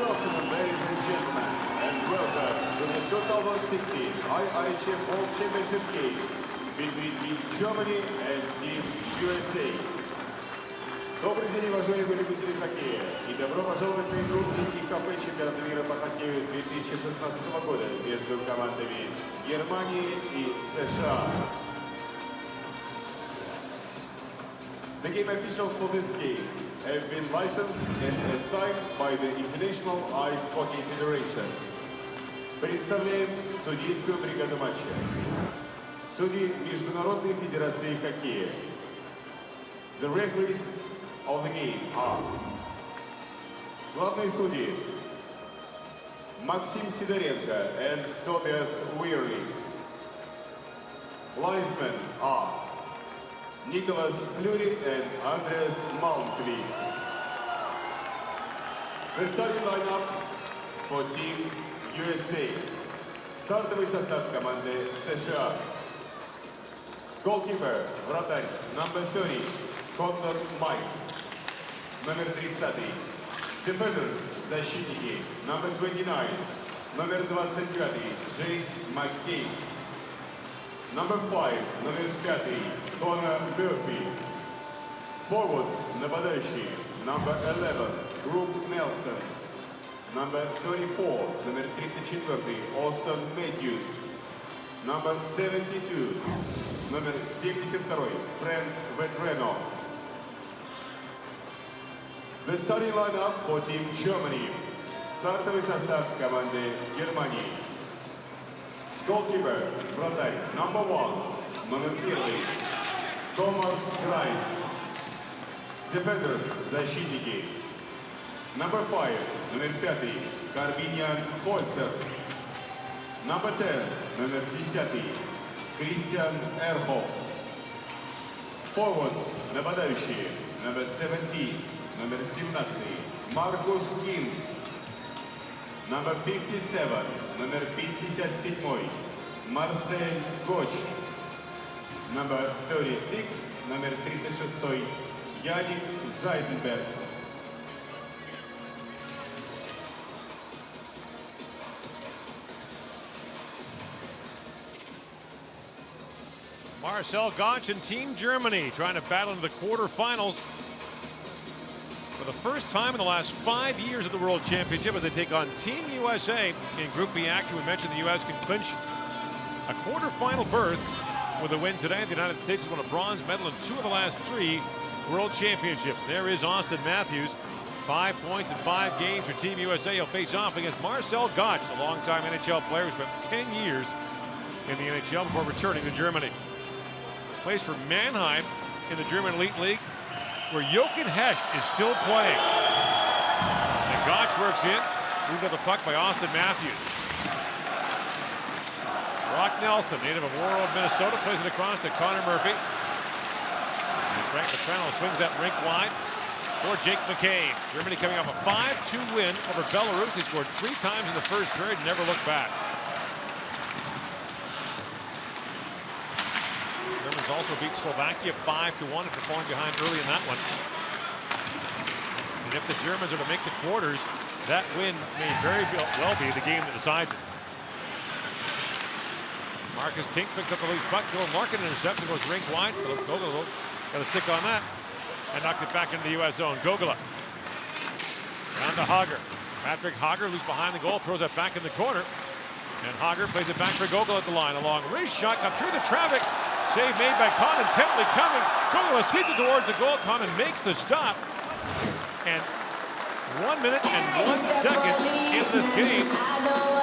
afternoon, ladies and gentlemen, and welcome to the 2016 IIHF World Championship game between Team Germany and Team USA. Добрый день, уважаемые любители хоккея, и добро пожаловать на игру IIHF чемпионата мира по хоккею 2016 года между командами Германии и США. The game officials for this game have been licensed and assigned by the International Ice Hockey Federation. Представляем судейскую бригаду матча. Судьи Международной Федерации Хоккея. The referees of the game are главные судьи Максим Сидоренко and Tobias Weary. Linesmen are Nicholas Fleury and Andreas Malmqvist. The starting lineup for Team USA. Стартовый состав команды США. Goalkeeper, вратарь, number 30, Condor Mike. Номер 30. Defenders, защитники, number 29, номер 25, Джейк Маккей. Number 5, номер 5, Конор Мёрфи. Forwards, нападающие, number 11, Брук Нелсон. Number 24, номер 34, Остон Мэтьюс. Number 72, номер 72, Фрэнк Ветрено. The starting lineup for Team Germany. Стартовый состав команды Германии. Goalkeeper, вратарь, number 1, номер 1, Томас Крайс. Defenders, защитники, number 5, номер 5, Карбинян Хольцер. Number 10, номер 10, Кристиан Эрхов. Forwards, нападающие, number 17, номер 17, Маркус Кинг. Number 57, номер 57, Марсель Гоч. Number 36, номер 36, Яник Зайденберг. Marcel Gottsch and Team Germany trying to battle into the quarterfinals for the first time in the last 5 years of the World Championship as they take on Team USA in Group B action. We mentioned the U.S. can clinch a quarterfinal berth with a win today. The United States has won a bronze medal in 2 of the last 3 World Championships. There is Austin Matthews, 5 points in 5 games for Team USA. He'll face off against Marcel Gottsch, a longtime NHL player who spent 10 years in the NHL before returning to Germany. Plays for Mannheim in the German Elite League, where Jochen Hesch is still playing. And Gottsch works in, moved up the puck by Austin Matthews. Brock Nelson, native of Warroad, Minnesota, plays it across to Connor Murphy. And Frank Petrano swings that rink wide for Jake McCain. Germany coming off a 5-2 win over Belarus. They scored 3 times in the first period and never looked back. Germans also beat Slovakia 5-1 after falling behind early in that one. And if the Germans are to make the quarters, that win may very well be the game that decides it. Marcus King picks up the loose puck. Joel Larkin intercepts and goes rink wide. Philip Gogola got a stick on that and knocked it back into the U.S. zone. Gogola down to Hager. Patrick Hager, loose behind the goal, throws it back in the corner. And Hager plays it back for Gogola at the line. A long wrist shot, got through the traffic. Save made by Conan Pentley coming. Gogola sweeps it towards the goal. Conan makes the stop. And 1 minute and 1 second in this game,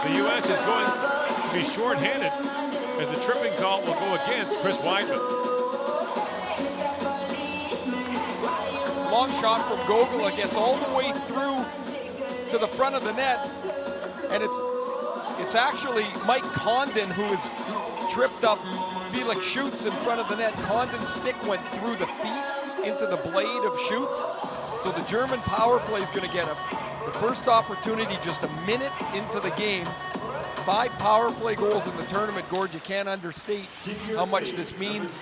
the U.S. is going to be shorthanded as the tripping call will go against Chris Weidman. Long shot from Gogola gets all the way through to the front of the net, and it's actually Mike Condon who has tripped up Felix Schutz in front of the net. Condon's stick went through the feet into the blade of Schutz. So the German power play is going to get the first opportunity just a minute into the game. 5 power play goals in the tournament, Gord. You can't understate how much this means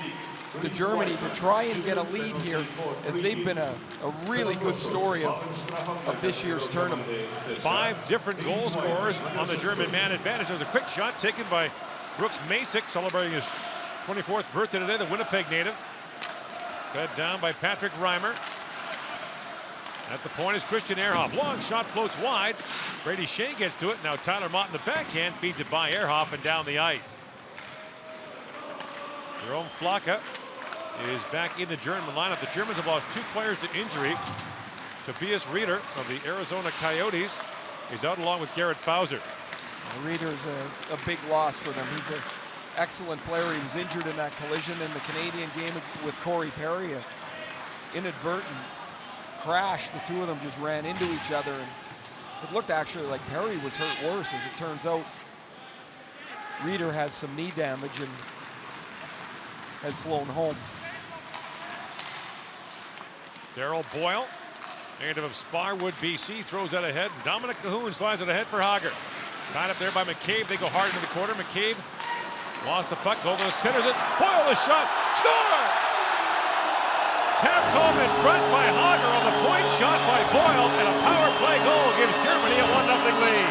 to Germany to try and get a lead here, as they've been a really good story of this year's tournament. 5 different goal scorers on the German man advantage. There's a quick shot taken by Brooks Masick, celebrating his 24th birthday today, the Winnipeg native. Fed down by Patrick Reimer. At the point is Christian Ehrhoff. Long shot floats wide. Brady Shea gets to it. Now Tyler Mott in the backhand feeds it by Ehrhoff and down the ice. Jerome Flaka is back in the German lineup. The Germans have lost 2 players to injury. Tobias Rieder of the Arizona Coyotes is out along with Garrett Fauser. Rieder's a big loss for them. He's an excellent player. He was injured in that collision in the Canadian game with Corey Perry. An inadvertent crash. The two of them just ran into each other, and it looked actually like Perry was hurt worse. As it turns out, Rieder has some knee damage and has flown home. Darryl Boyle, native of Sparwood, BC, throws that ahead. Dominic Cahoon slides it ahead for Hager. Tied up there by McCabe. They go hard into the corner. McCabe lost the puck. Golden centers it. Boyle the shot. Score! Tapped home in front by Hager on the point shot by Boyle, and a power play goal gives Germany a 1-0 lead.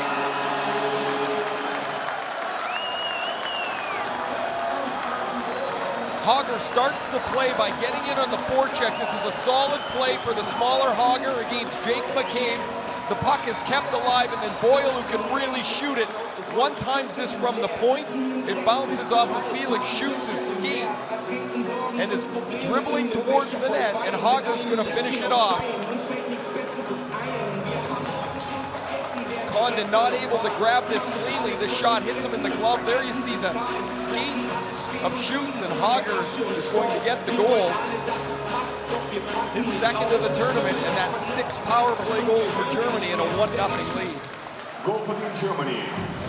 Hager starts the play by getting in on the forecheck. This is a solid play for the smaller Hager against Jake McCabe. The puck is kept alive, and then Boyle, who can really shoot it, one-times this from the point. It bounces off of Felix, shoots his skate, and is dribbling towards the net, and Hager's going to finish it off. Condon not able to grab this cleanly. The shot hits him in the glove. There you see the skate of Schutz, and Hager is going to get the goal. His second of the tournament, and that's 6 power play goals for Germany and a 1-0 lead. Goal for Germany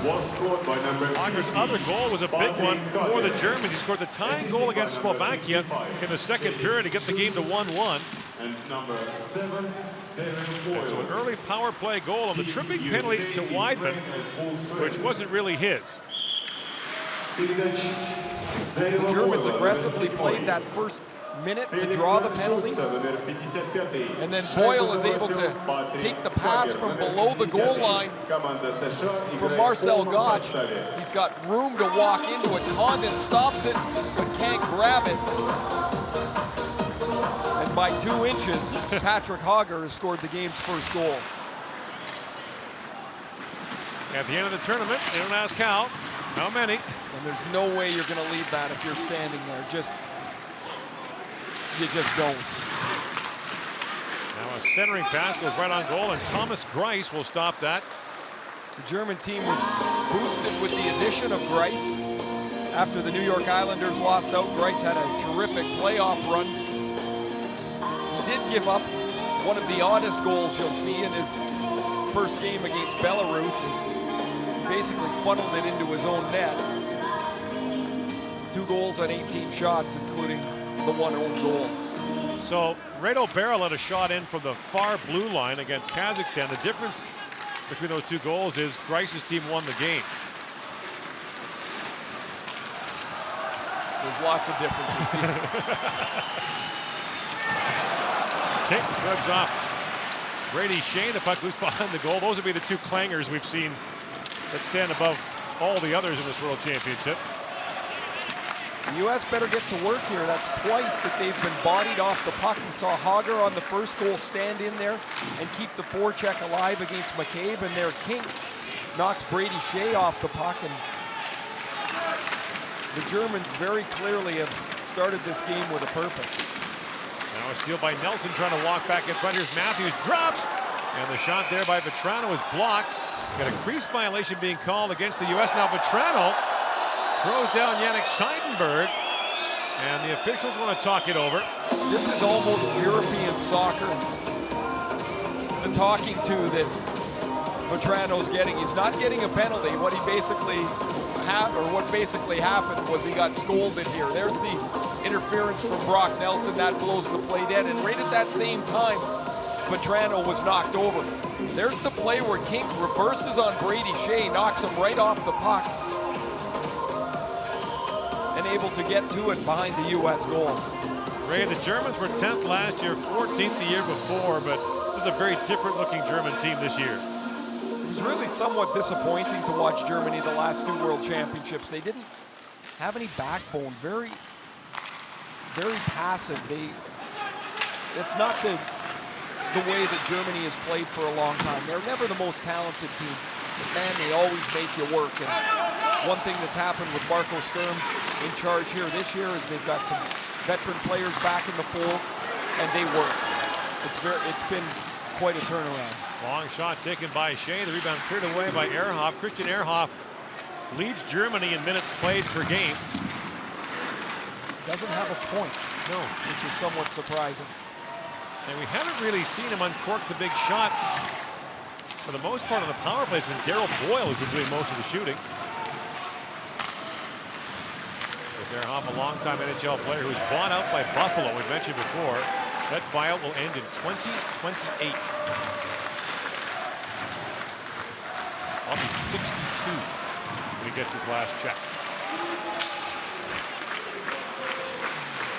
was scored by number 50. Hager's other goal was a big one for the Germans. He scored the tying goal against Slovakia in the second period to get the game to 1-1. And number 7, And so an early power play goal on the tripping penalty to Weidman, which wasn't really his. The Germans aggressively played that first minute to draw the penalty, and then Boyle is able to take the pass from below the goal line from Marcel Gotch. He's got room to walk into it. Condon stops it, but can't grab it. And by 2 inches, Patrick Hager has scored the game's first goal. At the end of the tournament, they don't ask how many. And there's no way you're going to leave that if you're standing there. You just don't. Now a centering pass goes right on goal, and Thomas Greiss will stop that. The German team was boosted with the addition of Greiss. After the New York Islanders lost out, Greiss had a terrific playoff run. He did give up one of the oddest goals you'll see in his first game against Belarus. He basically funneled it into his own net. 2 goals on 18 shots, including the 1 own goal. So Rado Berra let a shot in from the far blue line against Kazakhstan. The difference between those 2 goals is Greiss's team won the game. There's lots of differences. King shrugs off Brady Shea, the puck loose behind the goal. Those would be the 2 clangers we've seen that stand above all the others in this World Championship. The U.S. better get to work here. That's twice that they've been bodied off the puck. We saw Hager on the first goal stand in there and keep the forecheck alive against McCabe, and their King knocks Brady Shea off the puck. And the Germans very clearly have started this game with a purpose. Now a steal by Nelson, trying to walk back in front. Here's Matthews, drops, and the shot there by Vetrano is blocked. Got a crease violation being called against the U.S. Now Vetrano throws down Yannick Seidenberg, and the officials want to talk it over. This is almost European soccer. The talking to that Vetrano's getting. He's not getting a penalty. What basically happened was he got scolded here. There's the interference from Brock Nelson. That blows the play dead. And right at that same time, Vetrano was knocked over. There's the play where King reverses on Brady Shea, knocks him right off the puck. And able to get to it behind the U.S. goal. Ray, the Germans were 10th last year, 14th the year before, but this is a very different looking German team this year. It was really somewhat disappointing to watch Germany the last 2 World Championships. They didn't have any backbone, very passive. It's not the way that Germany has played for a long time. They're never the most talented team, but man, they always make you work. And one thing that's happened with Marco Sturm in charge here this year is they've got some veteran players back in the fold, and they work. It's been quite a turnaround. Long shot taken by Shea. The rebound cleared away by Ehrhoff. Christian Ehrhoff leads Germany in minutes played per game. Doesn't have a point, no, which is somewhat surprising. And we haven't really seen him uncork the big shot. For the most part on the power plays, when Darryl Boyle has been doing most of the shooting. There's Ehrhoff, a longtime NHL player who was bought out by Buffalo, we mentioned before. That buyout will end in 2028. I'll be 62 when he gets his last check.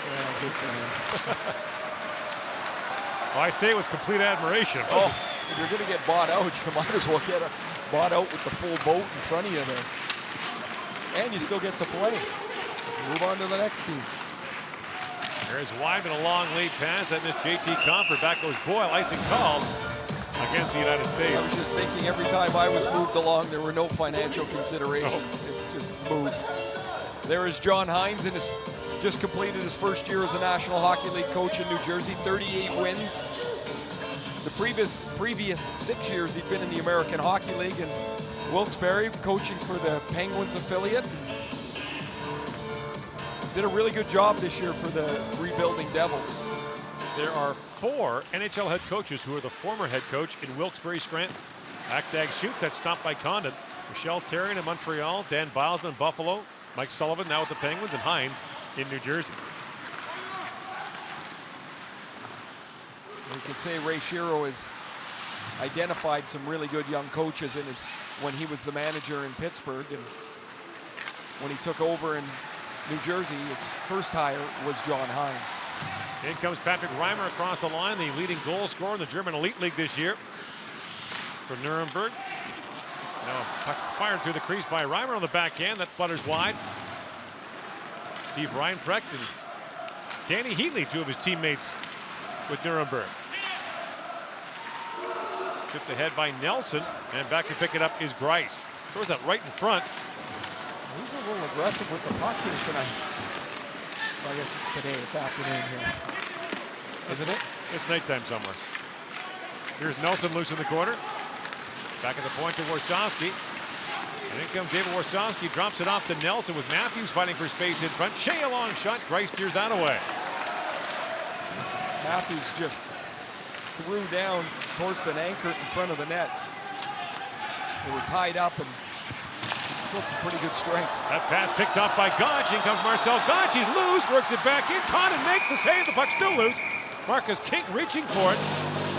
Yeah, good for him. Well, I say it with complete admiration. Oh, if you're going to get bought out, you might as well get bought out with the full boat in front of you there. And you still get to play. Move on to the next team. Here's Wyman, a long lead pass. That missed JT Comfort. Back goes Boyle. Icing called against the United States. I was just thinking every time I was moved along, there were no financial considerations. It was just move. There is John Hines, and just completed his first year as a National Hockey League coach in New Jersey. 38 wins. The previous 6 years he'd been in the American Hockey League in Wilkes-Barre, coaching for the Penguins affiliate. Did a really good job this year for the rebuilding Devils. There are 4 NHL head coaches who are the former head coach in Wilkes-Barre Scranton. Akdag shoots, that's stopped by Condon. Michel Therrien in Montreal, Dan Bilesman in Buffalo, Mike Sullivan now with the Penguins, and Hines in New Jersey. You can say Ray Shero has identified some really good young coaches when he was the manager in Pittsburgh, and when he took over in New Jersey, his first hire was John Hines. In comes Patrick Reimer across the line, the leading goal scorer in the German Elite League this year for Nuremberg. Now puck fired through the crease by Reimer on the backhand. That flutters wide. Steve Reinprecht and Danny Heatley, 2 of his teammates with Nuremberg. Chipped ahead by Nelson, and back to pick it up is Grice. Throws that right in front. He's a little aggressive with the puck here tonight. Well, I guess it's today. It's afternoon here. Isn't it? It's nighttime somewhere. Here's Nelson loose in the corner. Back at the point to Warsawski. And in comes David Warsawski. Drops it off to Nelson with Matthews fighting for space in front. Shea a long shot. Grice steers that away. Matthews just threw down Torsten Ankert in front of the net. They were tied up and got some pretty good strength. That pass picked off by Gotch. In comes Marcel Gotch. He's loose. Works it back in. Condon makes the save. The puck's still loose. Marcus Kink reaching for it.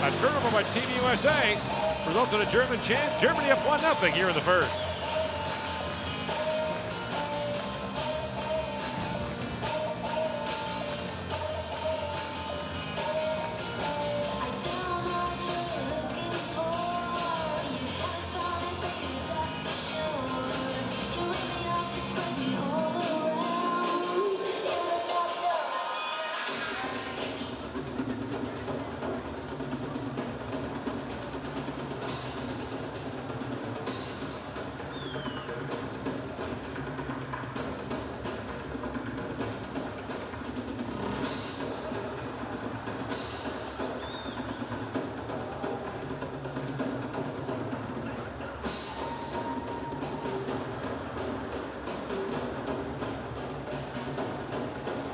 A turnover by Team USA results in a German chance. Germany up 1-0 here in the first.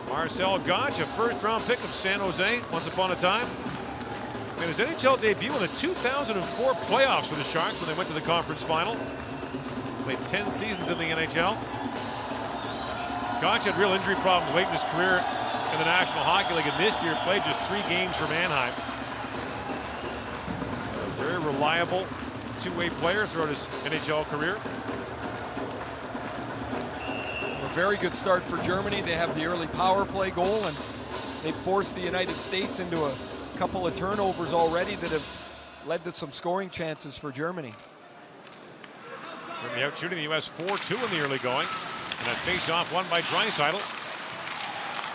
Marcel Gotch, a first-round pick of San Jose once upon a time. Made his NHL debut in the 2004 playoffs for the Sharks when they went to the conference final. Played 10 seasons in the NHL. Gotch had real injury problems late in his career in the National Hockey League, and this year played just 3 games for Anaheim. A very reliable two-way player throughout his NHL career. very good start for Germany. They have the early power play goal, and they forced the United States into a couple of turnovers already that have led to some scoring chances for Germany. Germany out shooting the U.S. 4-2 in the early going. And that face-off won by Draisaitl.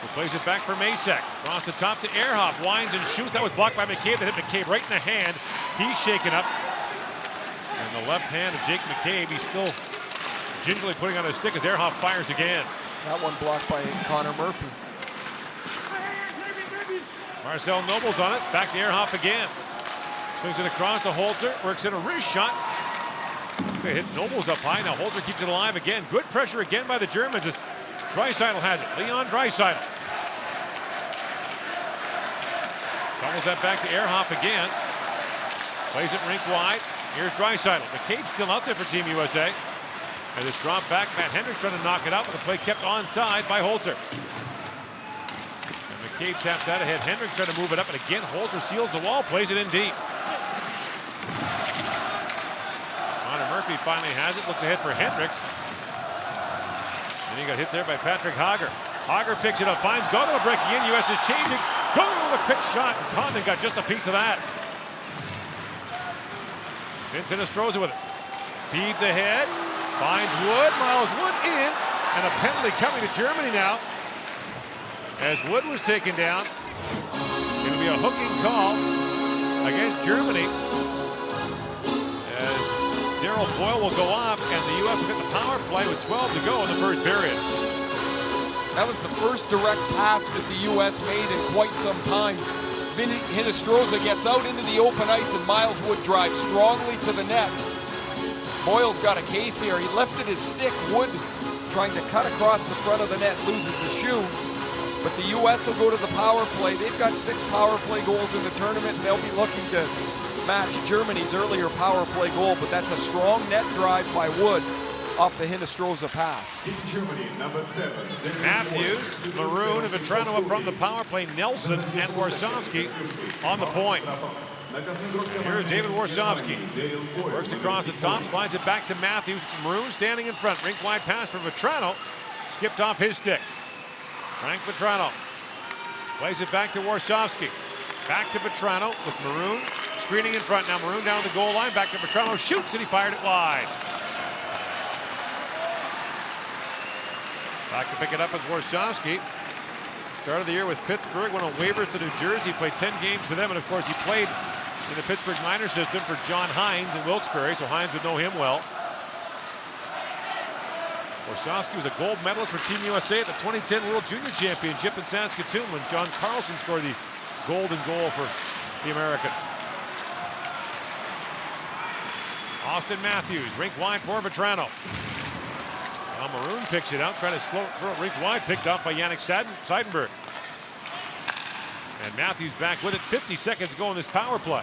Who plays it back for Masek. Across the top to Ehrhoff. Winds and shoots. That was blocked by McCabe. That hit McCabe right in the hand. He's shaken up. And the left hand of Jake McCabe. He's still gingerly putting on his stick as Ehrhoff fires again. That one blocked by Connor Murphy. Marcel Noble's on it. Back to Ehrhoff again. Swings it across to Holzer. Works in a wrist shot. They hit Nobles up high. Now Holzer keeps it alive again. Good pressure again by the Germans as Draisaitl has it. Leon Draisaitl. Fumbles that back to Ehrhoff again. Plays it rink wide. Here's Draisaitl. McCabe's still out there for Team USA. And it's dropped back. Matt Hendricks trying to knock it out, but the play kept onside by Holzer. And McCabe taps that ahead. Hendricks trying to move it up, and again Holzer seals the wall, plays it in deep. Connor Murphy finally has it, looks ahead for Hendricks. And he got hit there by Patrick Hager. Hager picks it up, finds Gogol breaking in. US is changing. Gogol with a quick shot, and Condon got just a piece of that. Vincent Estroza with it. Feeds ahead. Finds Wood. Miles Wood in. And a penalty coming to Germany now. As Wood was taken down. It'll be a hooking call against Germany. As Darryl Boyle will go off, and the U.S. will get the power play with 12 to go in the first period. That was the first direct pass that the U.S. made in quite some time. Hinostroza gets out into the open ice, and Miles Wood drives strongly to the net. Boyle's got a case here. He lifted his stick. Wood trying to cut across the front of the net, loses a shoe. But the U.S. will go to the power play. They've got 6 power play goals in the tournament, and they'll be looking to match Germany's earlier power play goal. But that's a strong net drive by Wood off the Hinostroza pass. Germany, number 7. Matthews, Maroon, and Vetrano up from the power play. Nelson and Warsawski on the point. Here's David Warsawski. Works across the top, slides it back to Matthews. Maroon standing in front. Rink wide pass for Vetrano. Skipped off his stick. Frank Vetrano plays it back to Warsawski. Back to Vetrano with Maroon screening in front. Now Maroon down the goal line. Back to Vetrano. Shoots, and he fired it wide. Back to pick it up as Warsawski. Started the year with Pittsburgh, went on waivers to New Jersey, played 10 games for them, and of course he played in the Pittsburgh minor system for John Hines in Wilkes-Barre, so Hines would know him well. Warsawski was a gold medalist for Team USA at the 2010 World Junior Championship in Saskatoon when John Carlson scored the golden goal for the Americans. Austin Matthews, rink wide for Vetrano. Now Maroon picks it out, trying to throw it rink wide, picked off by Yannick Seidenberg. And Matthews back with it, 50 seconds to go in this power play.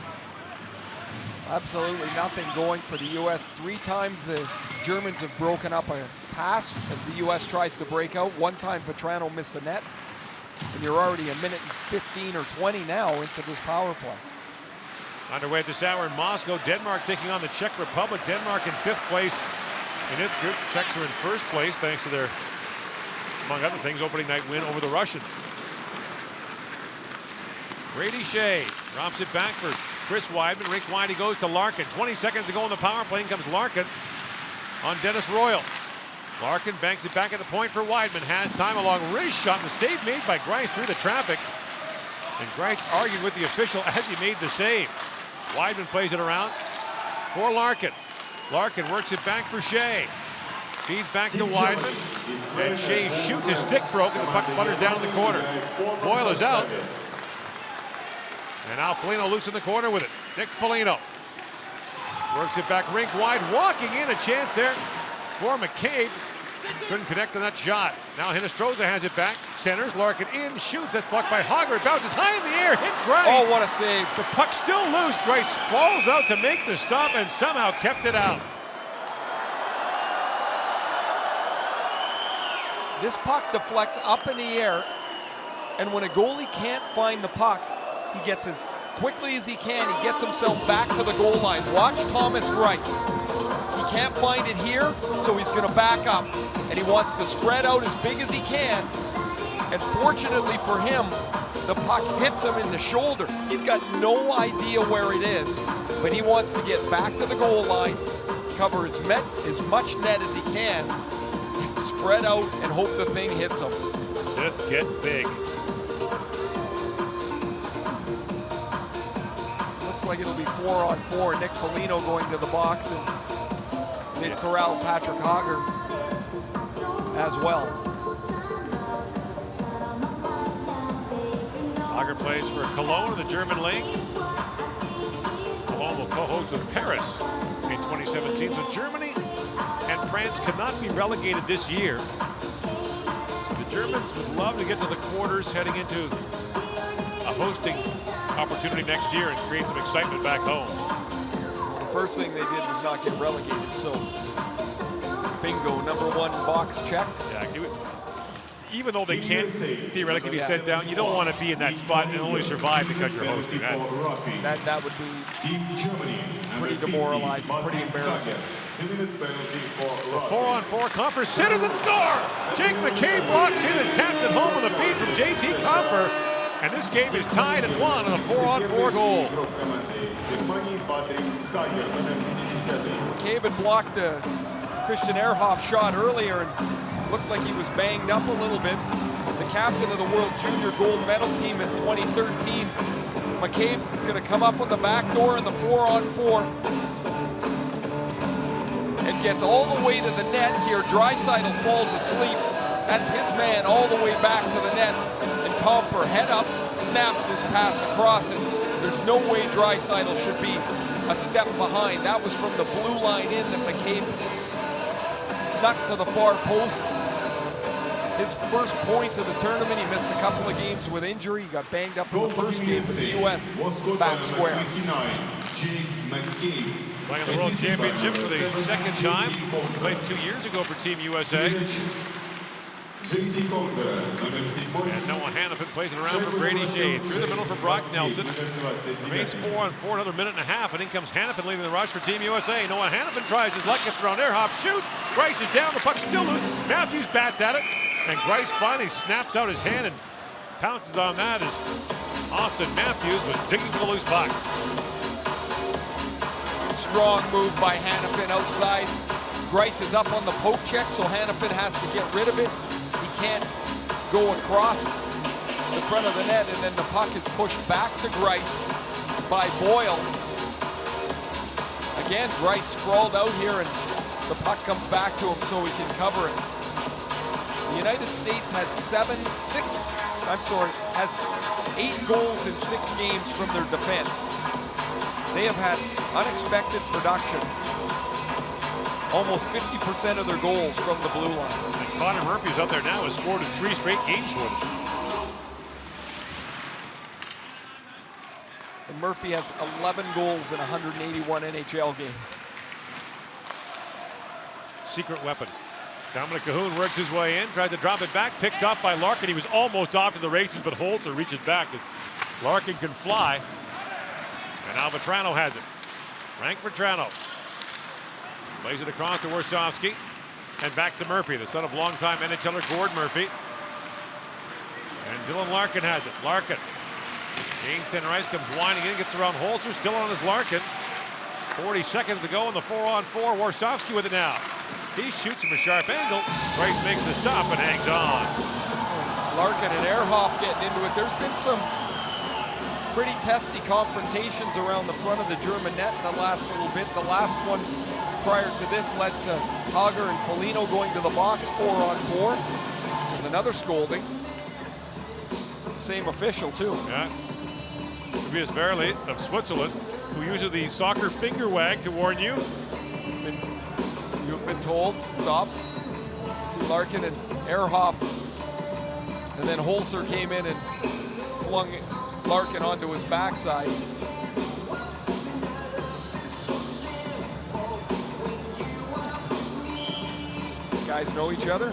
Absolutely nothing going for the U.S. 3 times the Germans have broken up a pass as the U.S. tries to break out. 1 time Vetrano missed the net. And you're already a minute and 15 or 20 now into this power play. Underway at this hour in Moscow, Denmark taking on the Czech Republic. Denmark in 5th place in its group. Czechs are in 1st place thanks to their, among other things, opening night win over the Russians. Brady Shea drops it back for Chris Weidman. Rink wide he goes to Larkin. 20 seconds to go in the power play. In comes Larkin on Dennis Royal. Larkin banks it back at the point for Weidman. Has time, a long wrist shot. The save made by Grice through the traffic. And Grice argued with the official as he made the save. Weidman plays it around for Larkin. Larkin works it back for Shea. Feeds back to Weidman. And Shea shoots, his stick broke, and the puck flutters down in the corner. Boyle is out. And now Foligno loose in the corner with it. Nick Foligno works it back rink wide, walking in, a chance there for McCabe. Couldn't connect on that shot. Now Hinostroza has it back, centers, Larkin in, shoots, that's blocked by Hager. It bounces high in the air, hit Grice. Oh, what a save. The puck still loose. Grice sprawls out to make the stop and somehow kept it out. This puck deflects up in the air, and when a goalie can't find the puck, he gets as quickly as he can. He gets himself back to the goal line. Watch Thomas Grice. He can't find it here, so he's going to back up. And he wants to spread out as big as he can. And fortunately for him, the puck hits him in the shoulder. He's got no idea where it is, but he wants to get back to the goal line, cover as much net as he can, spread out, and hope the thing hits him. Just get big. Looks like it'll be 4-on-4. Nick Foligno going to the box, and they've corralled Patrick Hager as well. Hager plays for Cologne in the German League. Cologne will co-host with Paris in 2017. So Germany and France could not be relegated this year. The Germans would love to get to the quarters heading into a hosting opportunity next year and create some excitement back home. The first thing they did was not get relegated, so bingo, number one box checked. Yeah, even though they can't theoretically be sent down, you don't want to be in that spot and only survive because you're hosting that. That would be pretty demoralizing, pretty embarrassing. So 4-on-4, Comfer centers and score! Jake McCabe blocks in and taps it home on the feed from JT Comfer. And this game is tied at 1 on a 4-on-4 goal. McCabe had blocked the Christian Ehrhoff shot earlier and looked like he was banged up a little bit. The captain of the World Junior Gold Medal team in 2013, McCabe is going to come up on the back door in the 4-on-4 and gets all the way to the net here. Draisaitl falls asleep. That's his man all the way back to the net. And Comfer head up, snaps his pass across, and there's no way Draisaitl should be a step behind. That was from the blue line in that McCabe snuck to the far post. His first point of the tournament. He missed a couple of games with injury. He got banged up in the first game for the U.S. back square. Playing in the World Championship for the second time. Played 2 years ago for Team USA. And Noah Hannafin plays it around for Brady Shea. Through the middle for Brock Nelson. Remains 4-on-4, another minute and a half. And in comes Hannafin leading the rush for Team USA. Noah Hannafin tries his luck, gets around Ehrhoff, shoots. Grice is down, the puck still loose. Matthews bats at it. And Grice finally snaps out his hand and pounces on that as Austin Matthews was digging for the loose puck. Strong move by Hannafin outside. Grice is up on the poke check, so Hannafin has to get rid of it. He can't go across the front of the net, and then the puck is pushed back to Grice by Boyle. Again, Grice sprawled out here, and the puck comes back to him so he can cover it. The United States has 8 goals in 6 games from their defense. They have had unexpected production. Almost 50% of their goals from the blue line. And Connor Murphy's out there now, has scored in 3 straight games for them. And Murphy has 11 goals in 181 NHL games. Secret weapon. Dominic Cahoon works his way in, tried to drop it back, picked up by Larkin. He was almost off to the races, but Holzer reaches back as Larkin can fly. And now Vetrano has it. Frank Vetrano plays it across to Warsofsky and back to Murphy, the son of longtime NHLer Gord Murphy. And Dylan Larkin has it. Larkin gains center ice, comes winding in, gets around Holzer, still on his Larkin. 40 seconds to go in the 4-on-4. Warsofsky with it now. He shoots from a sharp angle. Grice makes the stop and hangs on. Larkin and Ehrhoff getting into it. There's been some pretty testy confrontations around the front of the German net in the last little bit. The last one prior to this led to Hager and Foligno going to the box 4-on-4. There's another scolding. It's the same official too. Yeah. Tobias Verli of Switzerland, who uses the soccer finger wag to warn you. You've been told, stop. See Larkin and Ehrhoff. And then Holzer came in and flung Larkin onto his backside. Guys know each other.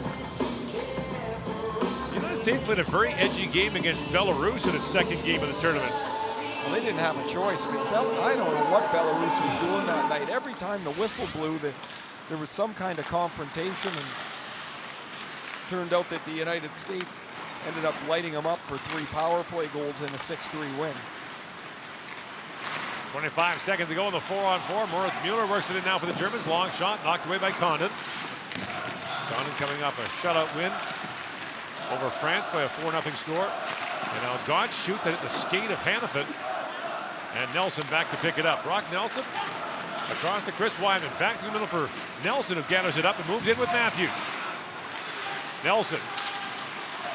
The United States played a very edgy game against Belarus in its second game of the tournament. Well, they didn't have a choice. I mean, I don't know what Belarus was doing that night. Every time the whistle blew, the there was some kind of confrontation, and turned out that the United States ended up lighting them up for 3 power play goals in a 6-3 win. 25 seconds to go in the 4-on-4. Moritz Mueller works it in now for the Germans. Long shot knocked away by Condon. Condon coming off a shutout win over France by a 4-0 score. And now Gotch shoots at it, the skate of Hannafin. And Nelson back to pick it up. Brock Nelson across to Chris Wyman. Back to the middle for Nelson, who gathers it up and moves in with Matthews. Nelson.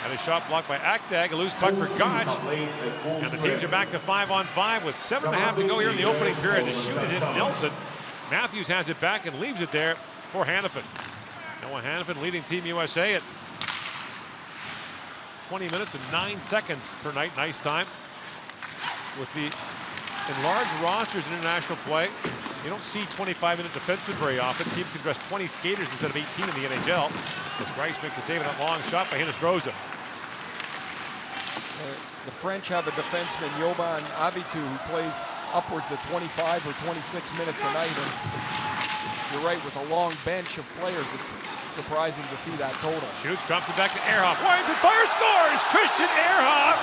And a shot blocked by Akdag, a loose puck for Gotch. And the teams are back to 5-on-5 with 7.5 to go here in the opening period. The shoot it hit Nelson. Matthews has it back and leaves it there for Hannafin. Noah Hannafin leading Team USA at 20 minutes and 9 seconds per night. Nice time. With the enlarged rosters in international play, you don't see 25-minute defensemen very often. Teams can dress 20 skaters instead of 18 in the NHL. As Grice makes a save on that long shot by Hinostroza. The French have a defenseman, Joban Avitu, who plays upwards of 25 or 26 minutes a night. And you're right, with a long bench of players, it's surprising to see that total. Shoots, drops it back to Ehrhoff. Winds and fires, scores! Christian Ehrhoff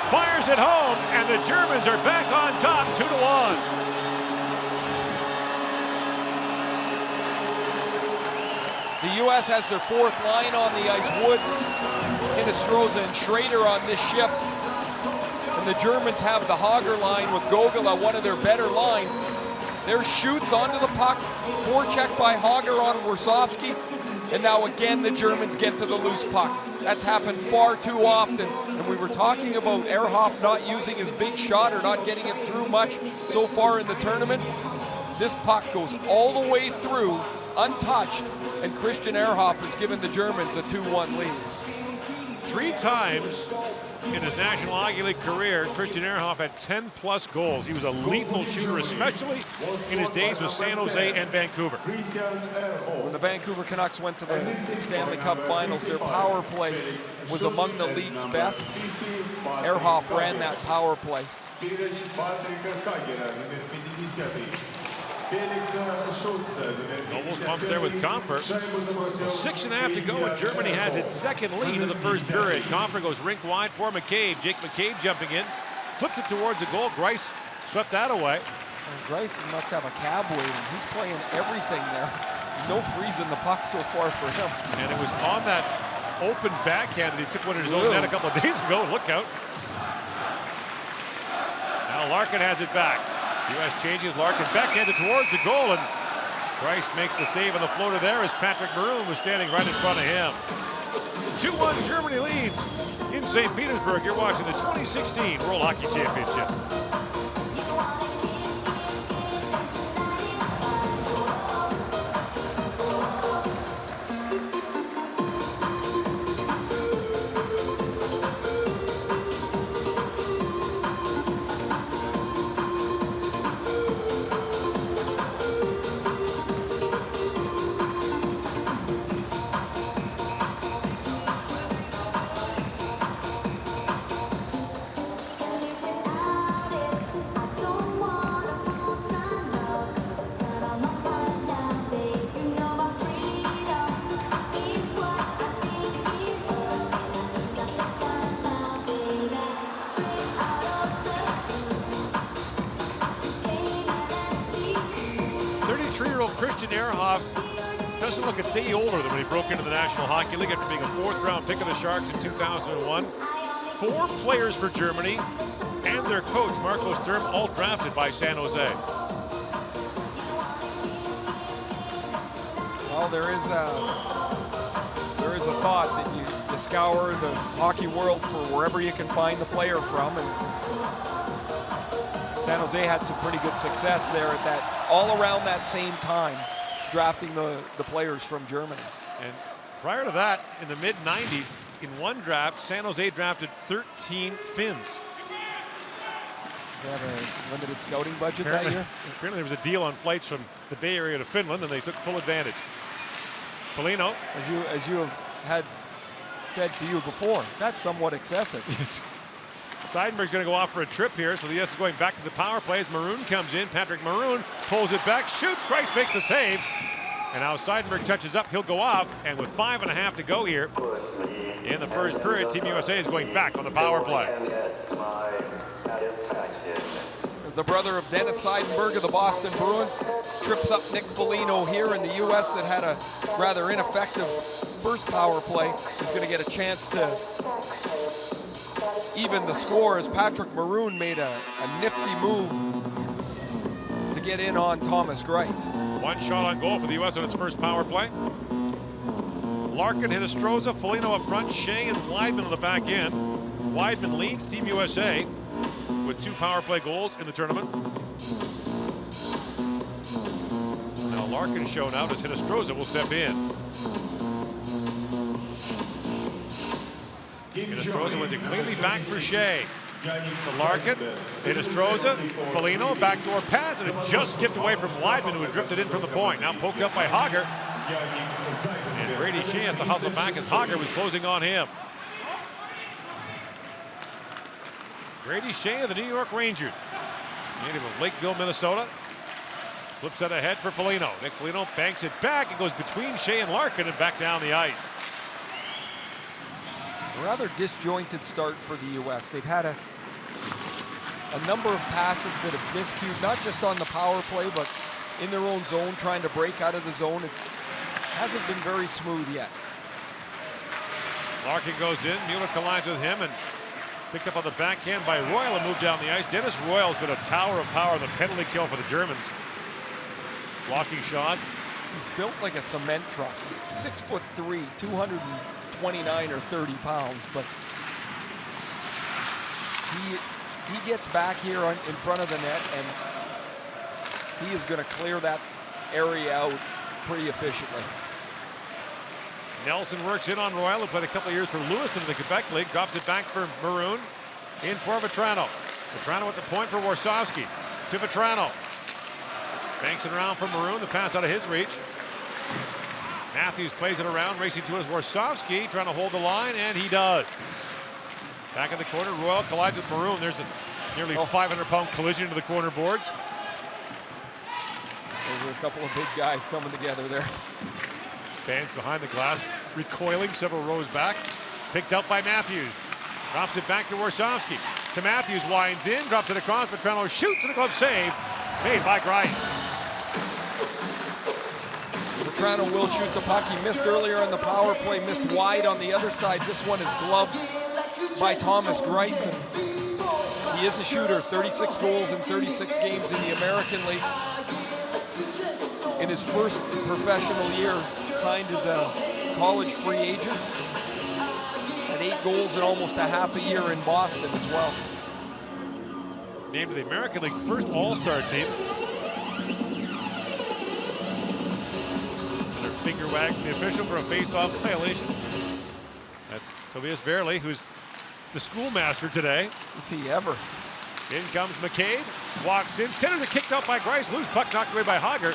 fires it home, and the Germans are back on top, 2-1. The U.S. has their 4th line on the ice. Wood, Hinostroza, and Schrader on this shift. And the Germans have the Hager line with Gogol, one of their better lines. There's shoots onto the puck. Forecheck by Hager on Warsofsky. And now again, the Germans get to the loose puck. That's happened far too often. And we were talking about Ehrhoff not using his big shot or not getting it through much so far in the tournament. This puck goes all the way through, untouched, and Christian Ehrhoff has given the Germans a 2-1 lead. 3 times in his National Hockey League career, Christian Ehrhoff had 10+ goals. He was a lethal shooter, especially in his days with San Jose and Vancouver. When the Vancouver Canucks went to the Stanley Cup Finals, their power play was among the league's best. Ehrhoff ran that power play. Almost bumps there with Comfort. 6.5 to go, and Germany has its 2nd lead in the first period. Comfort goes rink wide for McCabe. Jake McCabe jumping in, flips it towards the goal. Grice swept that away. And Grice must have a cab waiting. He's playing everything there. No freezing the puck so far for him. And it was on that open backhand that he took one in his own net a couple of days ago. Look out. Now Larkin has it back. U.S. changes, Larkin backhanded towards the goal, and Grice makes the save on the floater there as Patrick Maroon was standing right in front of him. 2-1 Germany leads in St. Petersburg. You're watching the 2016 World Hockey Championship. Christian Ehrhoff doesn't look a day older than when he broke into the National Hockey League after being a 4th-round pick of the Sharks in 2001. 4 players for Germany and their coach, Marco Sturm, all drafted by San Jose. Well, there is a thought that you scour the hockey world for wherever you can find the player from, and San Jose had some pretty good success there at that, all around that same time, drafting the players from Germany. And prior to that, in the mid-90s, in one draft, San Jose drafted 13 Finns. They have a limited scouting budget that year? Apparently there was a deal on flights from the Bay Area to Finland, and they took full advantage. Foligno. As you have had said to you before, that's somewhat excessive. Yes. Seidenberg's going to go off for a trip here, so the U.S. is going back to the power play as Maroon comes in. Patrick Maroon pulls it back, shoots. Grice makes the save. And now Seidenberg touches up. He'll go off. And with 5.5 to go here in the first period, Team USA is going back on the power play. The brother of Dennis Seidenberg of the Boston Bruins trips up Nick Foligno here in the U.S. that had a rather ineffective first power play. Is going to get a chance to even the score as Patrick Maroon made a nifty move to get in on Thomas Greiss. One shot on goal for the U.S. on its first power play. Larkin hit Hinostroza, Foligno up front, Shea and Weidman on the back end. Weidman leads Team USA with 2 power play goals in the tournament. Now Larkin shown out as Hinostroza will step in. Hinostroza went cleanly back for Shea. To Larkin, Hinostroza, Foligno, backdoor pass, and it just skipped away from Weidman, who had drifted in from the point. Now poked up by Hager. And Brady Shea has to hustle back as Hager was closing on him. Brady Shea of the New York Rangers, native of Lakeville, Minnesota. Flips it ahead for Foligno. Nick Foligno banks it back. It goes between Shea and Larkin and back down the ice. A rather disjointed start for the U.S. They've had a number of passes that have miscued, not just on the power play, but in their own zone, trying to break out of the zone. It hasn't been very smooth yet. Larkin goes in. Mueller collides with him and picked up on the backhand by Royal and moved down the ice. Dennis Royal has been a tower of power in the penalty kill for the Germans. Blocking shots. He's built like a cement truck. He's 6'3", 229 or 30 pounds, but he gets back here in front of the net, and he is going to clear that area out pretty efficiently. Nelson works in on Royal, who played a couple of years for Lewiston in the Quebec League. Drops it back for Maroon. In for Vetrano. Vetrano at the point for Warsawski. To Vetrano. Banks it around for Maroon. The pass out of his reach. Matthews plays it around, racing to his Warsawski, trying to hold the line, and he does. Back in the corner, Royal collides with Maroon. There's a nearly 500-pound collision into the corner boards. Those are a couple of big guys coming together there. Fans behind the glass, recoiling several rows back. Picked up by Matthews. Drops it back to Warsawski. To Matthews, winds in, drops it across. Vetrano shoots, and a glove save made by Greiss. Vetrano will shoot the puck. He missed earlier in the power play, missed wide on the other side. This one is gloved by Thomas Greiss. And he is a shooter, 36 goals in 36 games in the American League. In his first professional year, signed as a college free agent. Had 8 goals in almost a half a year in Boston as well. Named to the American League first All-Star team. Another finger wag from the official for a face-off violation. That's Tobias Verley, who's the schoolmaster today. Is he ever? In comes McCabe, walks in, centers it, kicked out by Greiss, loose puck knocked away by Hager,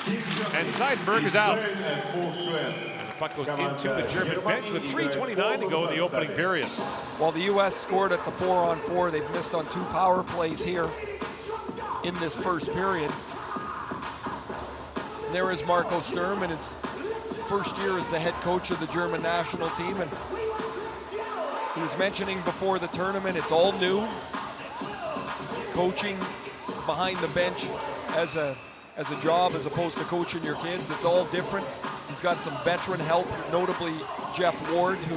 and Seidenberg is out. And the puck goes into the German bench with 3:29 to go in the opening period. While the U.S. scored at the 4-on-4, they've missed on 2 power plays here in this first period. And there is Marco Sturm in his first year as the head coach of the German national team. And he was mentioning before the tournament, it's all new. Coaching behind the bench as a job as opposed to coaching your kids. It's all different. He's got some veteran help, notably Jeff Ward, who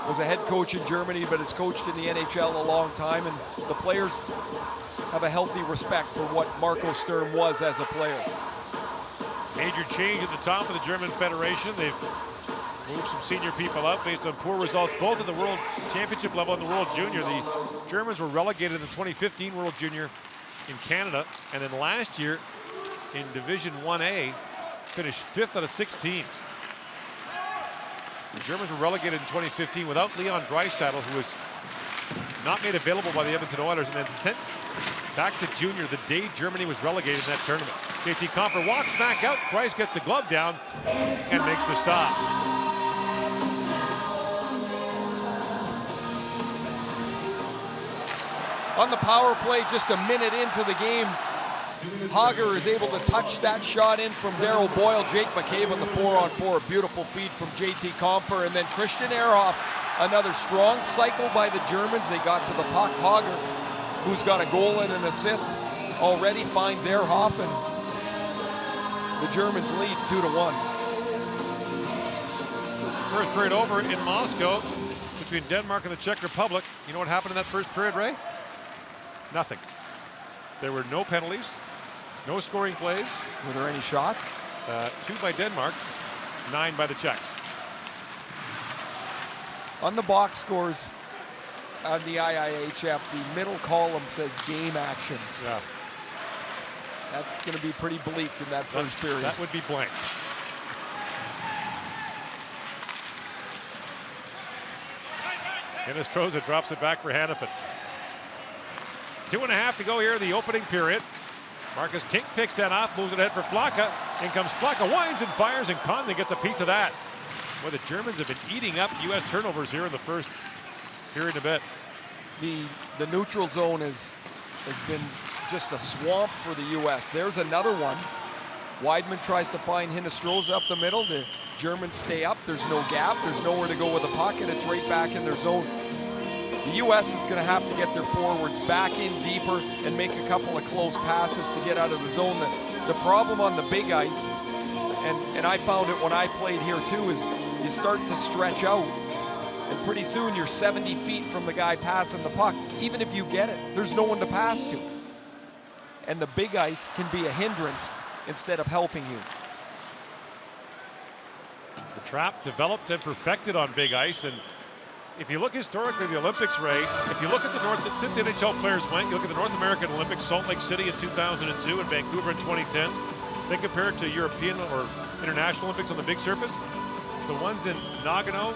was a head coach in Germany but has coached in the NHL a long time, and the players have a healthy respect for what Marco Sturm was as a player. Major change at the top of the German Federation. They've moved some senior people up based on poor results both at the World Championship level and the World Junior. The Germans were relegated in the 2015 World Junior in Canada, and then last year in Division 1A finished 5th out of 6 teams. The Germans were relegated in 2015 without Leon Draisaitl, who was not made available by the Edmonton Oilers and then sent back to junior the day Germany was relegated in that tournament. JT Compher walks back out, Greiss gets the glove down and makes the stop. On the power play, just a minute into the game, Hager is able to touch that shot in from Darryl Boyle. Jake McCabe on the 4-on-4. A beautiful feed from JT Compher. And then Christian Ehrhoff, another strong cycle by the Germans. They got to the puck. Hager, who's got a goal and an assist already, finds Ehrhoff, and the Germans lead 2-1. First period over in Moscow between Denmark and the Czech Republic. You know what happened in that first period, Ray? Nothing. There were no penalties, no scoring plays. Were there any shots? 2 by Denmark, 9 by the Czechs. On the box scores on the IIHF, the middle column says game actions. Yeah. That's going to be pretty bleak in that first period. That would be blank. Dennis Troza drops it back for Hannafin. 2.5 to go here in the opening period. Marcus King picks that off, moves it ahead for Flaka. In comes Flaka, winds and fires, and Conley gets a piece of that. Well, the Germans have been eating up U.S. turnovers here in the first period a bit. The neutral zone has been just a swamp for the U.S. There's another one. Weidman tries to find Hinostroza up the middle. The Germans stay up. There's no gap. There's nowhere to go with the puck, and it's right back in their zone. The U.S. is going to have to get their forwards back in deeper and make a couple of close passes to get out of the zone. The problem on the big ice, and I found it when I played here too, is you start to stretch out. And pretty soon you're 70 feet from the guy passing the puck. Even if you get it, there's no one to pass to. And the big ice can be a hindrance instead of helping you. The trap developed and perfected on big ice, and if you look historically at the Olympics, Ray, if you look at the since the NHL players went, you look at the North American Olympics, Salt Lake City in 2002 and Vancouver in 2010, then compare it to European or International Olympics on the big surface, the ones in Nagano,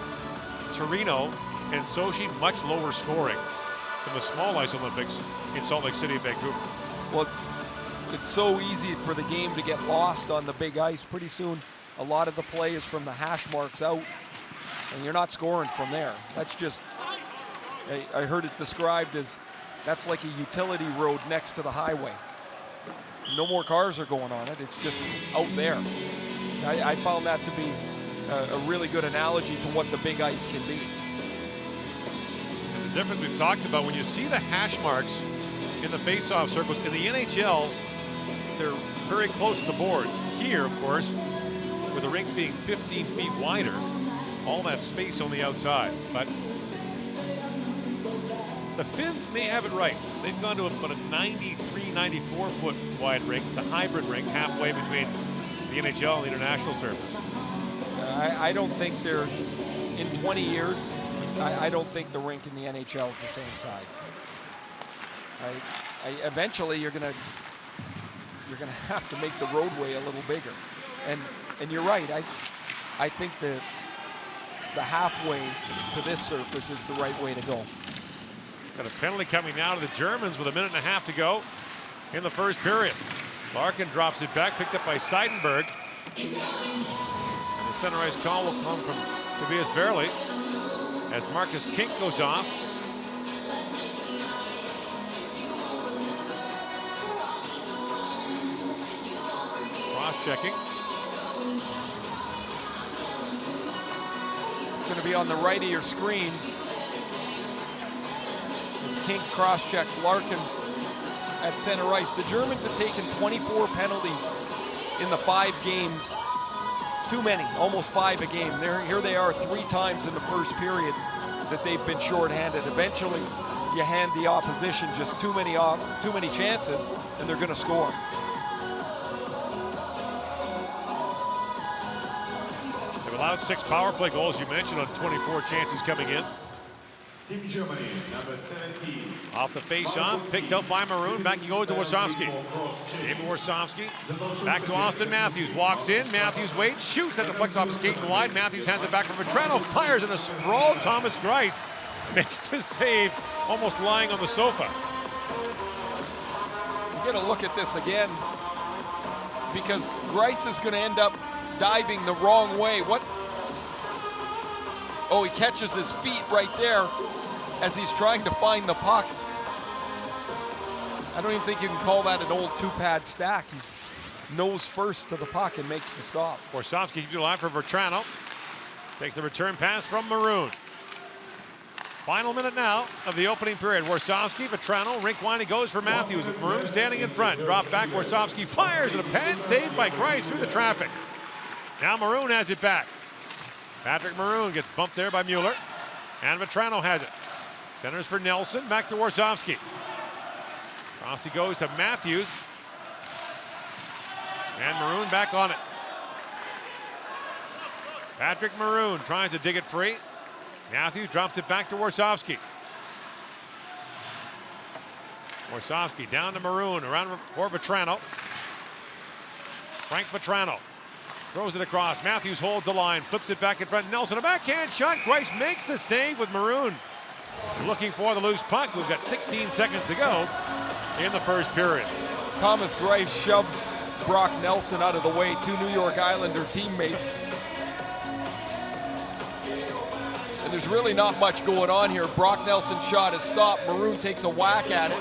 Torino, and Sochi, much lower scoring than the small ice Olympics in Salt Lake City and Vancouver. Well, it's so easy for the game to get lost on the big ice. Pretty soon, a lot of the play is from the hash marks out, and you're not scoring from there. That's just, I heard it described as, that's like a utility road next to the highway. No more cars are going on it, it's just out there. I found that to be a really good analogy to what the big ice can be. The difference we talked about, when you see the hash marks in the face-off circles, in the NHL, they're very close to the boards. Here, of course, with the rink being 15 feet wider, all that space on the outside. But the Finns may have it right. They've gone to about a 93, 94 foot wide rink, the hybrid rink, halfway between the NHL and the international surface. I don't think there's, in 20 years, I don't think the rink in the NHL is the same size. Eventually you're gonna have to make the roadway a little bigger. And you're right, I think the halfway to this surface is the right way to go. Got a penalty coming now to the Germans with 1.5 minutes to go in the first period. Larkin drops it back, picked up by Seidenberg. And the center ice call will come from Tobias Verley as Marcus Kink goes off. Cross-checking. It's going to be on the right of your screen as Kink cross-checks Larkin at center ice. The Germans have taken 24 penalties in the 5 games. Too many, almost 5 a game. Here they are 3 times in the first period that they've been shorthanded. Eventually, you hand the opposition just too many chances, and they're going to score. They've allowed 6 power play goals, you mentioned, on 24 chances coming in. Team Germany, number 17. Off the face-off, picked up by Maroon. Back he goes to Warsofsky. David Warsofsky. Back to Austin Matthews. Walks in. Matthews waits. Shoots. That deflects off his skate and wide. Matthews hands it back from Vetrano. Fires in a sprawl. Thomas Greiss makes the save, almost lying on the sofa. You got to look at this again, because Greiss is going to end up diving the wrong way. Oh, he catches his feet right there as he's trying to find the puck. I don't even think you can call that an old two-pad stack. He's nose first to the puck and makes the stop. Warsawski keeps it alive for Vetrano. Takes the return pass from Maroon. Final minute now of the opening period. Warsawski, Vetrano, rink winding goes for Matthews with Maroon standing in front. Drop back, Warsawski fires and a pad saved by Grice through the traffic. Now Maroon has it back. Patrick Maroon gets bumped there by Mueller. And Vetrano has it. Centers for Nelson, back to Warsawski. Rossi goes to Matthews. And Maroon back on it. Patrick Maroon tries to dig it free. Matthews drops it back to Warsawski. Warsawski down to Maroon, around for Vetrano. Frank Vetrano throws it across. Matthews holds the line, flips it back in front. Nelson, a backhand shot. Grice makes the save with Maroon looking for the loose puck. We've got 16 seconds to go in the first period. Thomas Grice shoves Brock Nelson out of the way, two New York Islander teammates. And there's really not much going on here. Brock Nelson's shot is stopped. Maroon takes a whack at it.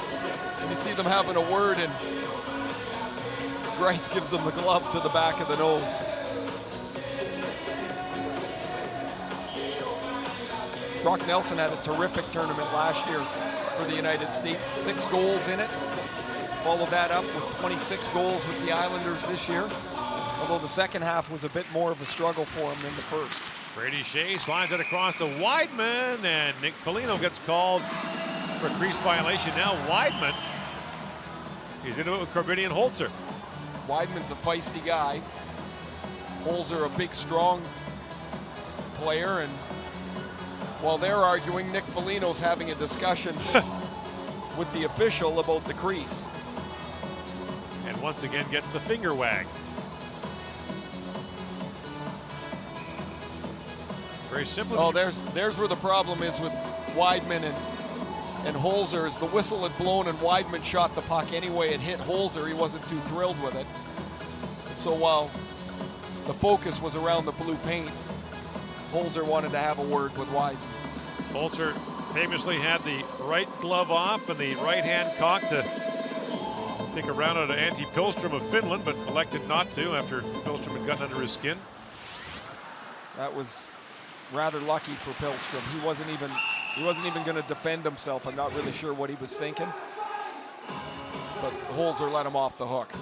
And you see them having a word, and Grice gives him the glove to the back of the nose. Brock Nelson had a terrific tournament last year for the United States. 6 goals in it. Followed that up with 26 goals with the Islanders this year. Although the second half was a bit more of a struggle for him than the first. Brady Shea slides it across to Weidman, and Nick Foligno gets called for a crease violation. Now Weidman is into it with Corbinian Holzer. Weidman's a feisty guy. Holzer a big, strong player, and while they're arguing, Nick Foligno's having a discussion with the official about the crease. And once again gets the finger wag. Very simple. Oh, there's where the problem is with Weidman and Holzer. Is the whistle had blown and Weidman shot the puck anyway. It hit Holzer. He wasn't too thrilled with it. And so while the focus was around the blue paint, Holzer wanted to have a word with Weidman. Holzer famously had the right glove off and the right hand cocked to take a round out of Antti Pilstrom of Finland, but elected not to after Pilstrom had gotten under his skin. That was rather lucky for Pilstrom. He wasn't even going to defend himself. I'm not really sure what he was thinking. But Holzer let him off the hook.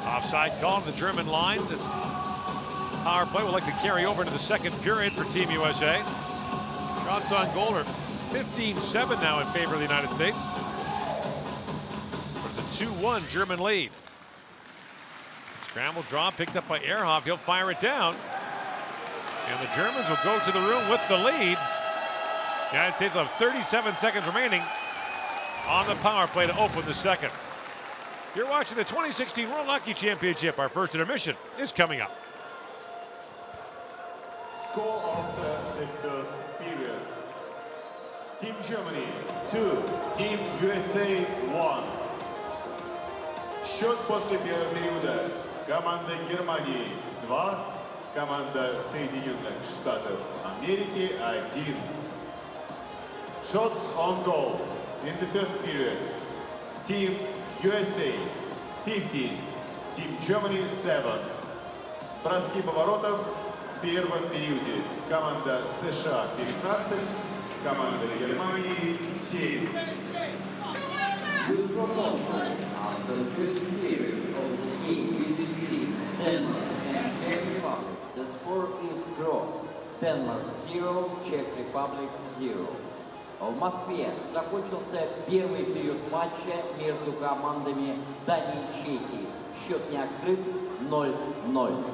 Offside call on the German line. This power play will likely carry over into the second period for Team USA. Shots on goal are 15-7 now in favor of the United States. But it's a 2-1 German lead. Scramble draw picked up by Ehrhoff. He'll fire it down. And the Germans will go to the room with the lead. The United States will have 37 seconds remaining on the power play to open the second. You're watching the 2016 World Hockey Championship. Our first intermission is coming up. Score of the second period. Team Germany 2, Team USA 1. Счет после первого периода. Команда Германии 2, команда Соединенных Штатов Америки 1. Shots on goal in the first period. Team USA 15, Team Germany 7. Броски поворотов в первом периоде. Команда США 15, команда Германии 7. With proposal after the first period of the game between Denmark and Czech Republic, the score is draw. Denmark 0, Czech Republic 0. В Москве закончился первый период матча между командами Дании и Чехии. Счет не открыт, 0-0.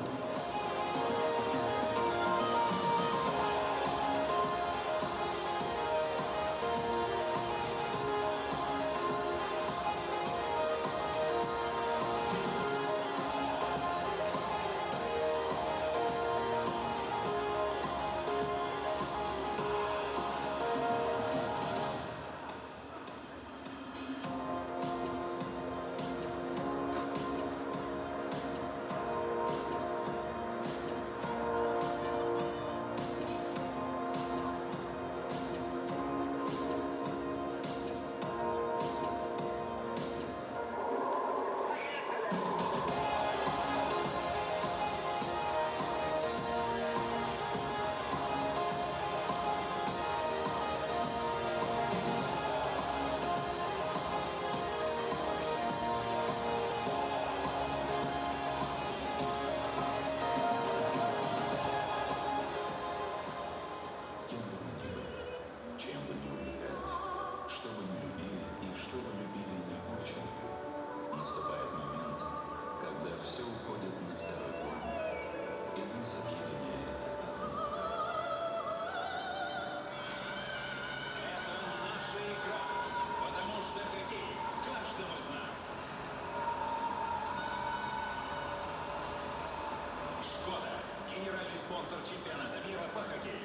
спонсор чемпионата мира по хоккею.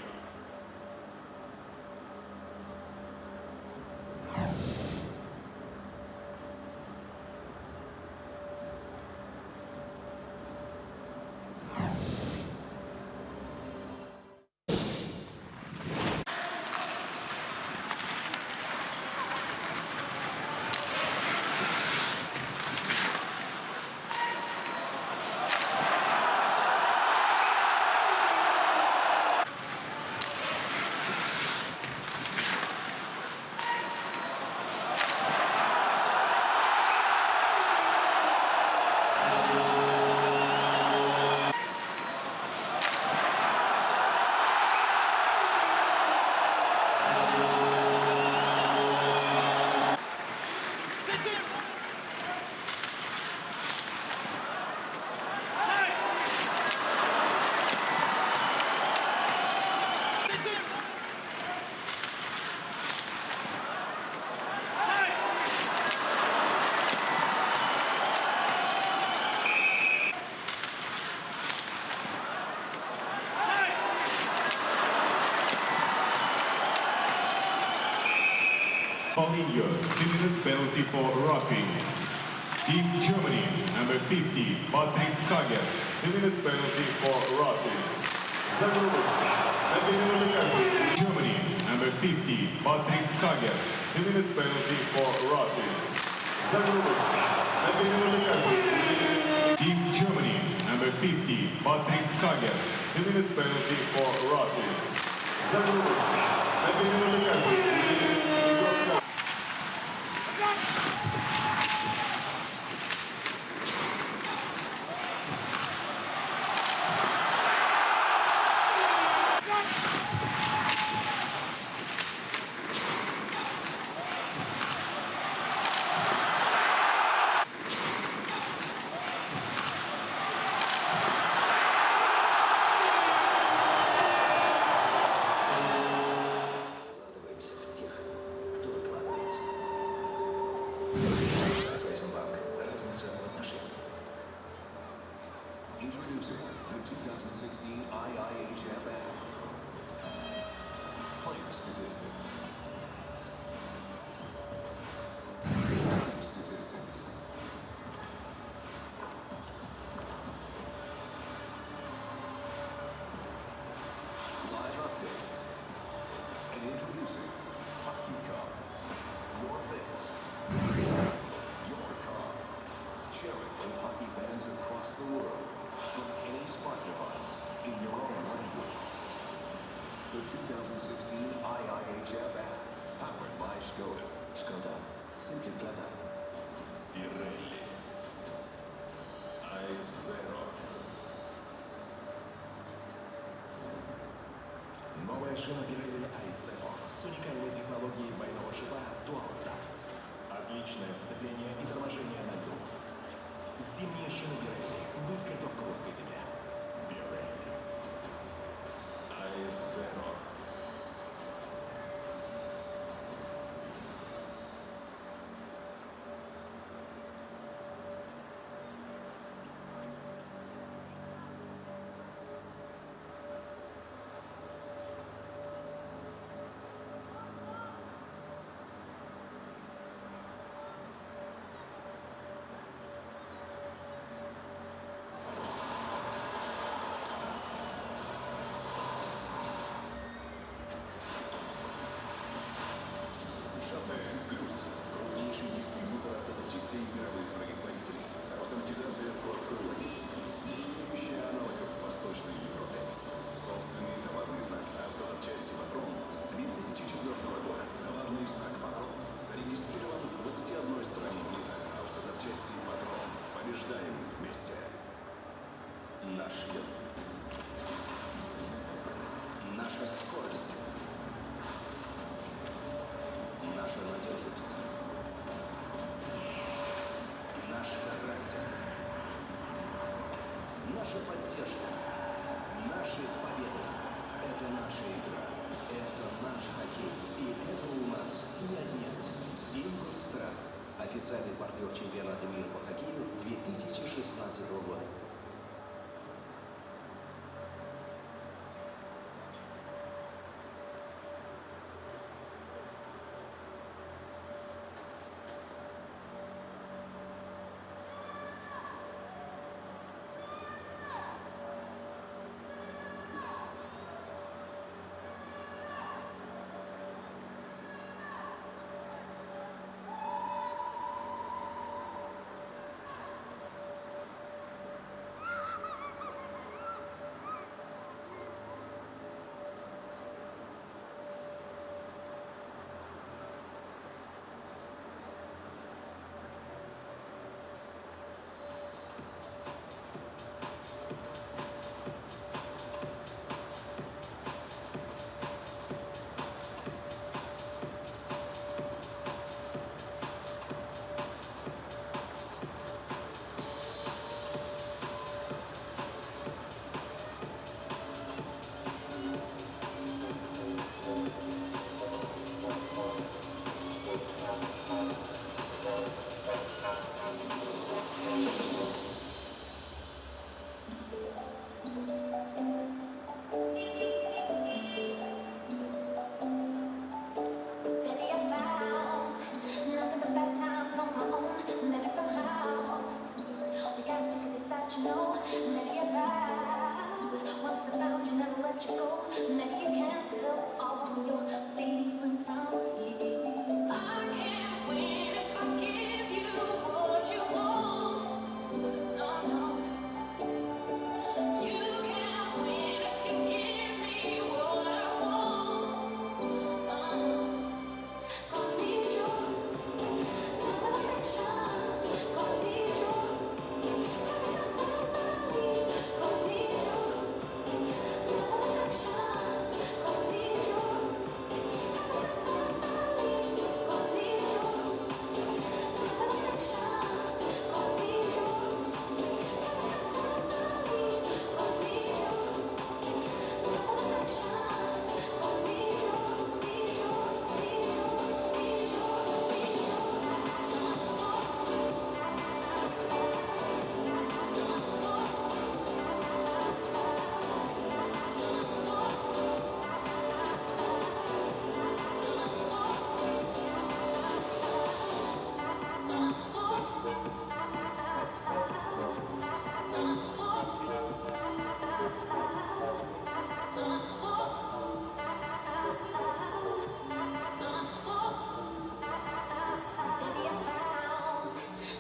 Paulinho, 2 minutes penalty for roughing. Team Germany, number 50, Patrick Kager, 2 minutes penalty for roughing. Germany, number 50, Patrick Kager, 2 minutes penalty for roughing. Team Germany, number 50, Patrick Kager, 2 minutes penalty for roughing. Introducing the 2016 IIHF app. Player statistics. Team statistics. Live updates. And introducing Hockey Cards. Your face. Your car. Share it with hockey fans across the world. From any smart device in your own language. The 2016 IIHF app, powered by Skoda. Skoda. Simply clever. Pirelli. I0. Новая шина Pirelli I0 с уникальной технологией двойного шипа Dual Start. Отличное сцепление и торможение на льду. Зимние шины Pirelli. Будь готов к русской зиме. Pirelli. I0. Наш лед. Наша скорость. Наша надежность. Наш характер. Наша поддержка. Наши победы. Это наша игра. Это наш хоккей. И этого у нас не отнять. Ингустрах. Официальный партнер чемпионата мира по хоккею 2016 года.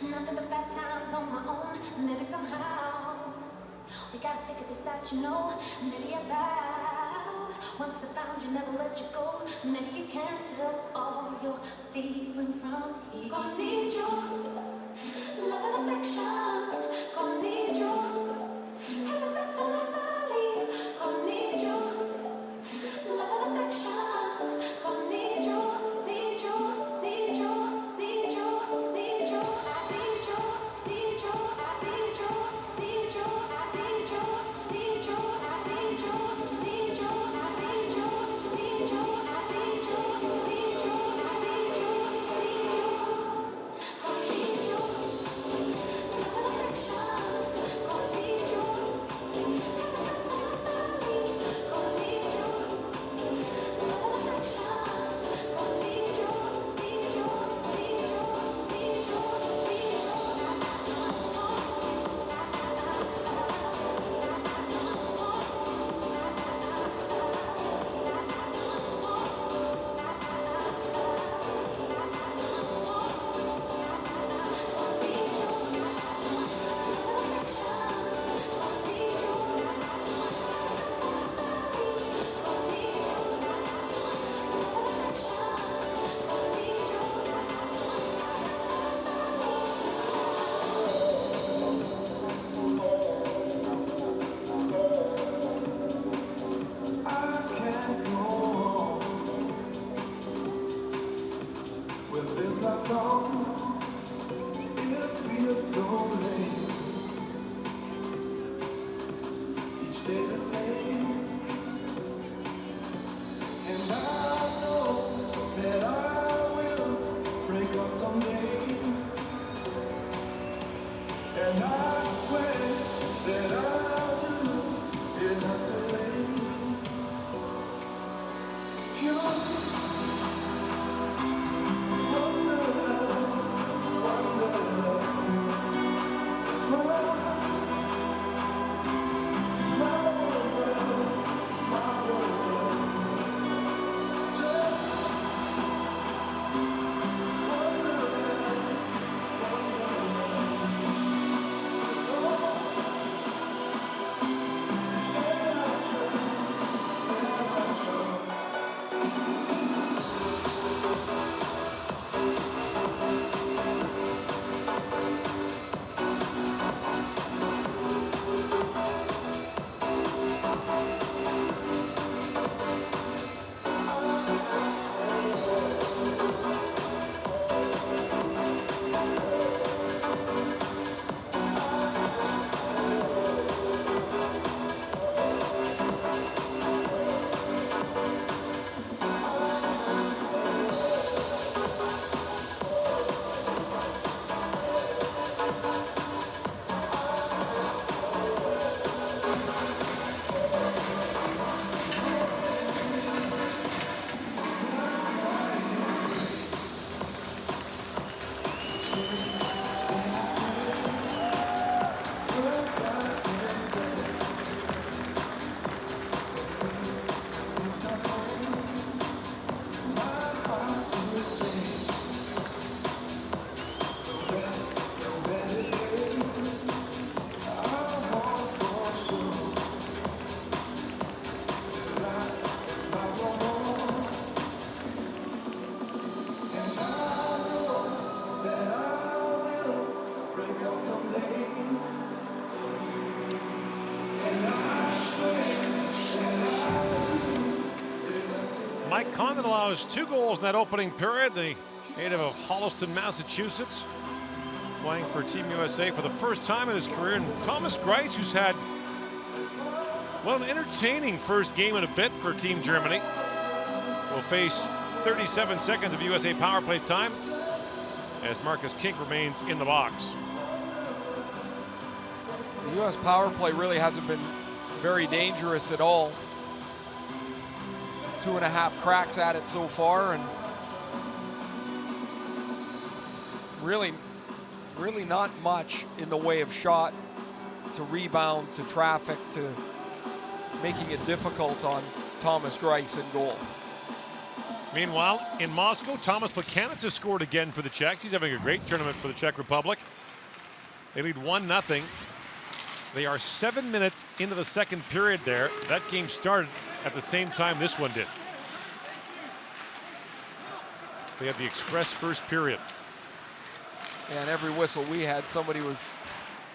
Nothing but bad times on my own. Maybe somehow we gotta figure this out, you know. Maybe I vowed once I found you, never let you go. Maybe you can't tell all you're feeling from here. Gonna need your love and affection. Gonna need your heavens up to my body. Gonna need your love and affection. Gonna need your, need your, need your, need your, need your. I need your, need your, I need your, need your, I need your, need your, I need your, need your, I need your, need your, I need your, need your, I need your, need your. Gonna need your love and affection. Gonna need your heavens up to my body. Gonna need your love and affection. Gonna need your, need your, need your, need your, need your. I can't go on with this life long. It feels so late. Each day the same, and I know that I will break out someday. And I swear that I'll do it not too late. You wonder love is my world, just wonder is all that I Mike Condon allows 2 goals in that opening period. The native of Holliston, Massachusetts, playing for Team USA for the first time in his career. And Thomas Greiss, who's had, well, an entertaining first game in a bit for Team Germany, will face 37 seconds of USA power play time as Marcus Kink remains in the box. The U.S. power play really hasn't been very dangerous at all. 2.5 cracks at it so far, and really not much in the way of shot to rebound, to traffic, to making it difficult on Thomas Greiss in goal. Meanwhile, in Moscow, Thomas Plekanec has scored again for the Czechs. He's having a great tournament for the Czech Republic. They lead 1-0. They are 7 minutes into the second period there. That game started at the same time this one did. They had the express first period. And every whistle we had, somebody was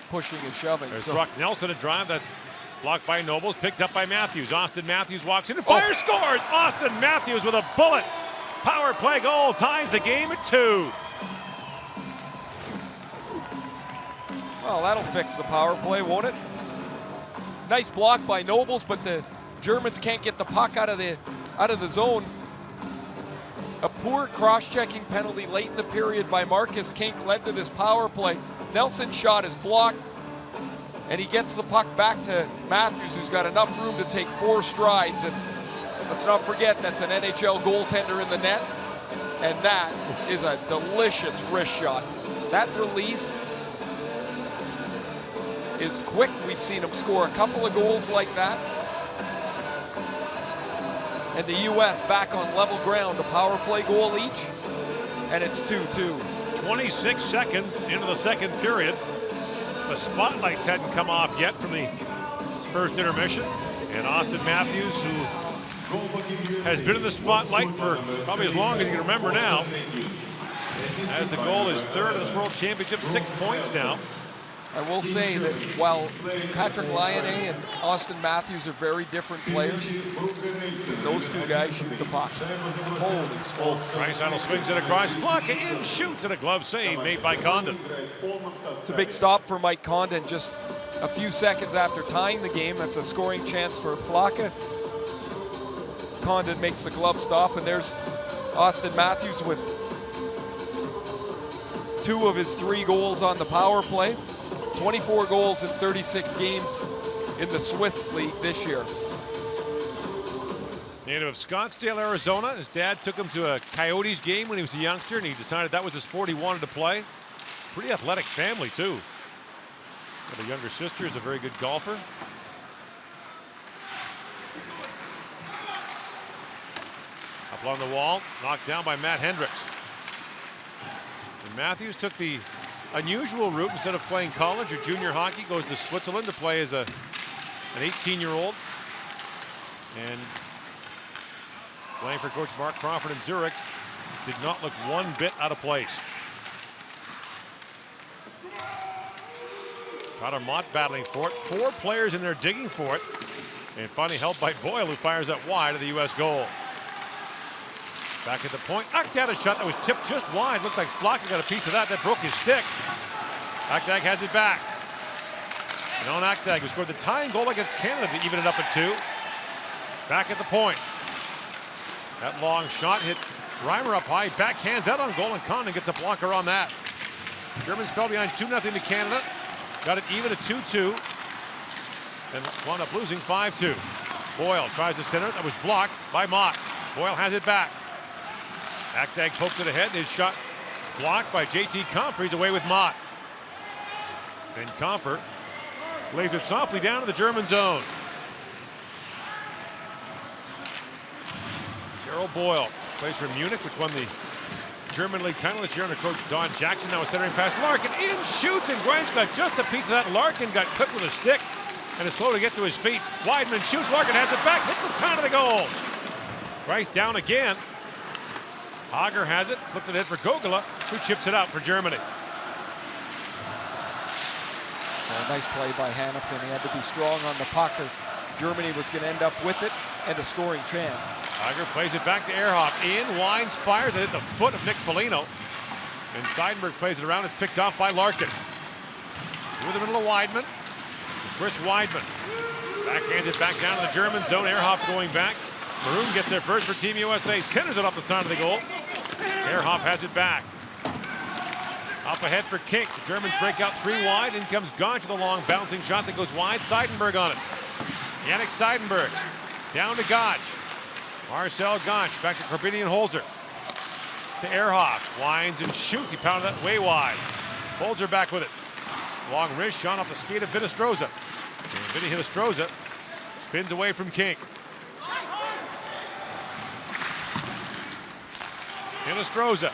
pushing and shoving. There's So Brock Nelson, a drive that's blocked by Nobles, picked up by Matthews. Austin Matthews walks in and fires, scores! Austin Matthews with a bullet. Power play goal ties the game at 2. well, that'll fix the power play, won't it? Nice block by Nobles, but the Germans can't get the puck out of the zone. A poor cross-checking penalty late in the period by Marcus Kink led to this power play. Nelson's shot is blocked, and he gets the puck back to Matthews, who's got enough room to take 4 strides. And let's not forget, that's an NHL goaltender in the net, and that is a delicious wrist shot. That release is quick. We've seen him score a couple of goals like that. And the U.S. back on level ground, a power play goal each, and it's 2-2. 26 seconds into the second period. The spotlights hadn't come off yet from the first intermission. And Austin Matthews, who has been in the spotlight for probably as long as you can remember now, as the goal is third in this World Championship, 6 points now. I will say that while Patrick Laine and Austin Matthews are very different players, those two guys shoot the puck. Holy smokes. Draisaitl swings it across. Flocka in, shoots, and a glove save made by Condon. It's a big stop for Mike Condon just a few seconds after tying the game. That's a scoring chance for Flocka. Condon makes the glove stop, and there's Austin Matthews with 2 of his 3 goals on the power play. 24 goals in 36 games in the Swiss League this year. Native of Scottsdale, Arizona. His dad took him to a Coyotes game when he was a youngster, and he decided that was the sport he wanted to play. Pretty athletic family, too. Got a younger sister who's a very good golfer. Up on the wall, knocked down by Matt Hendricks. And Matthews took the unusual route. Instead of playing college or junior hockey, goes to Switzerland to play as an 18-year-old. And playing for Coach Mark Crawford in Zurich, did not look one bit out of place. Tyler Mott battling for it. 4 players in there digging for it. And finally helped by Boyle, who fires that wide of the U.S. goal. Back at the point, Akdag a shot that was tipped just wide. Looked like Flocka got a piece of that. That broke his stick. Akdag has it back. And on Akdag, who scored the tying goal against Canada to even it up at 2. Back at the point. That long shot hit Reimer up high. Backhands out on goal, and Condon gets a blocker on that. Germans fell behind 2-0 to Canada. Got it even at 2-2. And wound up losing 5-2. Boyle tries to center. That was blocked by Mott. Boyle has it back. Akdag pokes it ahead. His shot blocked by J.T. Comfer. He's away with Mott. And Comfer lays it softly down to the German zone. Gerald Boyle plays for Munich, which won the German League title this year under coach Don Jackson. Now a centering pass. Larkin in, shoots, and Grice got just a piece of that. Larkin got clipped with a stick and is slow to get to his feet. Weidman shoots. Larkin has it back, hits the side of the goal. Grice down again. Hager has it, puts it in for Gogula, who chips it out for Germany. Nice play by Hanifin. He had to be strong on the puck, or Germany was going to end up with it and a scoring chance. Hager plays it back to Ehrhoff. In, winds, fires it at the foot of Nick Foligno. And Seidenberg plays it around. It's picked off by Larkin. Through the middle of Weidman. Chris Weidman backhands it back down to the German zone. Ehrhoff going back. Maroon gets there first for Team USA. Centers it off the side of the goal. Ehrhoff has it back. Up ahead for Kink. The Germans break out 3 wide. In comes Gotch with a long bouncing shot that goes wide. Seidenberg on it. Yannick Seidenberg down to Gotch. Marcel Gotch back to Corbinian Holzer. To Ehrhoff. Winds and shoots. He pounded that way wide. Holzer back with it. Long wrist shot off the skate of Vinestroza. And Vinny Vinestroza spins away from Kink. Hinostroza.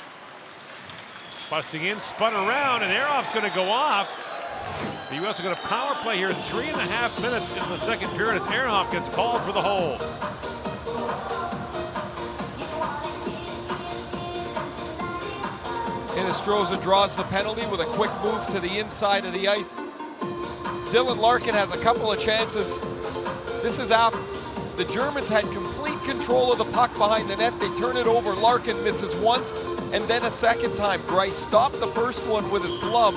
Busting in, spun around, and Ehrhoff's going to go off. The U.S. are going to power play here 3.5 minutes into the second period as Ehrhoff gets called for the hold. Hinostroza draws the penalty with a quick move to the inside of the ice. Dylan Larkin has a couple of chances. This is after the Germans had complete control of the puck behind the net. They turn it over. Larkin misses once and then a second time. Greiss stopped the first one with his glove.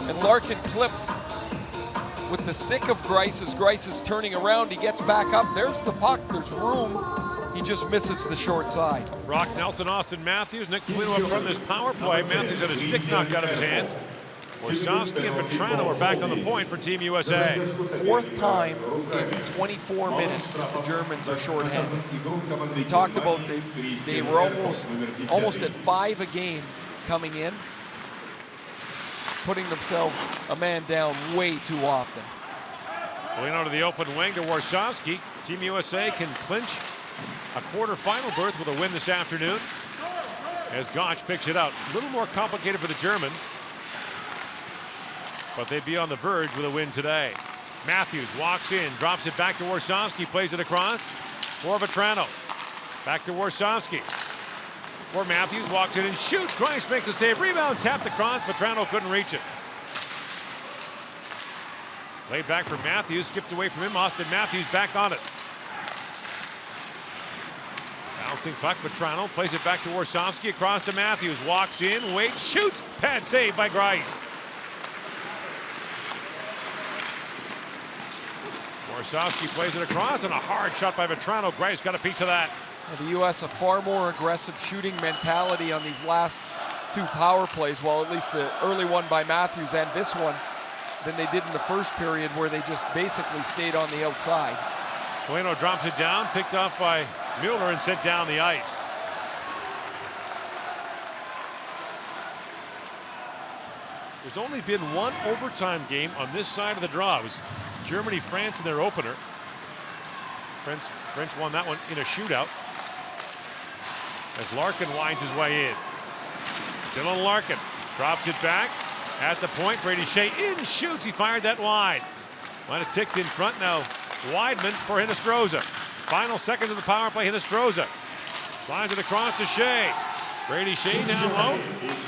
And Larkin clipped with the stick of Greiss as Greiss is turning around. He gets back up. There's the puck. There's room. He just misses the short side. Brock Nelson, Austin Matthews, Nick Foligno up front of this power play. Matthews had a stick knocked out of his hands. Warsawski and Petrano are back on the point for Team USA. Fourth time in 24 minutes that the Germans are shorthanded. We talked about they were almost at 5 a game coming in, putting themselves a man down way too often. Foligno to the open wing to Warsawski. Team USA can clinch a quarterfinal berth with a win this afternoon as Gotch picks it out. A little more complicated for the Germans, but they'd be on the verge with a win today. Matthews walks in, drops it back to Warsawski, plays it across for Vetrano. Back to Warsawski. For Matthews, walks in and shoots. Greiss makes a save. Rebound tapped across. Vetrano couldn't reach it. Laid back for Matthews, skipped away from him. Austin Matthews back on it. Bouncing puck, Vetrano plays it back to Warsawski, across to Matthews. Walks in, waits, shoots. Pad save by Greiss. Warsawski plays it across, and a hard shot by Vetrano. Greiss got a piece of that. The U.S. a far more aggressive shooting mentality on these last two power plays, well, at least the early one by Matthews and this one, than they did in the first period where they just basically stayed on the outside. Foligno drops it down, picked off by Mueller and sent down the ice. There's only been one overtime game on this side of the draw. It was Germany-France in their opener. French won that one in a shootout as Larkin winds his way in. Dylan Larkin drops it back at the point. Brady Shea in, shoots. He fired that wide. Might have ticked in front now. Weidman for Hinostroza. Final seconds of the power play. Hinostroza slides it across to Shea. Brady Shea down low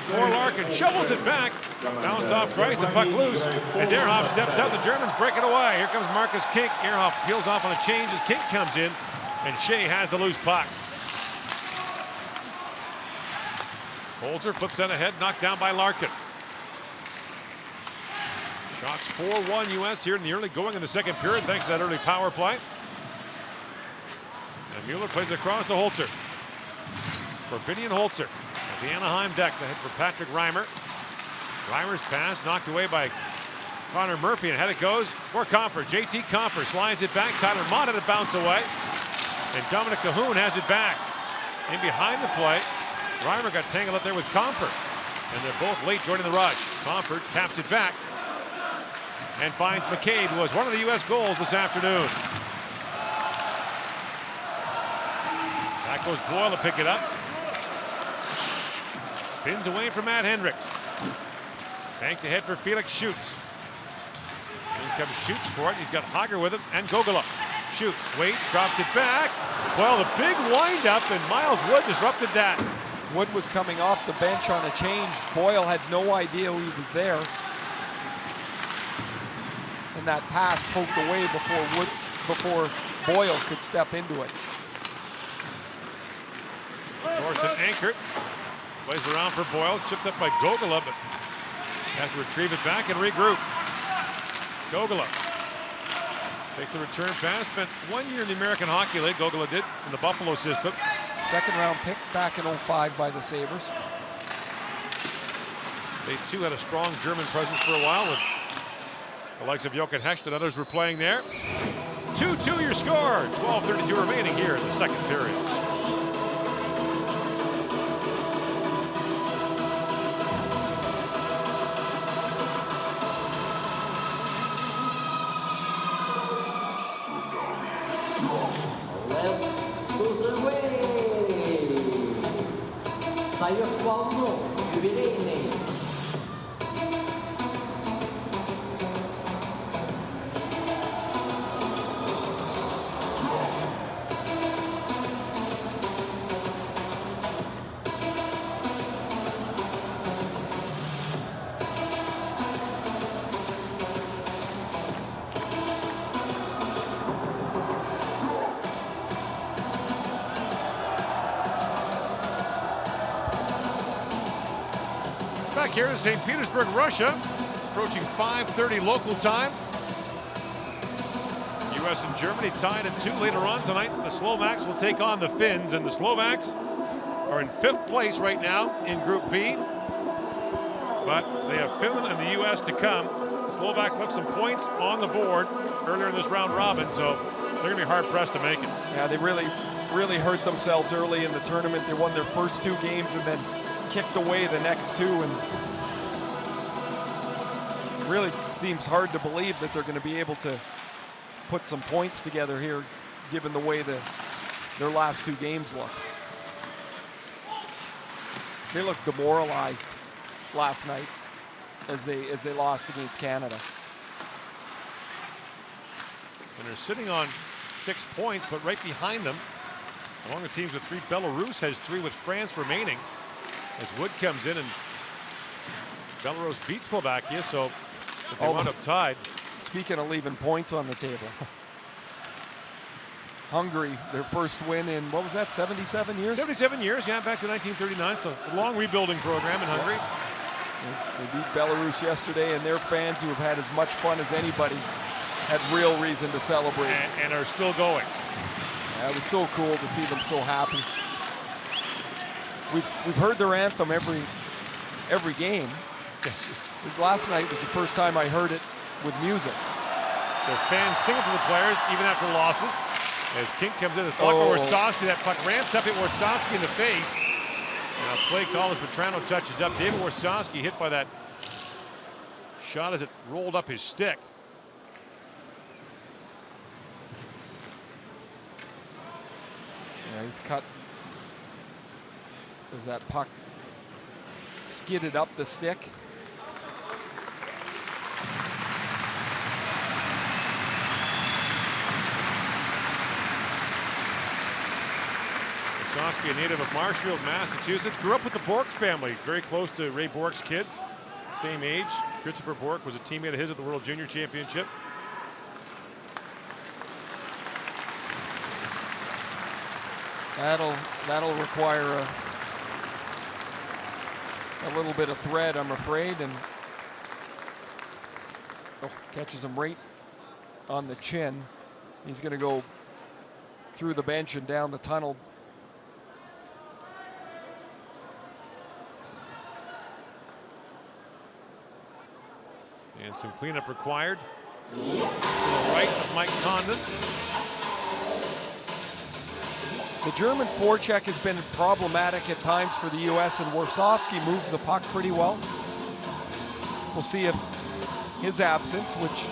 for Larkin. Shovels it back. Bounced off Greiss. The puck loose. As Ehrhoff steps out, the Germans break it away. Here comes Marcus Kink. Ehrhoff peels off on a change as Kink comes in, and Shea has the loose puck. Holzer flips out ahead, knocked down by Larkin. Shots 4-1 U.S. here in the early going in the second period, thanks to that early power play. And Mueller plays across to Holzer. Corbinian Holzer at the Anaheim decks, ahead for Patrick Reimer. Reimer's pass knocked away by Connor Murphy, and ahead it goes for Comfer. JT Comfer slides it back. Tyler Mott had it bounce away, and Dominic Cahoon has it back. In behind the play, Reimer got tangled up there with Comfer, and they're both late joining the rush. Comfer taps it back and finds McCabe, who was one of the U.S. goals this afternoon. Back goes Boyle to pick it up. Spins away from Matt Hendricks. Banked ahead for Felix Schutz. In comes Schutz for it. He's got Hager with him and Gogolov. Schutz waits, drops it back. Well, the big windup, and Miles Wood disrupted that. Wood was coming off the bench on a change. Boyle had no idea he was there. And that pass poked away before Boyle could step into it. Thornton anchored. Plays around for Boyle. Chipped up by Gogolov, but has to retrieve it back and regroup. Gogolov takes the return pass. Spent 1 year in the American Hockey League. Gogolov did in the Buffalo system. Second round pick back in 05 by the Sabres. They too had a strong German presence for a while with the likes of Jochen Hecht and others were playing there. 2-2 your score. 12:32 remaining here in the second period. Let's go away. Стаєш в волну, юбилейный. Back here in St. Petersburg, Russia, approaching 5:30 local time. U.S. and Germany tied at 2 later on tonight. The Slovaks will take on the Finns, and the Slovaks are in 5th place right now in Group B. But they have Finland and the U.S. to come. The Slovaks left some points on the board earlier in this round robin, so they're going to be hard-pressed to make it. Yeah, they really hurt themselves early in the tournament. They won their first 2 games and then kicked away the next 2, and really seems hard to believe that they're going to be able to put some points together here, given the way their last 2 games look. They looked demoralized last night as they lost against Canada. And they're sitting on 6 points, but right behind them, among the teams with 3, Belarus has 3 with France remaining. As Wood comes in, and Belarus beat Slovakia, so if they wound up tied. Speaking of leaving points on the table, Hungary, their first win in, what was that, 77 years? 77 years, yeah, back to 1939, so a long rebuilding program in Hungary. They beat Belarus yesterday, and their fans, who have had as much fun as anybody, had real reason to celebrate. And are still going. Yeah, it was so cool to see them so happy. We've heard their anthem every game. Yes. Last night was the first time I heard it with music. Their fans sing it to the players even after losses. As Kink comes in, this block for Warsawski. That puck ramped up at Warsawski in the face. And a play call as Vetrano touches up. David Warsawski hit by that shot as it rolled up his stick. Yeah, he's cut as that puck skidded up the stick. Warsawski, a native of Marshfield, Massachusetts, grew up with the Bork family, very close to Ray Bork's kids, same age. Christopher Bork was a teammate of his at the World Junior Championship. That'll require a little bit of thread, I'm afraid, and catches him right on the chin. He's going to go through the bench and down the tunnel. And some cleanup required. To the right of Mike Condon. The German forecheck has been problematic at times for the U.S., and Warsawski moves the puck pretty well. We'll see if his absence, which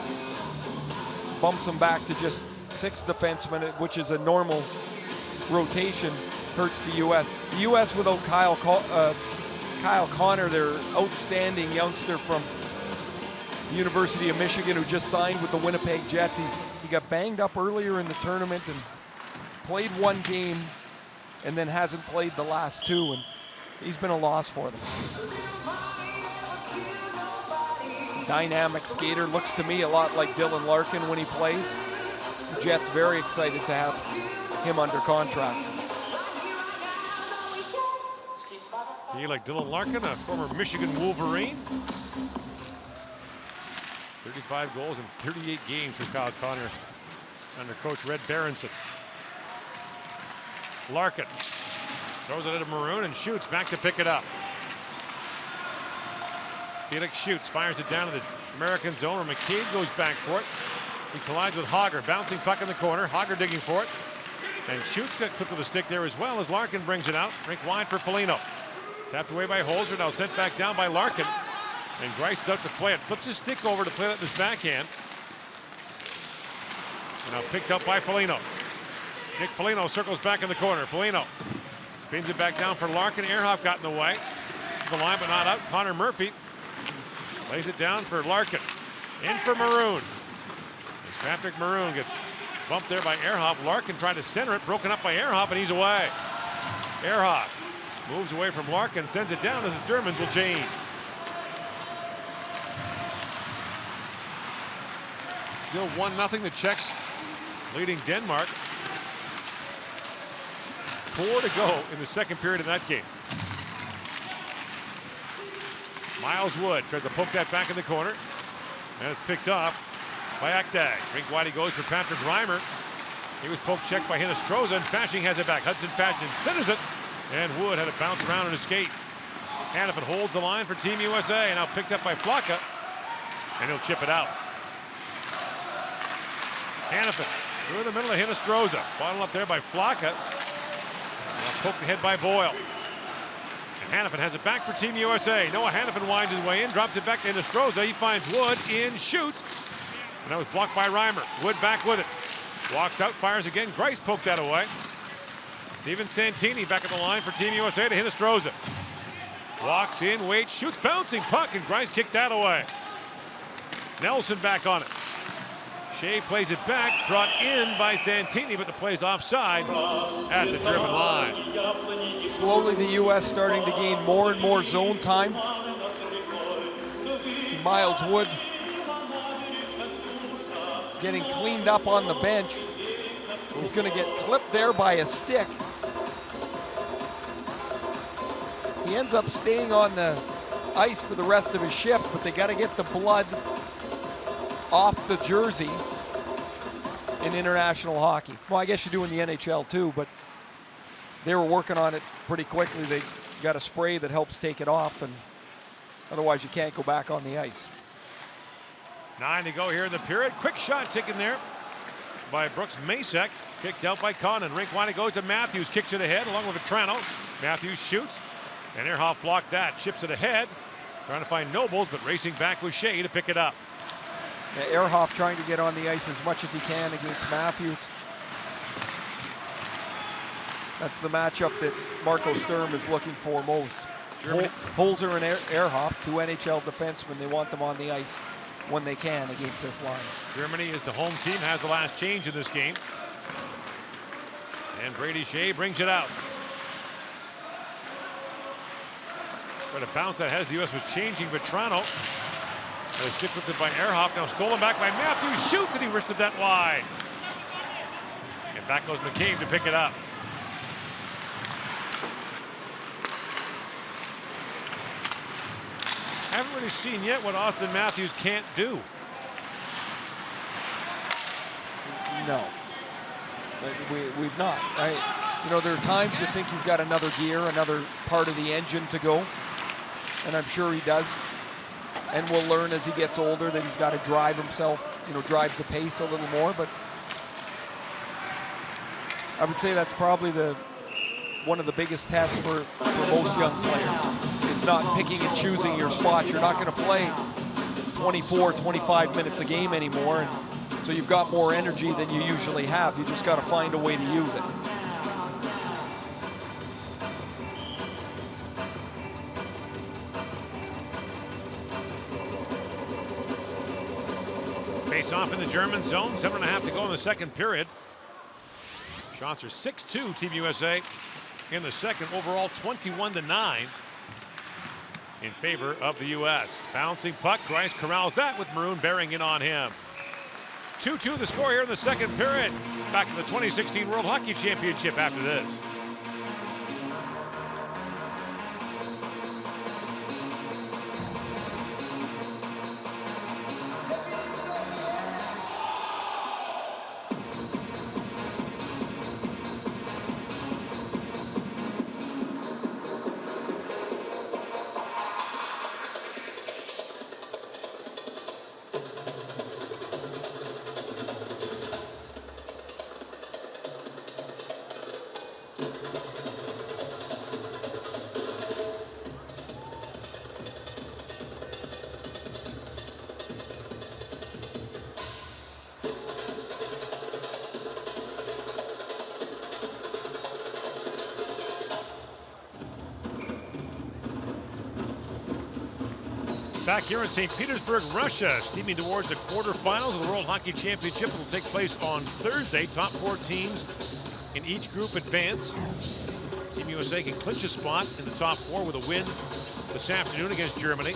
bumps him back to just 6 defensemen, which is a normal rotation, hurts the U.S. The U.S. without Kyle Connor, their outstanding youngster from the University of Michigan, who just signed with the Winnipeg Jets. He got banged up earlier in the tournament and played 1 game and then hasn't played the last 2, and he's been a loss for them. Dynamic skater, looks to me a lot like Dylan Larkin when he plays. The Jets very excited to have him under contract. He like Dylan Larkin, a former Michigan Wolverine. 35 goals in 38 games for Kyle Connor under coach Red Berenson. Larkin throws it at a Maroon and shoots, back to pick it up. Felix shoots, fires it down to the American zone, where McCabe goes back for it. He collides with Hogger, bouncing puck in the corner. Hogger digging for it. And Schutz got clipped with a stick there as well as Larkin brings it out. Rink wide for Foligno. Tapped away by Holzer, now sent back down by Larkin. And Grice is out to play it. Flips his stick over to play it with his backhand. And now picked up by Foligno. Nick Foligno circles back in the corner. Foligno Spins it back down for Larkin. Ehrhoff got in the way. To the line, but not out. Connor Murphy lays it down for Larkin. In for Maroon. And Patrick Maroon gets bumped there by Ehrhoff. Larkin tried to center it, broken up by Ehrhoff, and he's away. Ehrhoff moves away from Larkin, sends it down as the Germans will change. Still 1-0, the Czechs leading Denmark. 4 to go in the second period in that game. Miles Wood tries to poke that back in the corner. And it's picked off by Akdag. Rink wide he goes for Patrick Reimer. He was poke checked by Hinostroza, and Fasching has it back. Hudson Fasching centers it, and Wood had to bounce around on his skates. Hannafin holds the line for Team USA, and now picked up by Flocka, and he'll chip it out. Hannafin through the middle of Hinostroza. Bottled up there by Flocka. Poked ahead by Boyle. And Hannafin has it back for Team USA. Noah Hannafin winds his way in, drops it back to Hinostroza. He finds Wood in, shoots. And that was blocked by Reimer. Wood back with it. Walks out, fires again. Grice poked that away. Steven Santini back at the line for Team USA to Hinostroza. Walks in, waits, shoots, bouncing puck, and Grice kicked that away. Nelson back on it. Shea plays it back, brought in by Santini, but the play's offside at the German line. Slowly the U.S. starting to gain more and more zone time. See Miles Wood getting cleaned up on the bench. He's going to get clipped there by a stick. He ends up staying on the ice for the rest of his shift, but they got to get the blood off the jersey in international hockey. Well, I guess you do in the NHL too, but they were working on it pretty quickly. They got a spray that helps take it off, and otherwise you can't go back on the ice. 9 to go here in the period. Quick shot taken there by Brooks Masek. Kicked out by Condon. Rink wide it goes to Matthews. Kicks it ahead along with Vetrano. Matthews shoots, and Ehrhoff blocked that. Chips it ahead. Trying to find Nobles, but racing back with Shea to pick it up. Ehrhoff trying to get on the ice as much as he can against Matthews. That's the matchup that Marco Sturm is looking for most. Holzer and Ehrhoff, two NHL defensemen, they want them on the ice when they can against this line. Germany is the home team, has the last change in this game. And Brady Shea brings it out. But a bounce that has the U.S. was changing. Vetrano. They stick with it by Ehrhoff. Now stolen back by Matthews. Shoots, and he wristed that wide. And back goes McCabe to pick it up. Haven't really seen yet what Austin Matthews can't do. No, we've not. You know, there are times you think he's got another gear, another part of the engine to go, and I'm sure he does. And we'll learn as he gets older that he's got to drive himself, you know, drive the pace a little more. But I would say that's probably one of the biggest tests for most young players. It's not picking and choosing your spots. You're not going to play 24, 25 minutes a game anymore. And so you've got more energy than you usually have. You just got to find a way to use it. Face off in the German zone. 7.5 to go in the second period. Shots are 6-2 Team USA in the second. Overall 21-9 in favor of the U.S. Bouncing puck. Grice corrals that with Maroon bearing in on him. 2-2 the score here in the second period. Back to the 2016 World Hockey Championship after this. Back here in St. Petersburg, Russia, steaming towards the quarterfinals of the World Hockey Championship. It will take place on Thursday. Top 4 teams in each group advance. Team USA can clinch a spot in the top 4 with a win this afternoon against Germany.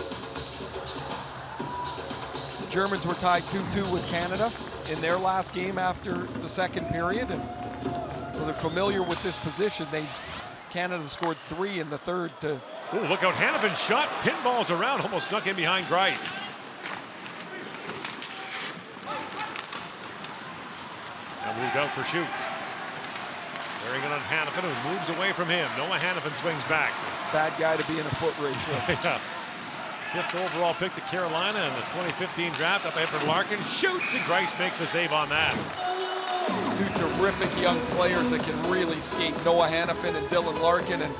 The Germans were tied 2-2 with Canada in their last game after the second period, and so they're familiar with this position. Canada scored 3 in the third to. Ooh, look out, Hannafin shot, pinballs around, almost snuck in behind Grice. Now moved out for Schutz. Bearing it on Hannafin, who moves away from him. Noah Hannafin swings back. Bad guy to be in a foot race with. Yeah. 5th overall pick to Carolina in the 2015 draft. Up ahead for Larkin, shoots, and Grice makes the save on that. 2 terrific young players that can really skate, Noah Hannafin and Dylan Larkin, and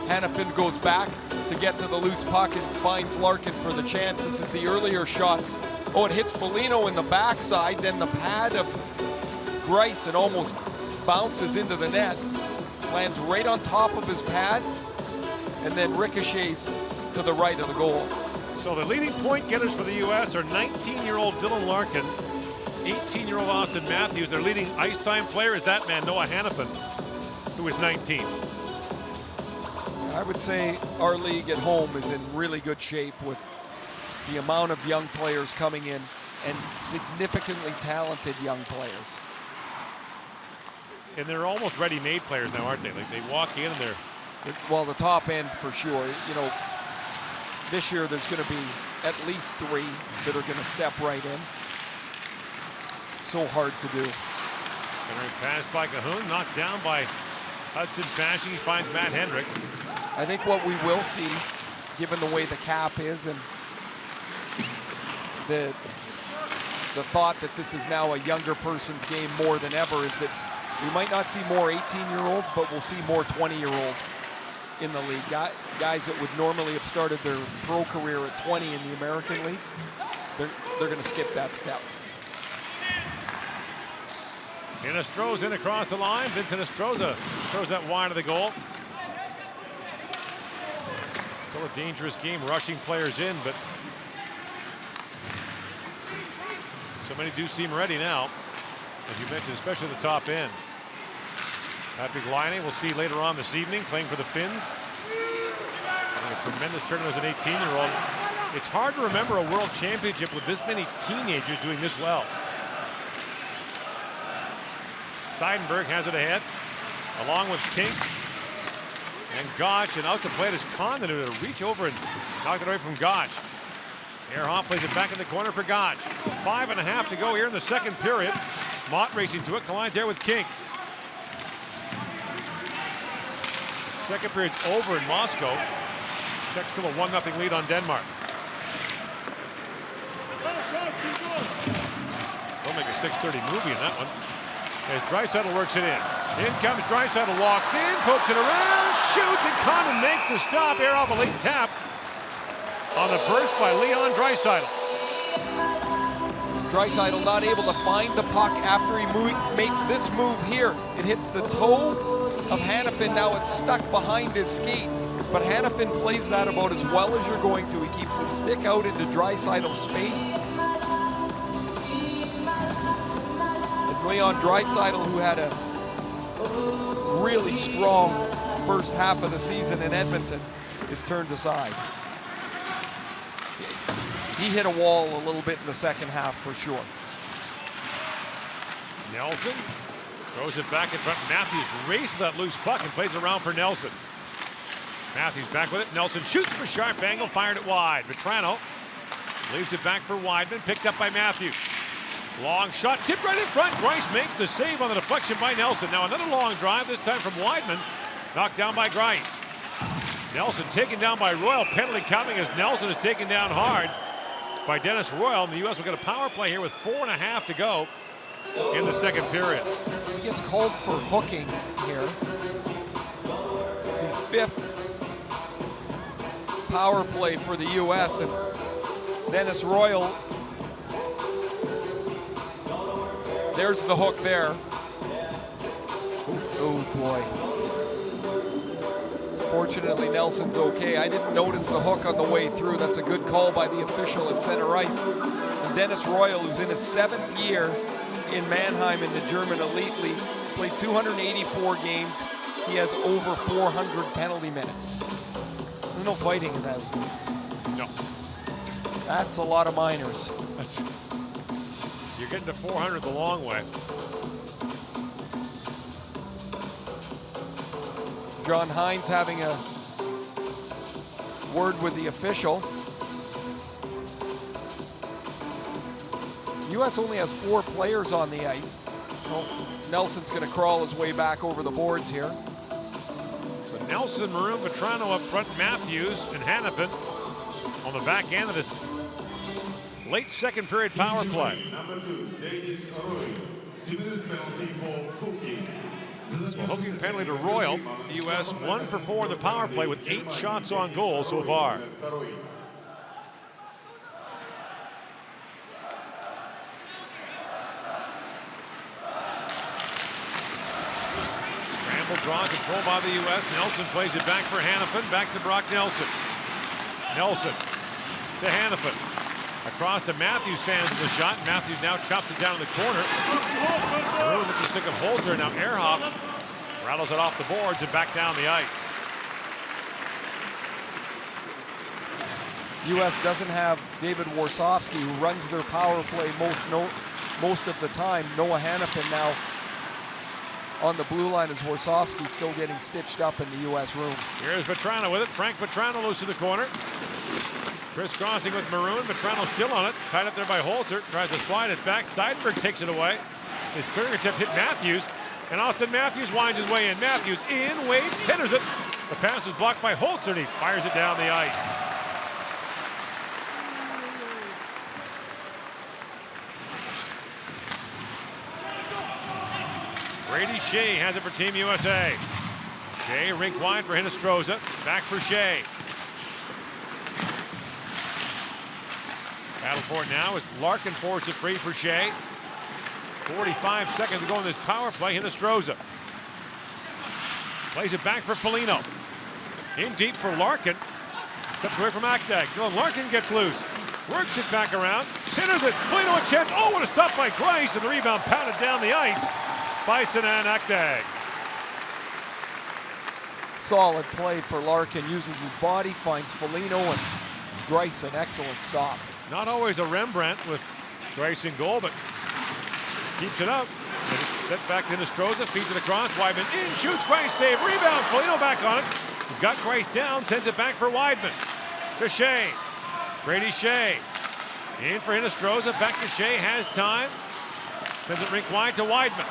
Hannafin goes back to get to the loose puck and finds Larkin for the chance. This is the earlier shot. Oh, it hits Foligno in the backside, then the pad of Grice and almost bounces into the net, lands right on top of his pad, and then ricochets to the right of the goal. So the leading point getters for the U.S. are 19-year-old Dylan Larkin, 18-year-old Austin Matthews. Their leading ice time player is that man, Noah Hannafin, who is 19. I would say our league at home is in really good shape with the amount of young players coming in and significantly talented young players. And they're almost ready-made players now, aren't they? Like they walk in and they're... Well, the top end for sure. You know, this year there's going to be at least 3 that are going to step right in. So hard to do. Centering pass by Cahoon, knocked down by Hudson Fasching. He finds Matt Hendricks. I think what we will see, given the way the cap is and the thought that this is now a younger person's game more than ever, is that we might not see more 18-year-olds, but we'll see more 20-year-olds in the league. Guys that would normally have started their pro career at 20 in the American League, they're going to skip that step. Hinostroza in across the line. Vincent Hinostroza throws that wide of the goal. Still a dangerous game, rushing players in, but so many do seem ready now, as you mentioned, especially the top end. Patrick Laine, we'll see later on this evening, playing for the Finns. Having a tremendous tournament as an 18-year-old. It's hard to remember a world championship with this many teenagers doing this well. Seidenberg has it ahead, along with King and Gotch, and out to play it is Condon, who to reach over and knock it away from Gotch. Ehrhoff plays it back in the corner for Gotch. 5.5 to go here in the second period. Mott racing to it, collides there with King. Second period's over in Moscow. Czechs still a 1-0 lead on Denmark. We'll make a 6:30 movie in that one. As Draisaitl works it in. In comes Draisaitl, walks in, pokes it around, shoots, and Condon makes the stop. Ehrhoff a late tap on the burst by Leon Draisaitl. Draisaitl not able to find the puck after he makes this move here. It hits the toe of Hannafin. Now it's stuck behind his skate. But Hannafin plays that about as well as you're going to. He keeps his stick out into Draisaitl's space. Leon Draisaitl, who had a really strong first half of the season in Edmonton, is turned aside. He hit a wall a little bit in the second half for sure. Nelson throws it back in front. Matthews races that loose puck and plays around for Nelson. Matthews back with it. Nelson shoots from a sharp angle, fired it wide. Vetrano leaves it back for Weidman, picked up by Matthews. Long shot, tipped right in front. Grice makes the save on the deflection by Nelson. Now another long drive, this time from Weidman. Knocked down by Grice. Nelson taken down by Royal. Penalty coming as Nelson is taken down hard by Dennis Royal. And the U.S. will get a power play here with 4.5 to go in the second period. He gets called for hooking here. The 5th power play for the U.S. and Dennis Royal. There's the hook there. Oh boy. Fortunately, Nelson's okay. I didn't notice the hook on the way through. That's a good call by the official at center ice. And Dennis Royal, who's in his 7th year in Mannheim in the German Elite League, played 284 games. He has over 400 penalty minutes. There's no fighting in those leagues. No. That's a lot of minors. You're getting to 400 the long way. John Hines having a word with the official. U.S. only has 4 players on the ice. Well, Nelson's going to crawl his way back over the boards here. So Nelson, Maroon, Vetrano up front, Matthews and Hannafin on the back end of this late second period power play. Number 2, Ladies Arroyo. 2 minutes penalty for hooking. So hooking penalty to Royal. The U.S. 1 for 4 in the power play with 8 shots on goal so far. Scramble draw control by the U.S. Nelson plays it back for Hannafin. Back to Brock Nelson. Nelson to Hannafin. Across to Matthews, stands the shot. Matthews now chops it down in the corner. Maroon with the stick of Holzer. Now Ehrhoff rattles it off the boards and back down the ice. U.S. doesn't have David Warsofsky, who runs their power play most of the time. Noah Hannafin now on the blue line as Warsofsky still getting stitched up in the U.S. room. Here's Vetrano with it. Frank Vetrano loose in the corner. Crisscrossing with Maroon. Vetrano still on it. Tied up there by Holzer. Tries to slide it back. Seidenberg takes it away. His clearing attempt hit Matthews. And Austin Matthews winds his way in. Matthews in. Wade centers it. The pass is blocked by Holzer, and he fires it down the ice. Brady Shea has it for Team USA. Shea rink wide for Hinostroza. Back for Shea. Battle for it now as Larkin forwards it free for Shea. 45 seconds to go in this power play. Hinostroza plays it back for Foligno. In deep for Larkin. Steps away from Akdag. Dylan Larkin gets loose. Works it back around. Centers it. Foligno a chance. Oh, what a stop by Grice. And the rebound pounded down the ice by Sinan Akdag. Solid play for Larkin. Uses his body, finds Foligno, and Grice an excellent stop. Not always a Rembrandt with Grice in goal, but keeps it up. And it's set back to Hinostroza, feeds it across. Weidman in, shoots, Grice save, rebound. Foligno back on it. He's got Grice down, sends it back for Weidman. To Shea. Brady Shea. In for Hinostroza, back to Shea, has time. Sends it rink wide to Weidman.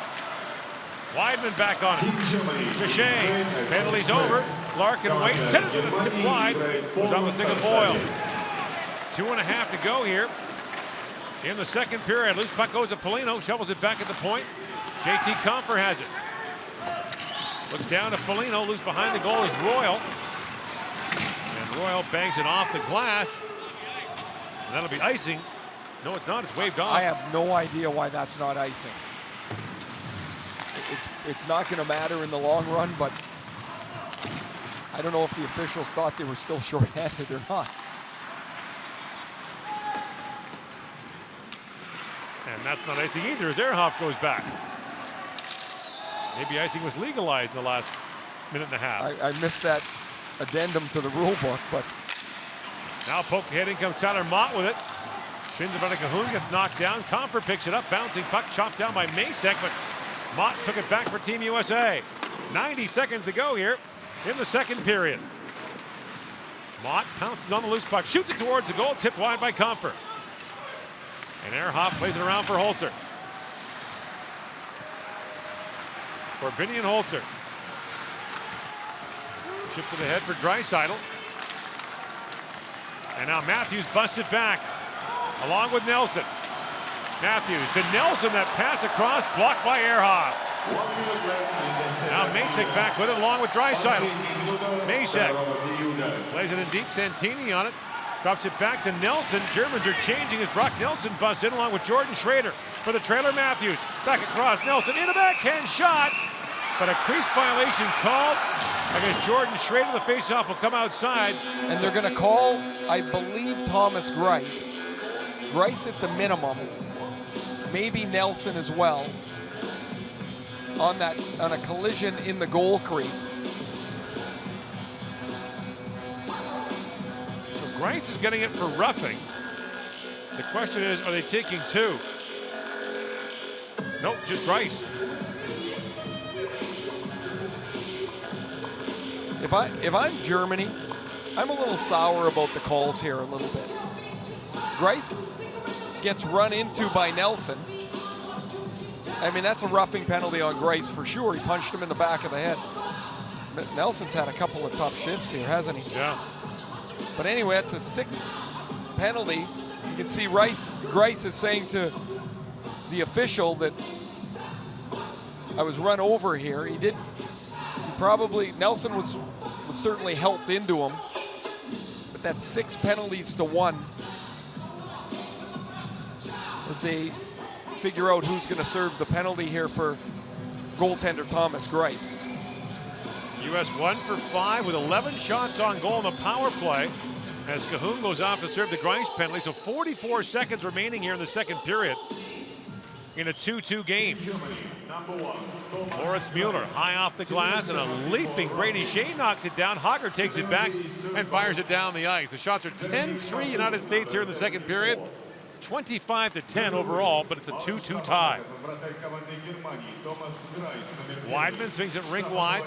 Weidman back on it. To Shea. Penalty's over. Larkin waits, sends it tip wide. Was on the stick of Boyle. 2.5 to go here in the second period. Loose puck goes to Foligno, shovels it back at the point. JT Compher has it. Looks down to Foligno, loose behind the goal is Royal. And Royal bangs it off the glass. And that'll be icing. No, it's not, it's waved off. I have no idea why that's not icing. It's not going to matter in the long run, but I don't know if the officials thought they were still shorthanded or not. And that's not icing either as Ehrhoff goes back. Maybe icing was legalized in the last minute and a half. I missed that addendum to the rule book, but. Now poke ahead, in comes Tyler Mott with it. Spins about a Cahoon, gets knocked down. Compher picks it up, bouncing puck chopped down by Masek, but Mott took it back for Team USA. 90 seconds to go here in the second period. Mott pounces on the loose puck, shoots it towards the goal, tipped wide by Compher. And Ehrhoff plays it around for Holzer. Corbinian Holzer. Chips it ahead for Draisaitl. And now Matthews busts it back, along with Nelson. Matthews to Nelson, that pass across, blocked by Ehrhoff. Now Masek back with it, along with Draisaitl. Masek plays it in deep, Santini on it. Drops it back to Nelson. Germans are changing as Brock Nelson busts in along with Jordan Schrader for the trailer. Matthews back across. Nelson in a backhand shot, but a crease violation called I guess Jordan Schrader, the faceoff, will come outside. And they're going to call, I believe, Thomas Grice. Grice at the minimum. Maybe Nelson as well. On a collision in the goal crease. So Grice is getting it for roughing. The question is, are they taking two? Nope, just Grice. If I'm Germany, I'm a little sour about the calls here a little bit. Grice gets run into by Nelson. I mean, that's a roughing penalty on Grice for sure. He punched him in the back of the head. But Nelson's had a couple of tough shifts here, hasn't he? Yeah. But anyway, it's a sixth penalty. You can see Grice is saying to the official that I was run over here. Nelson was certainly helped into him. But that's 6 penalties to 1 as they figure out who's going to serve the penalty here for goaltender Thomas Grice. U.S. 1 for 5 with 11 shots on goal in the power play as Cahoon goes off to serve the Grice penalty. So 44 seconds remaining here in the second period in a 2-2 game. Moritz Mueller high off the glass and a leaping Brady Shea knocks it down. Hager takes it back and fires it down the ice. The shots are 10-3 United States here in the second period. 25-10 overall, but it's a 2-2 tie. Weidman swings it rink wide.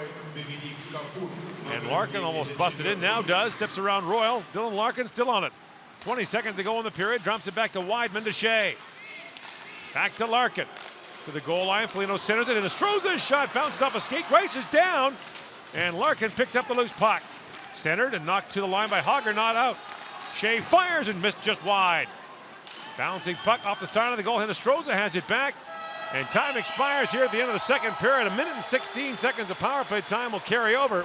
And Larkin almost busted in, now does, steps around Royal. Dylan Larkin still on it. 20 seconds to go in the period, drops it back to Weidman to Shea. Back to Larkin. To the goal line, Foligno centers it, and Estroza's shot bounces off a skate. Grice is down, and Larkin picks up the loose puck. Centered and knocked to the line by Hager, not out. Shea fires and missed just wide. Bouncing puck off the side of the goal, and Estroza has it back. And time expires here at the end of the second period. 1 minute and 16 seconds of power play time will carry over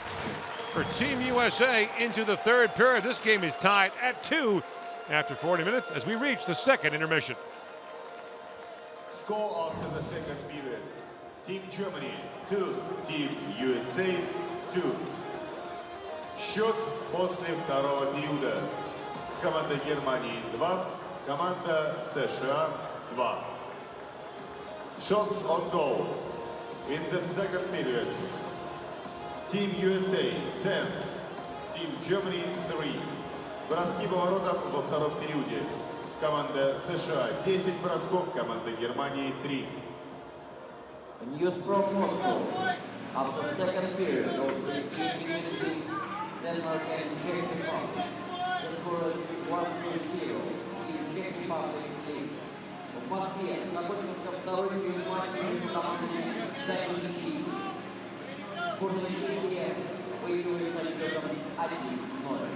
for Team USA into the third period. This game is tied at 2 after 40 minutes as we reach the second intermission. Score after the second period. Team Germany 2, Team USA 2. Счет после второго периода. Команда Германии 2, команда США 2. Shots on goal in the second period. Team USA 10, Team Germany 3. Броски по воротам во втором периоде. Команда США 10 бросков, команда Германии 3. News from Moscow. After second period, also between teams Denmark and Czech Republic. The score is 1-0. In Czech Republic, please. В Москве закончился второй период матча между командами Decisive. Сборная Чехии выигрывает со счетом 1-0.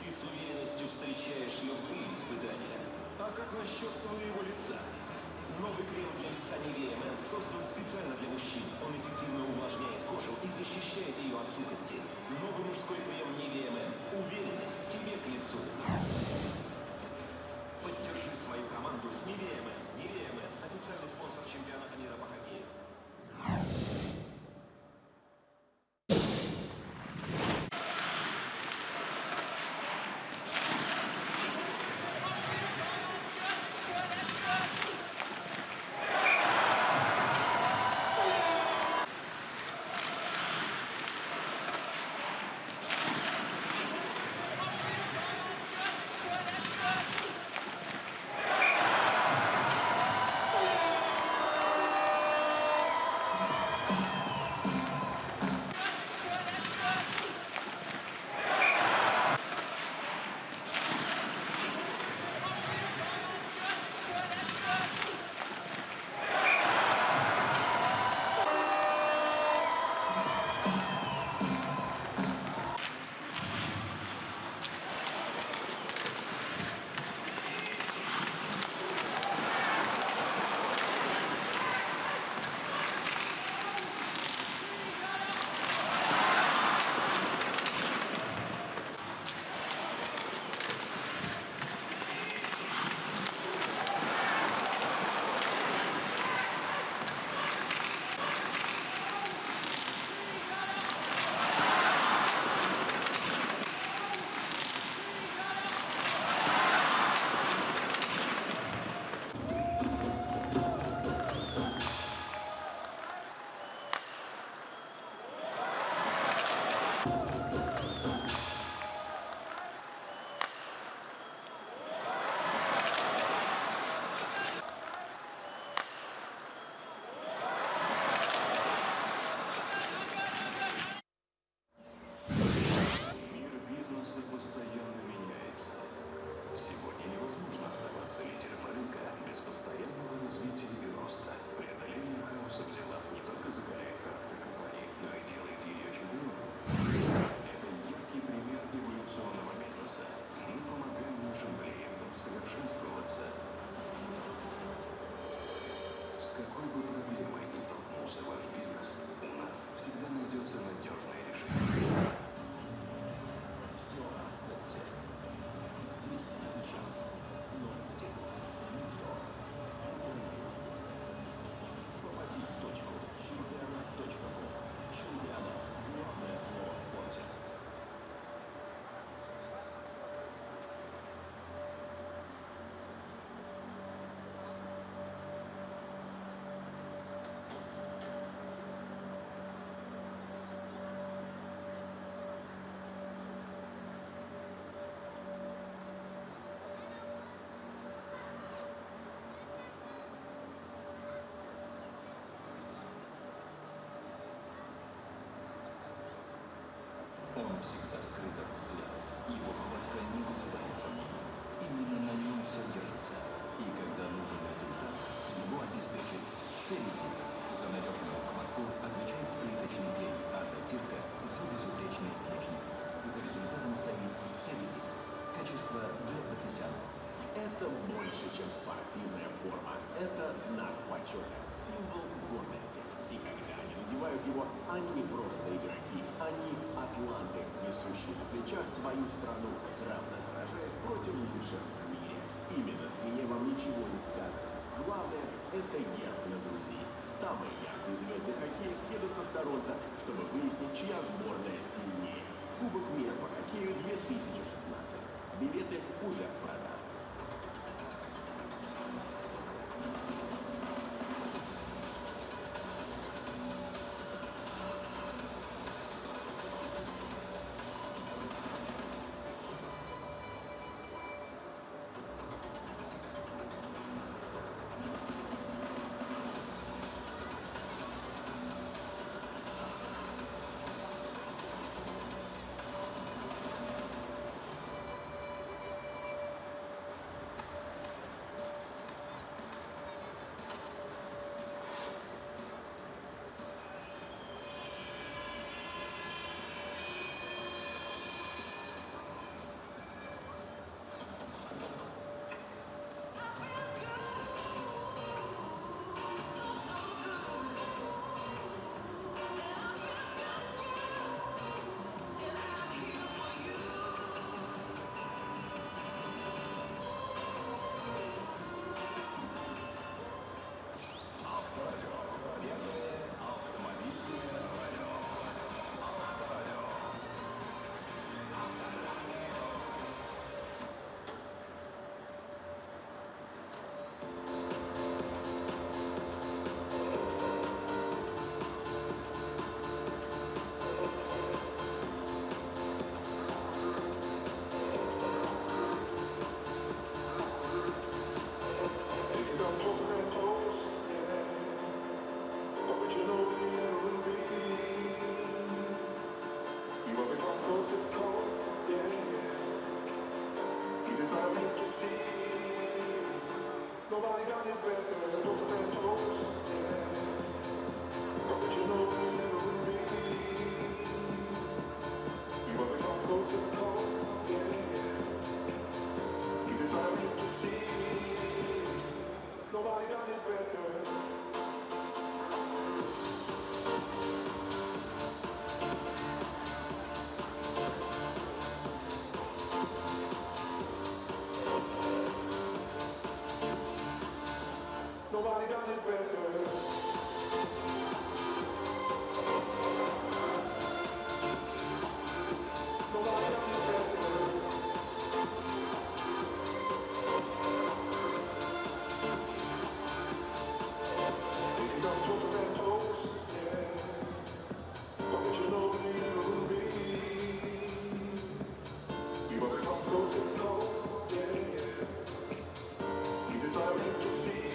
С уверенностью встречаешь любые испытания. А как насчет твоего лица? Новый крем для лица Nivea Men создан специально для мужчин. Он эффективно увлажняет кожу и защищает ее от сухости. Новый мужской крем Nivea Men. Уверенность тебе к лицу. Decisive. За надежную укладку отвечает плиточный клей, а затирка за безупречный внешний вид. За результатом стоит Decisive. Качество для профессионалов. Это больше, чем спортивная форма. Это знак почета, символ гордости. И когда они надевают его, они не просто игроки, они атланты, несущие на плечах свою страну, равно сражаясь против лучших в мире. Именно спине вам ничего не скажет. Главное – это герб на груди. Самые яркие звезды хоккея съедутся в Торонто, чтобы выяснить, чья сборная сильнее. Кубок мира по хоккею 2016. Билеты уже в продаже. Nobody does it better, closer than close, yeah. But you know we never will be. You want to come closer, close, yeah. You just try to make you see. Nobody does it better. Nobody does it better. Nobody does it better. If you come closer than close, yeah. But you know we never will be. You want to come closer, close, yeah. You just try to make you see.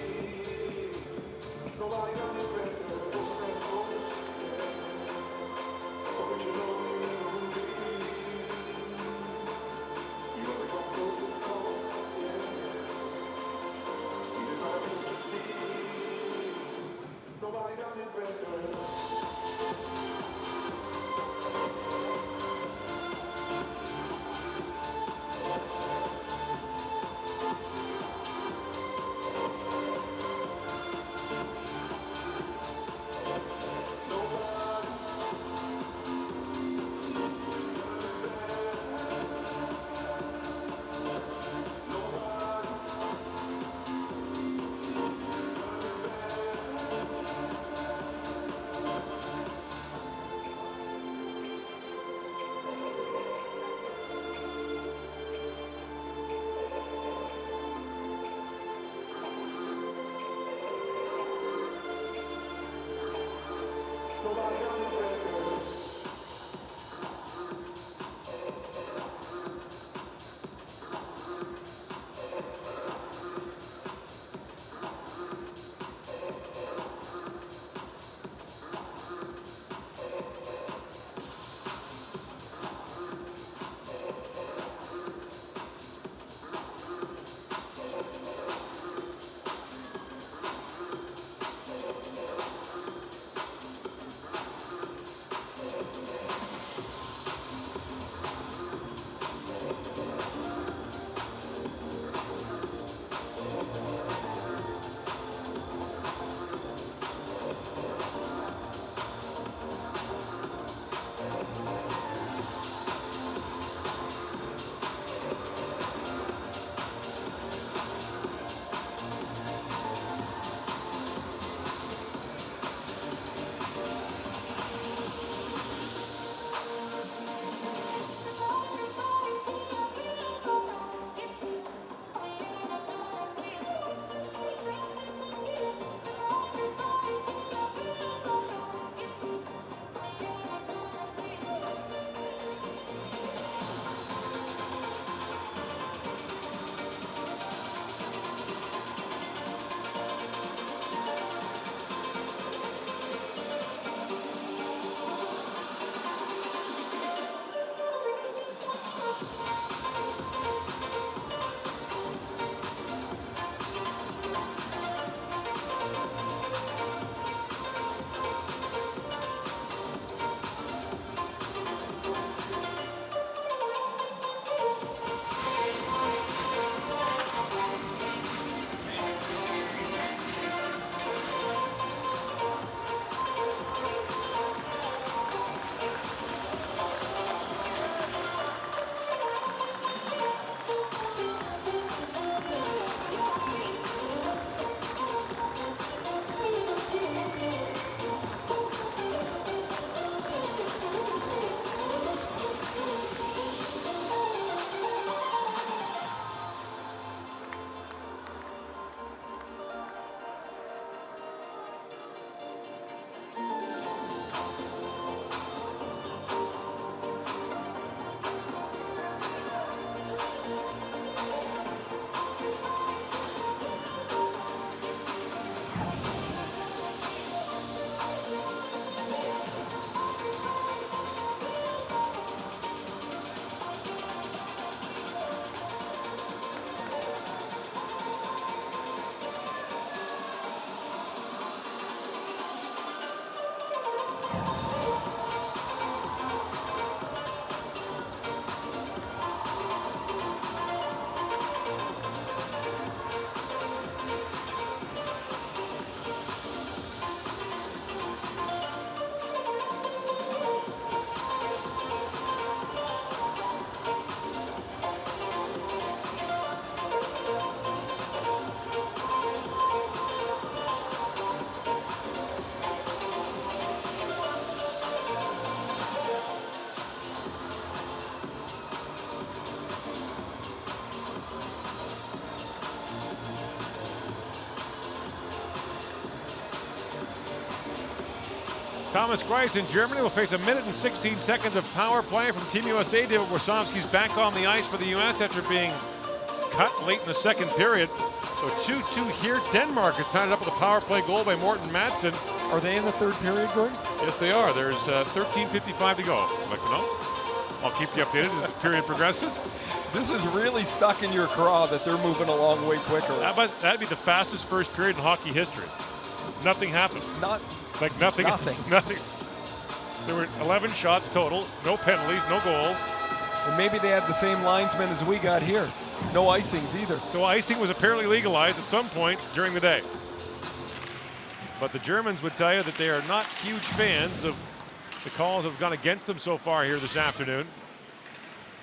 Nobody does it better, closer than close, yeah. But you know we never will be. You wanna come closer, close, yeah. You just try to make you see. Nobody does it better. Nobody does it better. Thomas Greiss in Germany will face 1 minute and 16 seconds of power play from Team USA. David Warsofsky's back on the ice for the U.S. after being cut late in the second period. So 2-2 here. Denmark has tied it up with a power play goal by Morten Madsen. Are they in the third period, Gordon? Yes, they are. There's 13:55 to go. I'd like to know. I'll keep you updated as the period progresses. This is really stuck in your craw that they're moving along way quicker. That'd be the fastest first period in hockey history. Nothing happened. Nothing. Nothing. There were 11 shots total, no penalties, no goals. And maybe they had the same linesmen as we got here. No icings either. So icing was apparently legalized at some point during the day. But the Germans would tell you that they are not huge fans of the calls that have gone against them so far here this afternoon.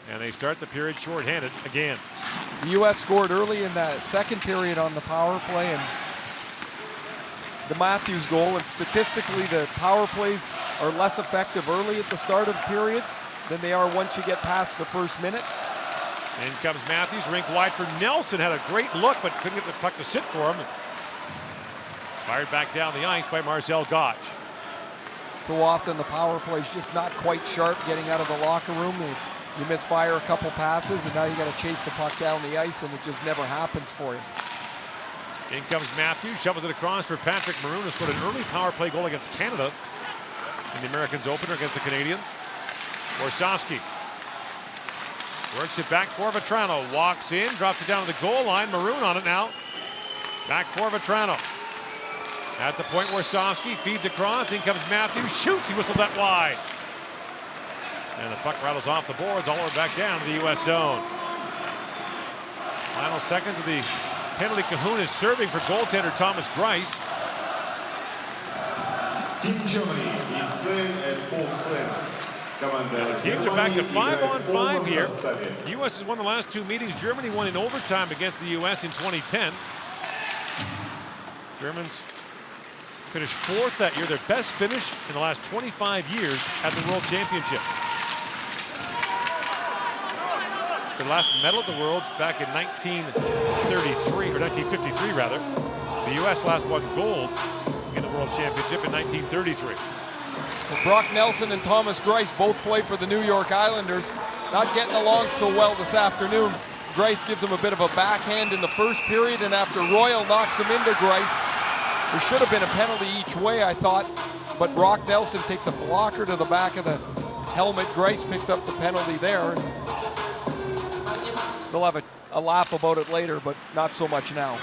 And they start the period shorthanded again. The U.S. scored early in that second period on the power play and the Matthews goal. And statistically, the power plays are less effective early at the start of periods than they are once you get past the first minute. In comes Matthews, rink wide for Nelson. Had a great look, but couldn't get the puck to sit for him. Fired back down the ice by Marcel Gotch. So often the power play is just not quite sharp getting out of the locker room. You misfire a couple passes, and now you got to chase the puck down the ice, and it just never happens for you. In comes Matthews, shovels it across for Patrick Maroon, who scored an early power play goal against Canada in the Americans opener against the Canadians. Warsofsky works it back for Vetrano, walks in, drops it down to the goal line. Maroon on it now. Back for Vetrano. At the point, Warsofsky feeds across. In comes Matthews, shoots. He whistled that wide. And the puck rattles off the boards all the way back down to the U.S. zone. Final seconds of the penalty. Cahoon is serving for goaltender Thomas Greiss. Team Germany is playing at full strength. The teams are back to 5-on-5 here. The U.S. has won the last two meetings. Germany won in overtime against the U.S. in 2010. Germans finished fourth that year, their best finish in the last 25 years at the World Championship. Their last medal at the Worlds back in 1933, or 1953 rather. The U.S. last won gold in the World Championship in 1933. Well, Brock Nelson and Thomas Greiss both play for the New York Islanders. Not getting along so well this afternoon. Greiss gives him a bit of a backhand in the first period, and after Royal knocks him into Greiss, there should have been a penalty each way, I thought, but Brock Nelson takes a blocker to the back of the helmet. Greiss picks up the penalty there. They'll have a laugh about it later, but not so much now.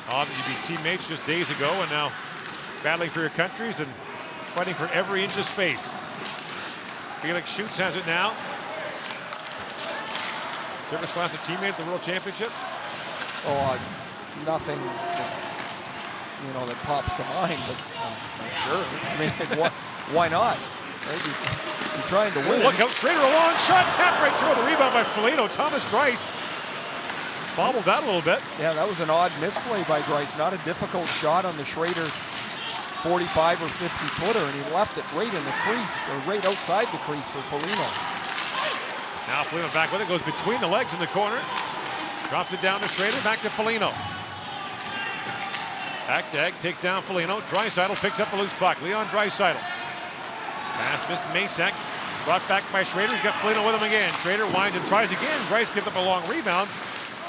Odd that you'd be teammates just days ago and now battling for your countries and fighting for every inch of space. Felix Schutz has it now. Did you ever slash a teammate at the World Championship? Oh, nothing that's, that pops to mind, but sure. I mean, why not? Right? You're trying to win. Look out, Schrader, a long shot, tapped right through the rebound by Foligno. Thomas Greiss bobbled that a little bit. Yeah, that was an odd misplay by Greiss. Not a difficult shot on the Schrader 45 or 50 footer, and he left it right in the crease, or right outside the crease for Foligno. Now Foligno back with it, goes between the legs in the corner. Drops it down to Schrader, back to Foligno. Hackdag takes down Foligno. Draisaitl picks up the loose puck. Leon Draisaitl. Pass missed Masak. Brought back by Schrader. He's got Foligno with him again. Schrader winds and tries again. Greiss gives up a long rebound.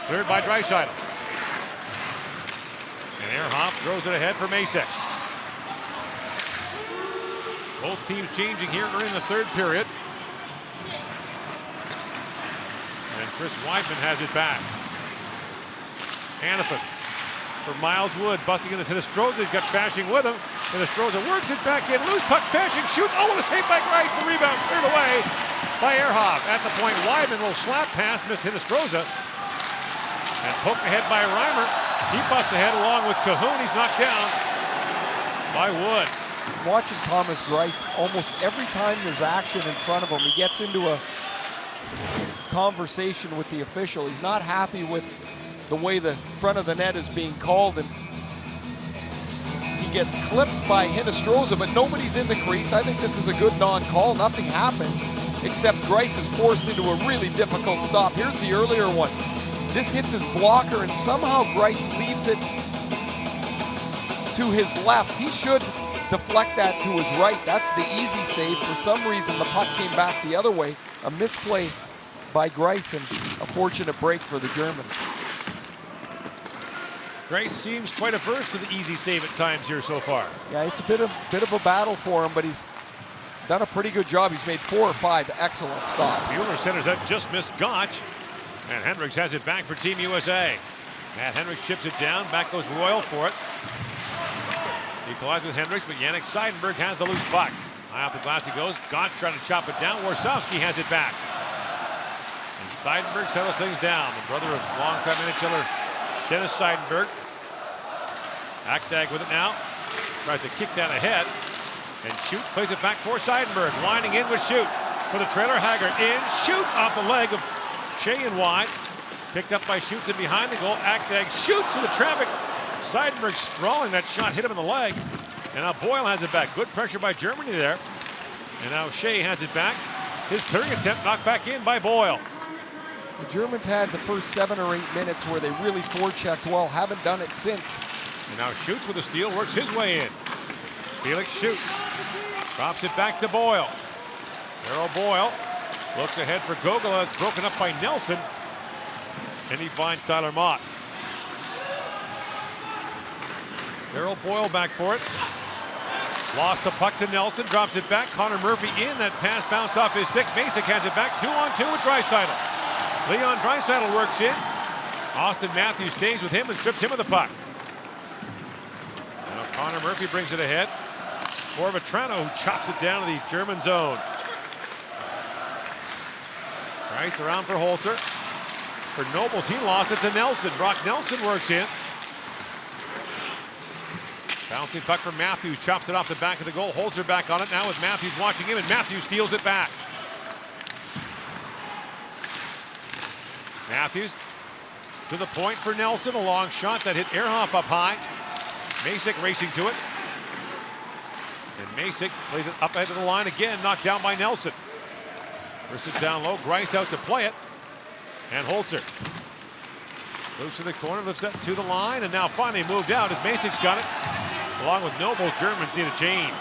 Cleared by Draisaitl. And Ehrhoff throws it ahead for Masak. Both teams changing here early in the third period. And Chris Weidman has it back. Hannafin for Miles Wood, busting into Hinostroza. He's got Fasching with him. Hinostroza works it back in. Loose puck, Fasching shoots. Oh, what a save by Greiss. The rebound cleared away by Ehrhoff. At the point, Weidman will slap pass, missed Hinostroza. And poked ahead by Reimer. He busts ahead along with Cahoon. He's knocked down by Wood. Watching Thomas Greiss, almost every time there's action in front of him, he gets into a conversation with the official. He's not happy with the way the front of the net is being called, and he gets clipped by Hinostroza, but nobody's in the crease. I think this is a good non-call. Nothing happens, except Greiss is forced into a really difficult stop. Here's the earlier one. This hits his blocker, and somehow Greiss leaves it to to his left. He should deflect that to his right. That's the easy save. For some reason, the puck came back the other way. A misplay by Grice and a fortunate break for the Germans. Grace seems quite averse to the easy save at times here so far. Yeah, it's a bit of a battle for him, but he's done a pretty good job. He's made 4 or 5 excellent stops. Mueller centers that, just missed Gotch. And Hendricks has it back for Team USA. Matt Hendricks chips it down. Back goes Royal for it. He collides with Hendricks, but Yannick Seidenberg has the loose puck. High off the glass he goes. Gotch trying to chop it down. Warsawski has it back. And Seidenberg settles things down. The brother of longtime NHLer Dennis Seidenberg. Akdag with it now. Tries to kick that ahead. And Schutz plays it back for Seidenberg. Lining in with Schutz. For the trailer, Haggard in. Schutz off the leg of Shea and wide. Picked up by Schutz and behind the goal. Akdag shoots through the traffic. Seidenberg sprawling. That shot hit him in the leg. And now Boyle has it back. Good pressure by Germany there. And now Shea has it back. His clearing attempt knocked back in by Boyle. The Germans had the first 7 or 8 minutes where they really forechecked well. Haven't done it since. And now Schutz with the steal, works his way in. Felix Schutz drops it back to Boyle. Darryl Boyle looks ahead for Gogola. It's broken up by Nelson. And he finds Tyler Mott. Darryl Boyle back for it. Lost the puck to Nelson, drops it back. Connor Murphy in, that pass bounced off his stick. Masick has it back, 2-on-2 with Draisaitl. Leon Draisaitl works in. Austin Matthews stays with him and strips him of the puck. Now Connor Murphy brings it ahead for Vetrano, who chops it down to the German zone. Price around for Holzer. For Nobles, he lost it to Nelson. Brock Nelson works in. Bouncing puck from Matthews, chops it off the back of the goal. Holzer back on it now with Matthews watching him, and Matthews steals it back. Matthews to the point for Nelson. A long shot that hit Ehrhoff up high. Masick racing to it. And Masick plays it up ahead of the line again, knocked down by Nelson. First it down low, Grice out to play it. And Holzer. Loose in the corner, lifts that to the line, and now finally moved out as Masick's got it. Along with Nobles, Germans need a change.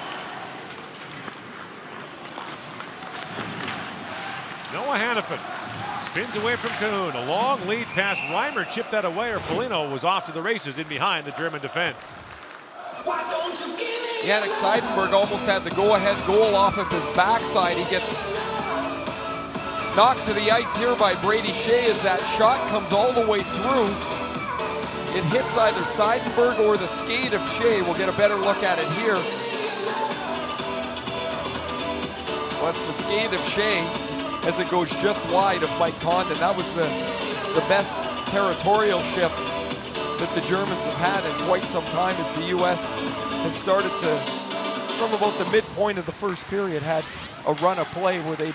Noah Hannafin spins away from Cahoon. A long lead pass. Reimer chipped that away, or Foligno was off to the races in behind the German defense. Yannick Seidenberg almost had the go-ahead goal off of his backside. He gets knocked to the ice here by Brady Shea as that shot comes all the way through. It hits either Seidenberg or the skate of Shea. We'll get a better look at it here. Well, it's the skate of Shea as it goes just wide of Mike Condon. That was the best territorial shift that the Germans have had in quite some time, as the U.S. has started to, from about the midpoint of the first period, had a run of play where they've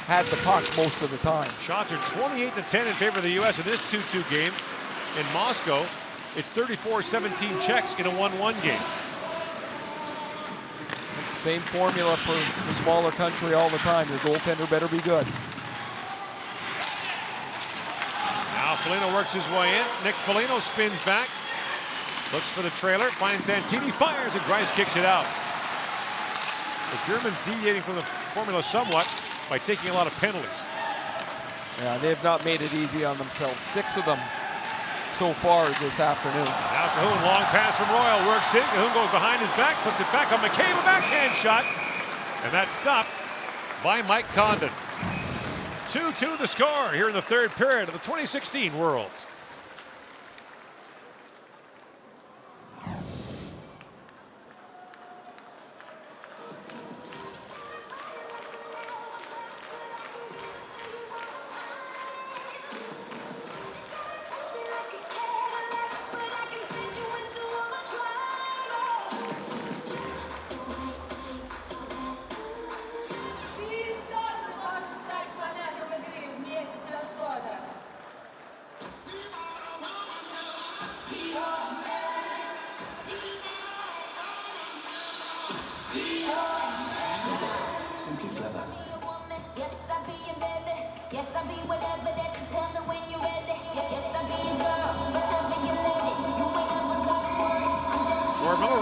had the puck most of the time. Shots are 28-10 in favor of the U.S. in this 2-2 game. In Moscow, it's 34-17 Czechs in a 1-1 game. Same formula for the smaller country all the time. Your goaltender better be good. Now Foligno works his way in. Nick Foligno spins back. Looks for the trailer, finds Santini, fires, and Grice kicks it out. The Germans deviating from the formula somewhat by taking a lot of penalties. Yeah, they've not made it easy on themselves. 6 of them so far this afternoon. Now Cahoon, long pass from Royal, works in. Cahoon goes behind his back, puts it back on McCabe, a backhand shot. And that's stopped by Mike Condon. 2-2 the score here in the third period of the 2016 Worlds.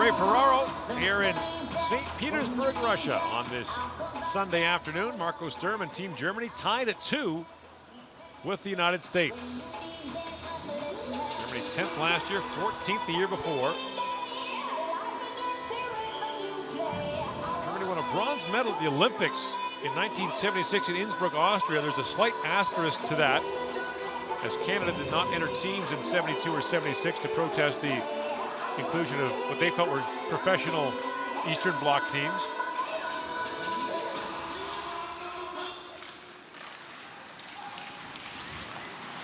Ray Ferraro here in St. Petersburg, Russia on this Sunday afternoon. Marco Sturm and Team Germany tied at 2 with the United States. Germany 10th last year, 14th the year before. Germany won a bronze medal at the Olympics in 1976 in Innsbruck, Austria. There's a slight asterisk to that, as Canada did not enter teams in 72 or 76 to protest the inclusion of what they felt were professional Eastern Bloc teams.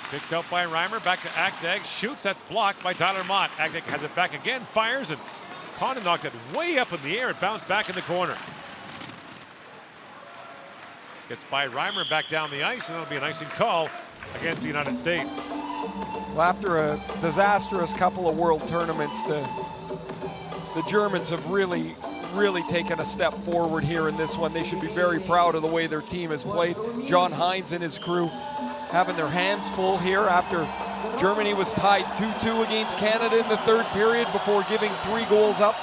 Picked up by Reimer, back to Akdag, shoots, that's blocked by Tyler Mott. Akdag has it back again, fires, and Condon knocked it way up in the air. It bounced back in the corner. Gets by Reimer back down the ice, and that'll be an icing call against the United States. Well, after a disastrous couple of world tournaments, the Germans have really taken a step forward here in this one. They should be very proud of the way their team has played. John Hines and his crew having their hands full here after Germany was tied 2-2 against Canada in the third period before giving 3 goals up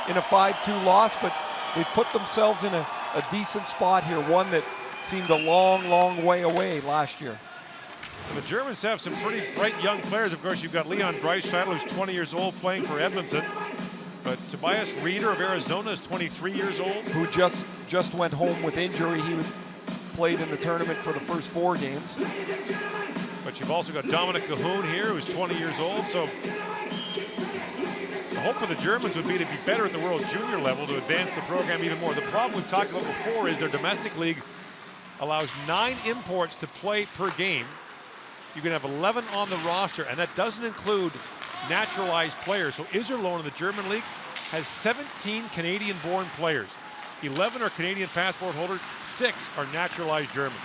in a 5-2 loss, but they've put themselves in a decent spot here, one that seemed a long way away last year. Well, the Germans have some pretty bright young players. Of course, you've got Leon Draisaitl, who's 20 years old, playing for Edmonton. But Tobias Reeder of Arizona is 23 years old. Who just went home with injury. He played in the tournament for the first 4 games. But you've also got Dominic Cahoon here, who's 20 years old. So the hope for the Germans would be to be better at the World Junior level to advance the program even more. The problem we've talked about before is their domestic league allows 9 imports to play per game. You can have 11 on the roster, and that doesn't include naturalized players. So Iserlohn in the German league has 17 Canadian-born players. 11 are Canadian passport holders, 6 are naturalized Germans.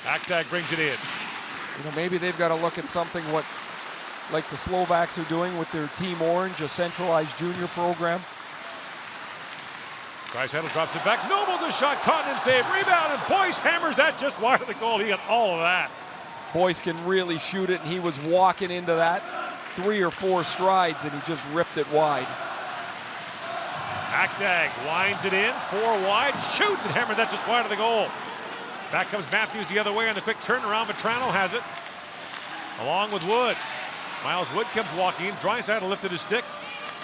Akdag brings it in. You know, maybe they've got to look at something like the Slovaks are doing with their Team Orange, a centralized junior program. Draisaitl drops it back. Noble's a shot, caught and save, rebound, and Boyce hammers that just wide of the goal. He got all of that. Boyce can really shoot it, and he was walking into that 3 or 4 strides, and he just ripped it wide. Akdag winds it in, 4 wide, shoots and hammered that just wide of the goal. Back comes Matthews the other way on the quick turnaround. Vetrano has it, along with Wood. Miles Wood comes walking in. Draisaitl lifted his stick,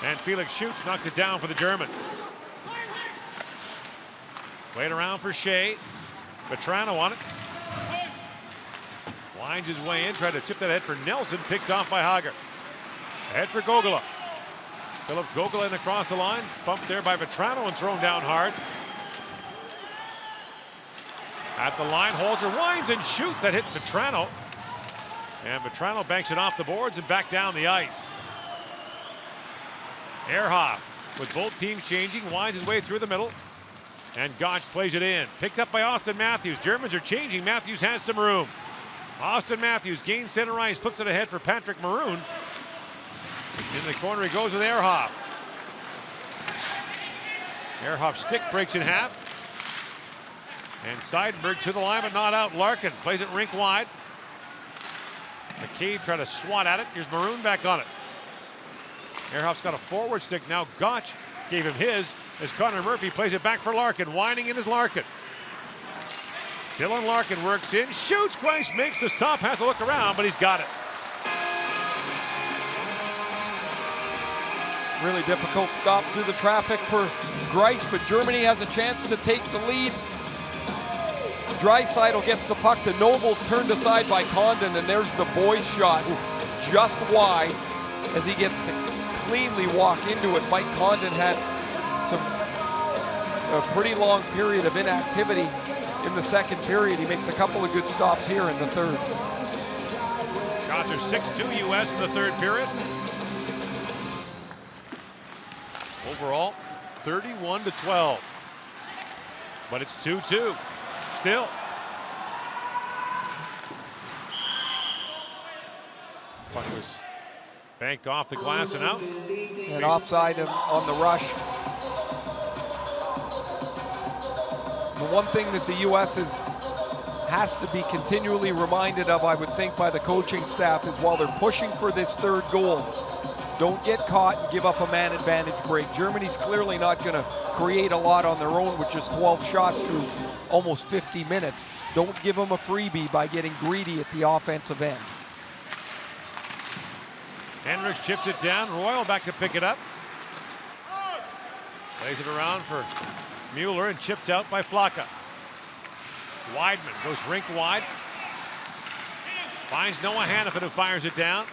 and Felix Schutz knocks it down for the German. Played around for Shea. Vetrano on it. Winds his way in, tried to chip that ahead for Nelson, picked off by Hager. Ahead for Gogola. Philip Gogola in across the line, bumped there by Vetrano and thrown down hard. At the line, Holzer winds and shoots. That hit Vetrano. And Vetrano banks it off the boards and back down the ice. Ehrhoff, with both teams changing, winds his way through the middle. And Gotch plays it in. Picked up by Austin Matthews. Germans are changing. Matthews has some room. Austin Matthews gains center ice, flips it ahead for Patrick Maroon. In the corner he goes with Ehrhoff. Ehrhoff's stick breaks in half. And Seidenberg to the line, but not out. Larkin plays it rink wide. McCabe tried to swat at it. Here's Maroon back on it. Ehrhoff's got a forward stick now. Gotch gave him his as Connor Murphy plays it back for Larkin. Winding in is Larkin. Dylan Larkin works in, shoots. Grice makes the stop, has to look around, but he's got it. Really difficult stop through the traffic for Grice, but Germany has a chance to take the lead. Draisaitl gets the puck to Nobles, turned aside by Condon, and there's the Boyce shot just wide as he gets to cleanly walk into it. Mike Condon had a pretty long period of inactivity in the second period. He makes a couple of good stops here in the third. Shots are 6-2 U.S. in the third period. Overall, 31-12. But it's 2-2. Still. Puck was banked off the glass and out. And offside on the rush. The one thing that the U.S. has to be continually reminded of, I would think, by the coaching staff is while they're pushing for this third goal, Don't get caught and give up a man advantage break. Germany's clearly not going to create a lot on their own with just 12 shots through almost 50 minutes. Don't give them a freebie by getting greedy at the offensive end. Hendricks chips it down. Royal back to pick it up. Plays it around for Mueller and chipped out by Flaka. Weidman goes rink wide. Finds Noah Hannafin, who fires it down.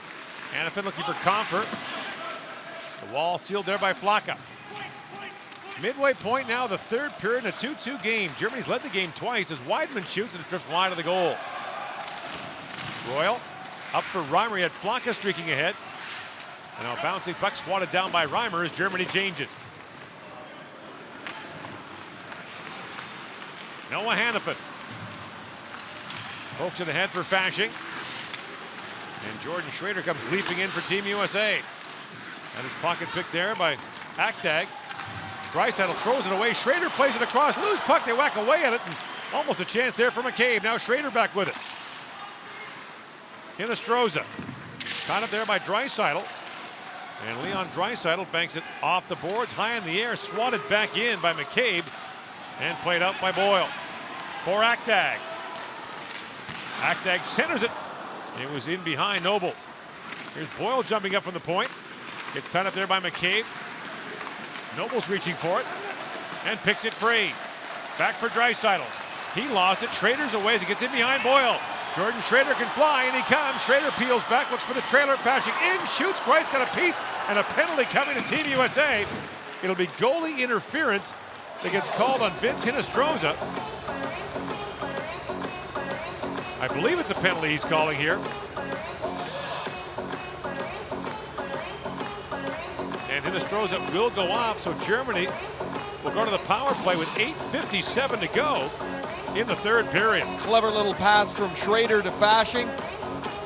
Hannafin looking for Comfort. The wall sealed there by Flaka. Midway point now, the third period in a 2-2 game. Germany's led the game twice as Weidman shoots and it drifts wide of the goal. Royal up for Reimer. He had Flaka streaking ahead. And now bouncing puck swatted down by Reimer as Germany changes. Noah Hannafin pokes it ahead for Fasching. And Jordan Schrader comes leaping in for Team USA. And his pocket pick there by Aktag. Draisaitl throws it away. Schrader plays it across. Loose puck. They whack away at it. And almost a chance there for McCabe. Now Schrader back with it. Hinostroza. Tied up there by Draisaitl. And Leon Draisaitl banks it off the boards. High in the air. Swatted back in by McCabe. And played out by Boyle. For Aktag. Aktag centers it. It was in behind Nobles. Here's Boyle jumping up from the point. Gets tied up there by McCabe. Nobles reaching for it. And picks it free. Back for Draisaitl. He lost it. Schrader's away as he gets in behind Boyle. Jordan Schrader can fly, and he comes. Schrader peels back, looks for the trailer. Fasching in, shoots. Grice got a piece, and a penalty coming to Team USA. It'll be goalie interference that gets called on Vince Hinostroza. I believe it's a penalty he's calling here. And Hinostroza will go off, so Germany will go to the power play with 8:57 to go in the third period. Clever little pass from Schrader to Fasching.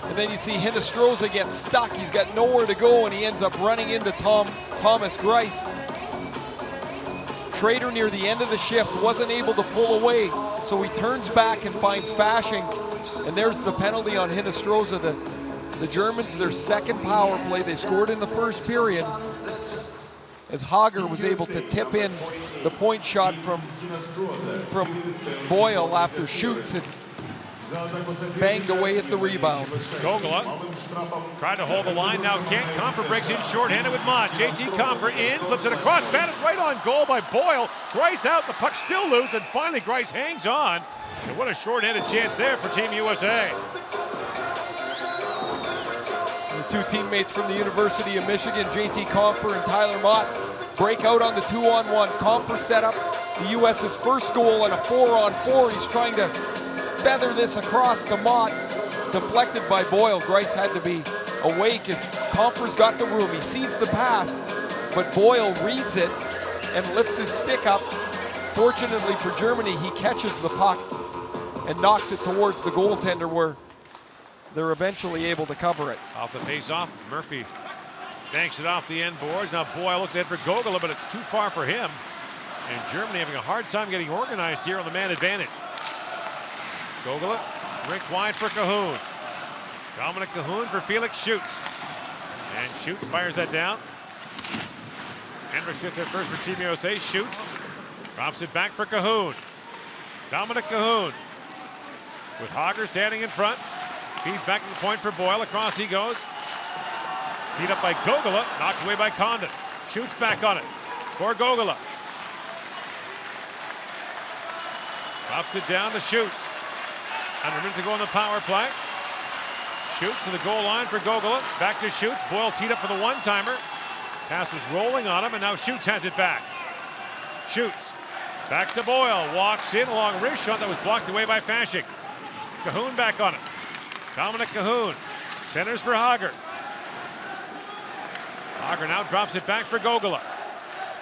And then you see Hinostroza get stuck. He's got nowhere to go, and he ends up running into Thomas Grice. Schrader near the end of the shift wasn't able to pull away, so he turns back and finds Fasching. And there's the penalty on Hinostroza. The Germans, their second power play, they scored in the first period as Hager was able to tip in the point shot from Boyle after Schutz had banged away at the rebound. Gogola tried to hold the line, now can't. Comfer breaks in shorthanded with Mott. JT Comfer in, flips it across, batted right on goal by Boyle. Grice out, the puck still loose, and finally Grice hangs on. And what a shorthanded chance there for Team USA. The two teammates from the University of Michigan, JT Comfer and Tyler Mott, break out on the 2-on-1. Comfer set up the U.S.'s first goal on a 4-on-4. He's trying to feather this across to Mott, deflected by Boyle. Grice had to be awake as Comfer's got the room. He sees the pass, but Boyle reads it and lifts his stick up. Fortunately for Germany, he catches the puck and knocks it towards the goaltender where they're eventually able to cover it. Off the face-off, Murphy banks it off the end boards. Now Boyle looks ahead for Gogola, but it's too far for him. And Germany having a hard time getting organized here on the man advantage. Gogola, rink wide for Cahoon. Dominic Cahoon for Felix Schutz. And Schutz fires that down. Hendricks gets there first for Team USA. Schutz drops it back for Cahoon. Dominic Cahoon with Hager standing in front. Feeds back to the point for Boyle. Across he goes. Teed up by Gogola. Knocked away by Condon. Schutz back on it for Gogola. Drops it down to Schutz. Under a minute to go on the power play. Schutz to the goal line for Gogola. Back to Schutz. Boyle teed up for the one-timer. Pass was rolling on him, and now Schutz has it back. Schutz back to Boyle. Walks in along wrist shot that was blocked away by Fasching. Cahoon back on it. Dominic Cahoon centers for Hager. Hager now drops it back for Gogola.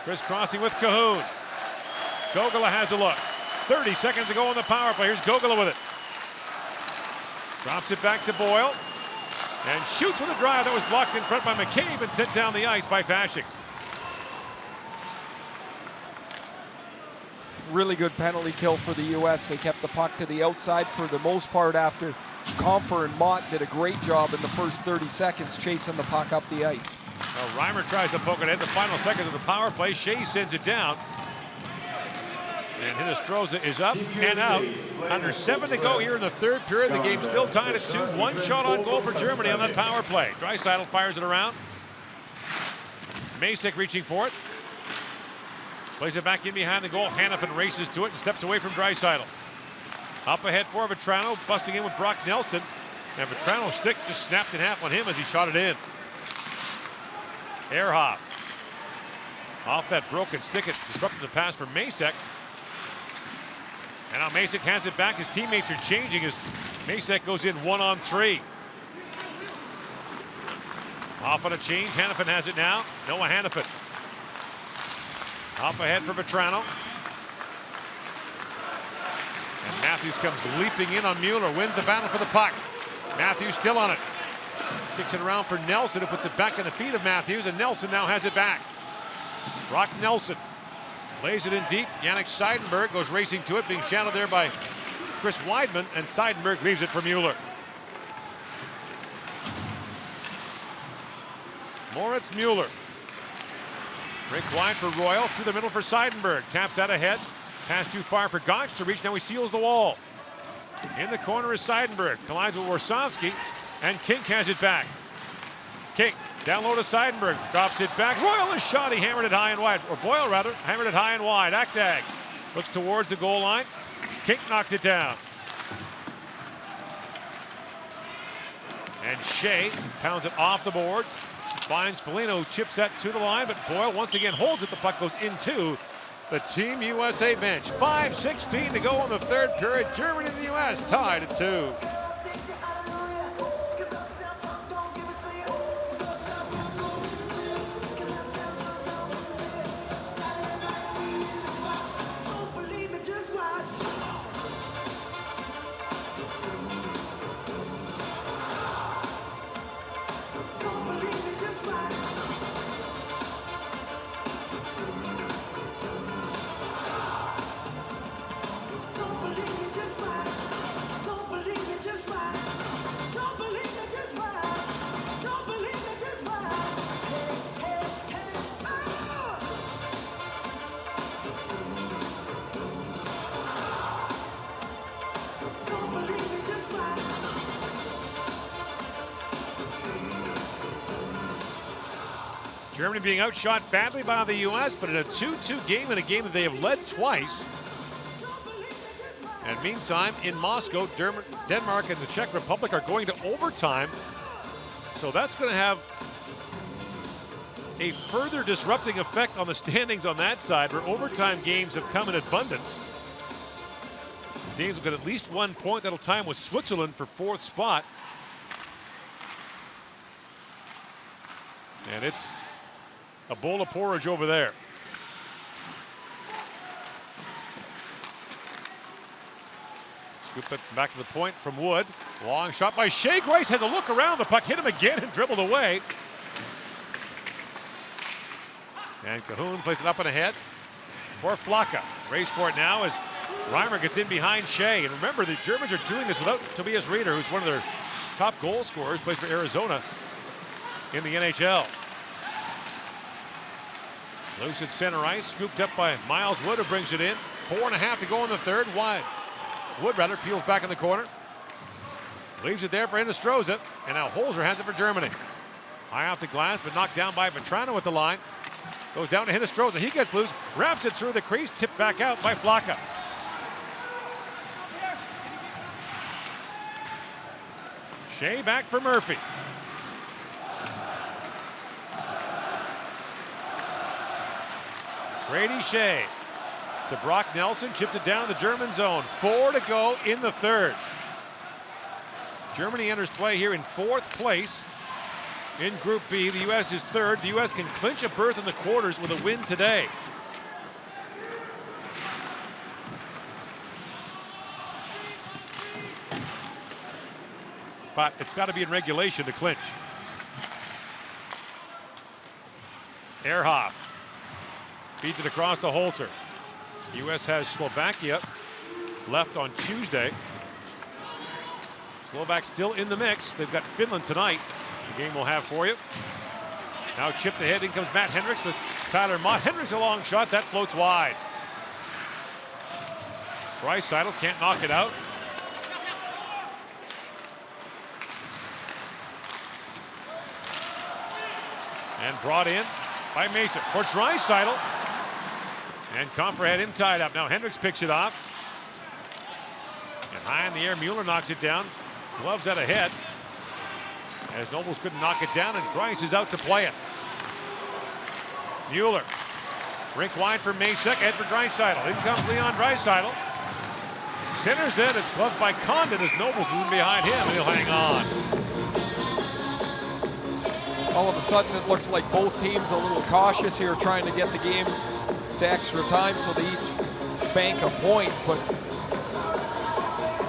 Crisscrossing with Cahoon. Gogola has a look. 30 seconds to go on the power play. Here's Gogola with it. Drops it back to Boyle. And shoots with a drive that was blocked in front by McCabe and sent down the ice by Fasching. Really good penalty kill for the U.S. They kept the puck to the outside for the most part after Comfer and Mott did a great job in the first 30 seconds chasing the puck up the ice. Reimer tries to poke it in the final seconds of the power play. Shea sends it down. And Hinostroza is up and out. Under 7 to go here in the third period. The game's still tied at 2. One shot on goal for Germany on that power play. Draisaitl fires it around. Masek reaching for it. Plays it back in behind the goal. Hannafin races to it and steps away from Draisaitl. Up ahead for Vetrano, busting in with Brock Nelson. And Vetrano's stick just snapped in half on him as he shot it in. Ehrhoff. Off that broken stick, it disrupted the pass from Masek. And now Masek has it back. His teammates are changing as Masek goes in 1-on-3. Off on a change. Hannafin has it now. Noah Hannafin. Up ahead for Vetrano. And Matthews comes leaping in on Mueller. Wins the battle for the puck. Matthews still on it. Kicks it around for Nelson, who puts it back in the feet of Matthews. And Nelson now has it back. Brock Nelson lays it in deep. Yannick Seidenberg goes racing to it, being shadowed there by Chris Weidman, and Seidenberg leaves it for Mueller. Moritz Mueller. Break wide for Royal, through the middle for Seidenberg. Taps out ahead. Pass too far for Gotch to reach. Now he seals the wall. In the corner is Seidenberg. Collides with Warsawski, and Kink has it back. Kink down low to Seidenberg. Drops it back. Royal is shot. He hammered it high and wide. Or Boyle, rather. Hammered it high and wide. Aktag looks towards the goal line. Kink knocks it down. And Shea pounds it off the boards. Finds Foligno, chips that to the line, but Boyle once again holds it. The puck goes into the Team USA bench. 5:16 to go in the third period. Germany and the US tied at 2. Germany being outshot badly by the U.S., but in a 2-2 game, in a game that they have led twice. And meantime, in Moscow, Denmark and the Czech Republic are going to overtime. So that's going to have a further disrupting effect on the standings on that side, where overtime games have come in abundance. The Danes will get at least 1 point. That'll tie them with Switzerland for 4th spot. And it's a bowl of porridge over there. Scoop it back to the point from Wood. Long shot by Shea. Grace has a look around. The puck hit him again and dribbled away. And Cahoon plays it up and ahead for Flaka. Race for it now as Reimer gets in behind Shea. And remember, the Germans are doing this without Tobias Rieder, who's one of their top goal scorers, plays for Arizona in the NHL. Loose at center ice, scooped up by Miles Wood, who brings it in. 4.5 to go in the third. Wood rather peels back in the corner. Leaves it there for Hinostroza, and now Holzer has it for Germany. High off the glass, but knocked down by Vetrano at the line. Goes down to Hinostroza. He gets loose, wraps it through the crease, tipped back out by Flaka. Shea back for Murphy. Brady Shea to Brock Nelson, chips it down to the German zone. 4 to go in the third. Germany enters play here in 4th place in Group B. The U.S. is 3rd. The U.S. can clinch a berth in the quarters with a win today. But it's got to be in regulation to clinch. Ehrhoff feeds it across to Holzer. The U.S. has Slovakia left on Tuesday. Slovaks still in the mix. They've got Finland tonight. The game we'll have for you. Now chipped ahead, in comes Matt Hendricks with Tyler Mott. Hendricks a long shot, that floats wide. Draisaitl can't knock it out. And brought in by Mason for Draisaitl. And Comfer had him tied up. Now Hendricks picks it off. And high in the air, Mueller knocks it down. Gloves out ahead. As Nobles couldn't knock it down, and Grice is out to play it. Mueller. Rink wide for Masek, head for Draisaitl. In comes Leon Draisaitl. Centers it, it's gloved by Condon as Nobles is in behind him, and he'll hang on. All of a sudden it looks like both teams a little cautious here, trying to get the game to extra time so they each bank a point, but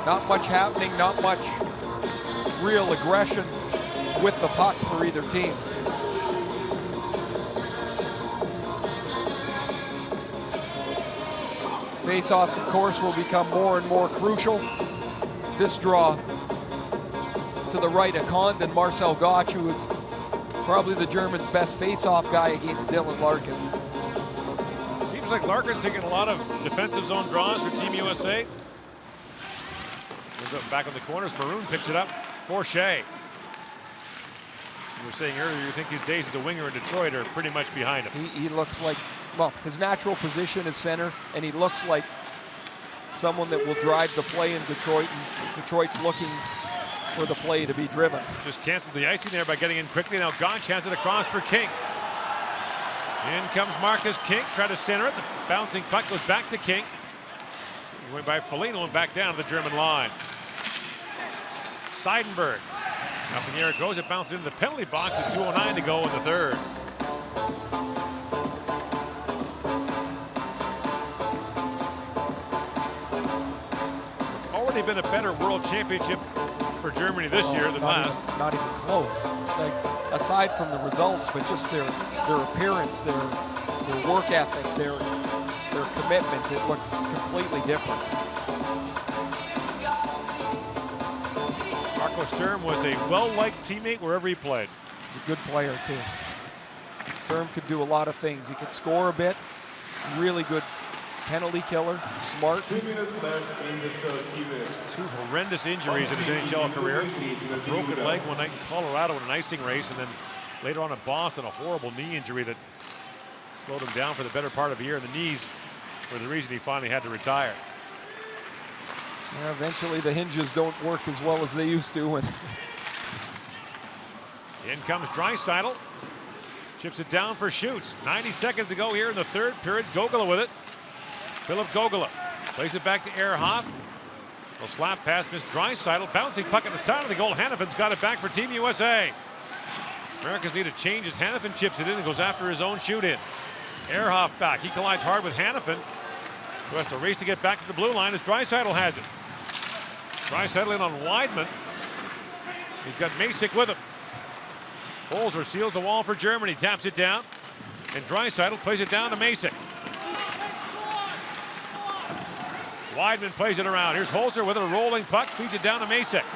not much happening, not much real aggression with the puck for either team. Face-offs, of course, will become more and more crucial. This draw to the right of Condon, Marcel Gotch, who is probably the Germans' best face-off guy against Dylan Larkin. Seems like Larkin's taking a lot of defensive zone draws for Team USA. Goes up back in the corners. Maroon picks it up for Shea. You were saying earlier you think his days as a winger in Detroit are pretty much behind him. He looks like, well, his natural position is center, and he looks like someone that will drive the play in Detroit, and Detroit's looking for the play to be driven. Just canceled the icing there by getting in quickly. Now Gotch has it across for King. In comes Marcus King, try to center it. The bouncing puck goes back to King. He went by Foligno and back down to the German line. Seidenberg. Up in the air it goes, it bounces into the penalty box with 2:09 to go in the third. It's already been a better world championship for Germany this year than last. Not even close. Like, aside from the results, but just their appearance, their work ethic, their commitment, it looks completely different. Marco Sturm was a well-liked teammate wherever he played. He's a good player, too. Sturm could do a lot of things. He could score a bit. Really good penalty killer. Smart. 2 minutes left in the third period. Two horrendous injuries in his NHL career. A broken leg one night in Colorado in an icing race, and then later on in Boston, a horrible knee injury that slowed him down for the better part of a year. And the knees were the reason he finally had to retire. Yeah, eventually the hinges don't work as well as they used to. And in comes Draisaitl. Chips it down for Schutz. 90 seconds to go here in the third period. Gogola with it. Philip Gogola plays it back to Ehrhoff. A slap pass, missed Draisaitl. Bouncing puck at the side of the goal. Hannafin's got it back for Team USA. Americans need to change as Hannafin chips it in and goes after his own shoot in. Ehrhoff back. He collides hard with Hannafin, who has to race to get back to the blue line as Draisaitl has it. Draisaitl in on Weidman. He's got Masek with him. Holzer seals the wall for Germany, taps it down, and Draisaitl plays it down to Masek. Weidman plays it around. Here's Holzer with a rolling puck, feeds it down to Masek.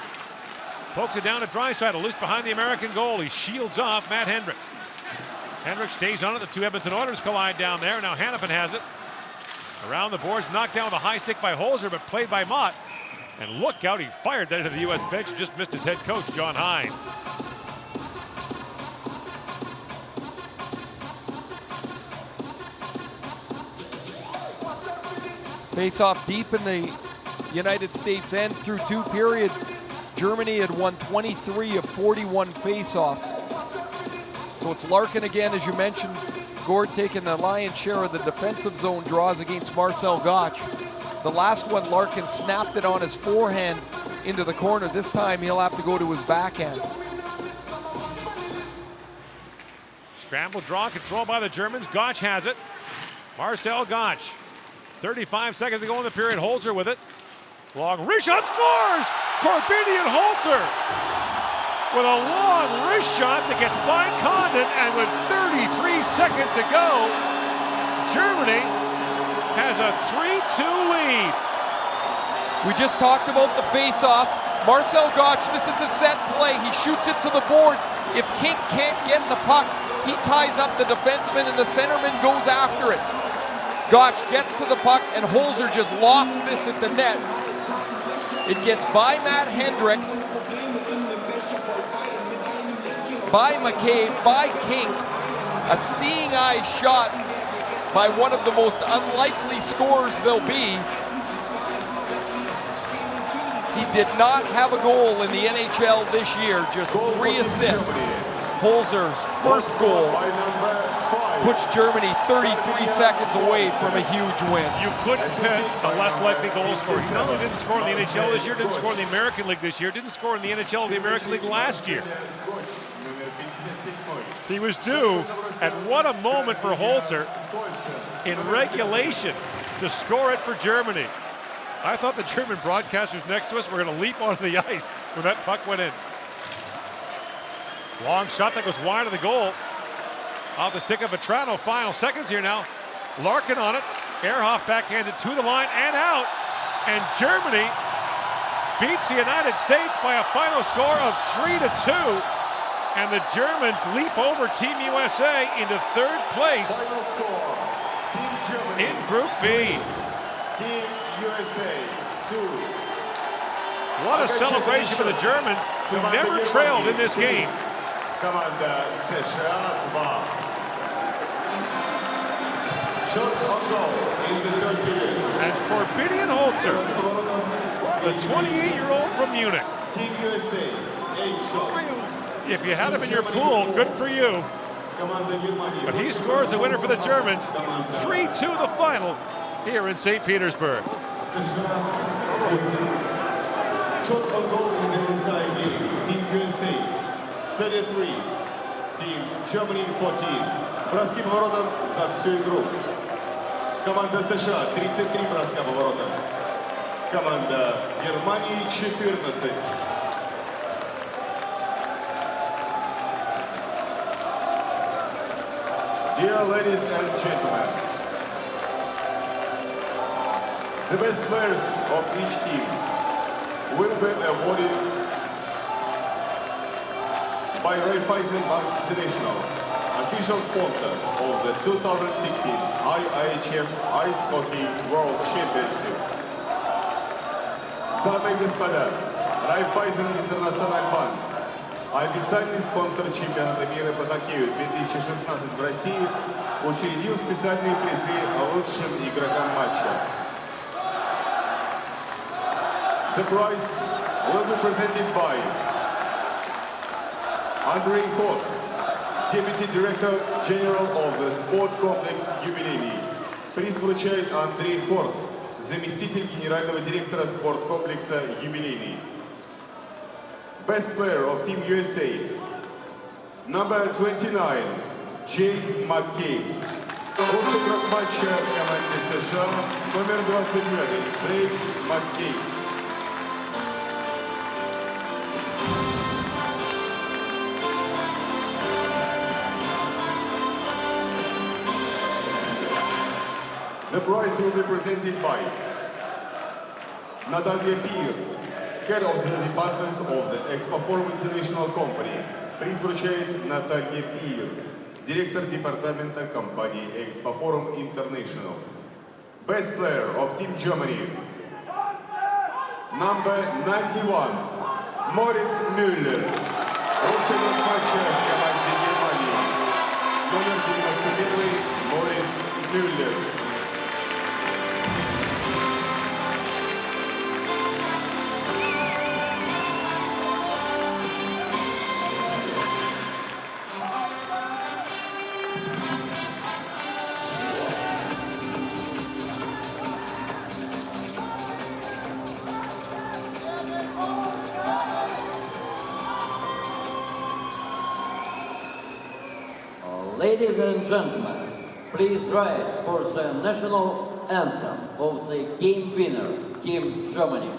Pokes it down to Draisaitl, loose behind the American goal. He shields off Matt Hendricks. Hendricks stays on it. The two Edmonton Oilers collide down there. Now Hannafin has it. Around the boards, knocked down with a high stick by Holzer, but played by Mott. And look out, he fired that into the U.S. bench and just missed his head coach, John Hine. face-off deep in the United States end through 2 periods. Germany had won 23 of 41 face-offs. So it's Larkin again, as you mentioned. Gord taking the lion's share of the defensive zone draws against Marcel Gotch. The last one, Larkin snapped it on his forehand into the corner. This time he'll have to go to his backhand. Scramble draw, controlled by the Germans. Gotch has it. Marcel Gotch. 35 seconds to go in the period. Holzer with it. Long wrist shot, scores! Corbinian Holzer with a long wrist shot that gets by Condon, and with 33 seconds to go, Germany has a 3-2 lead. We just talked about the face-offs. Marcel Gotch, this is a set play. He shoots it to the boards. If Kink can't get the puck He ties up the defenseman and the centerman goes after it. Gotch gets to the puck and Holzer just lofts this at the net. It gets by Matt Hendricks, by McCabe, by King. A seeing eye shot by one of the most unlikely scorers there'll be. He did not have a goal in the NHL this year, just 3 assists. Holzer's first goal puts Germany 33 seconds away from a huge win. You couldn't pick a less likely goal scorer. He not only didn't score in the NHL this year, didn't score in the American League this year, didn't score in the NHL or the American League last year. He was due, and what a moment for Holzer in regulation to score it for Germany. I thought the German broadcasters next to us were going to leap onto the ice when that puck went in. Long shot that goes wide of the goal. Off the stick of Vetrano. Final seconds here now. Larkin on it. Ehrhoff backhands it to the line and out. And Germany beats the United States by a final score of 3-2. And the Germans leap over Team USA into third place in Group B. Team USA 2. What a celebration for the Germans, who never trailed in this game. Команда США 2. Shots on goal in the third period. And for Gideon Holzer, the 28-year-old from Munich. Team USA 8 shots. If you had him in your pool, good for you. But he scores the winner for the Germans. 3-2 the final here in St. Petersburg. Shots on goal in the entire game. Team USA 33. Team Germany 14. Броски по воротам за всю игру. Команда США 33 броска по воротам. Команда Германии 14. Dear ladies and gentlemen, the best players of each team will be awarded by Raiffeisen Bank International, official sponsor of the 2016 IIHF Ice Hockey World Championship. Дамы и господа, Raiffeisen International Bank, официальный спонсор чемпионата мира по хоккею 2016 в России, учредил специальные призы лучшим игрокам матча. The prize will be presented by Andrei Kot, Deputy Director General of the Sport Complex Юбилейный. Приз вручает Андрей Хорт, заместитель генерального директора спорткомплекса Юбилейный. Best player of Team USA, number 29, Jake McCabe. Лучший игрок матча в команде США, номер 29, Джейк Маккейб. The prize will be presented by Natalia Peer, head of the department of the Expoform International Company. Приз вручает Наталья Пир, директор департамента компании Expoform International. Best player of Team Germany, number 91, Moritz Müller. Лучший игрок матча в команде Германии, номер 91, Moritz Müller. Ladies and gentlemen, please rise for the national anthem of the game winner, Team Germany.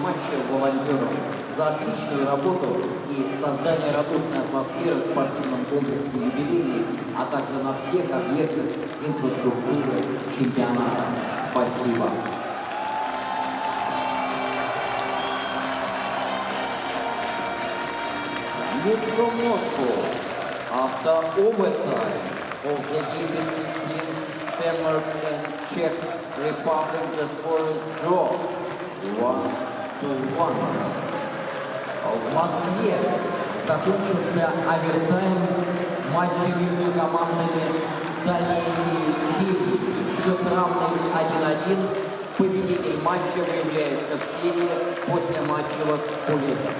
матча волонтерам за отличную работу и создание радушной атмосферы в спортивном комплексе юбилейный, а также на всех объектах инфраструктуры чемпионата. Спасибо. News from Moscow. After overtime of the game between teams Denmark and Czech Republic, the score is draw 1-1. В Москве закончился овертайм матча между командами Дании и Чехии. Счет равный 1-1. Победитель матча выявляется в серии после матчевых кулетов.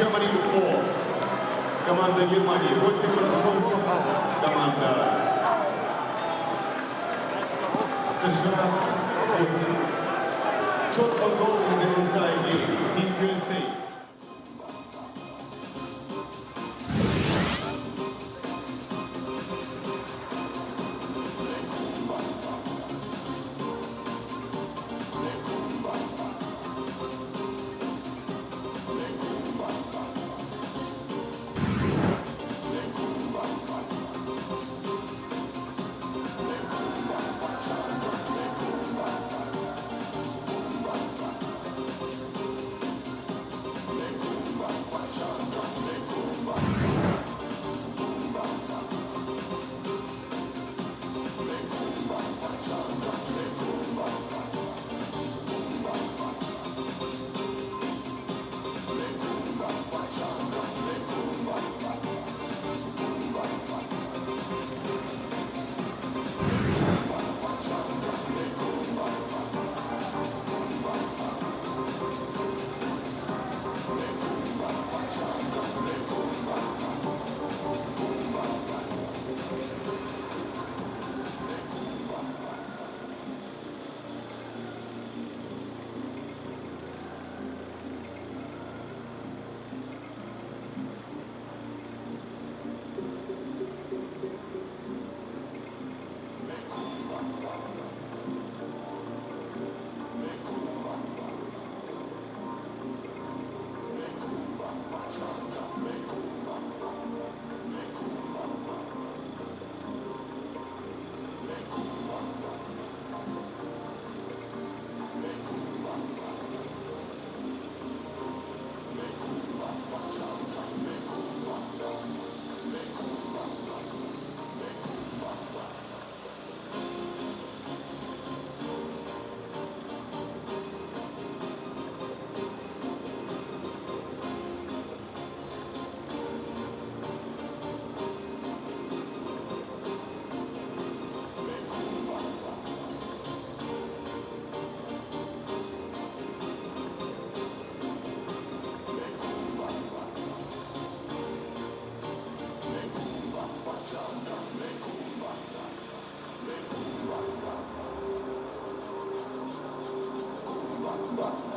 Germany 4. Команда Германии 8 бросков. Команда США 8. Shot on goal in the entire game. Team USA. 2.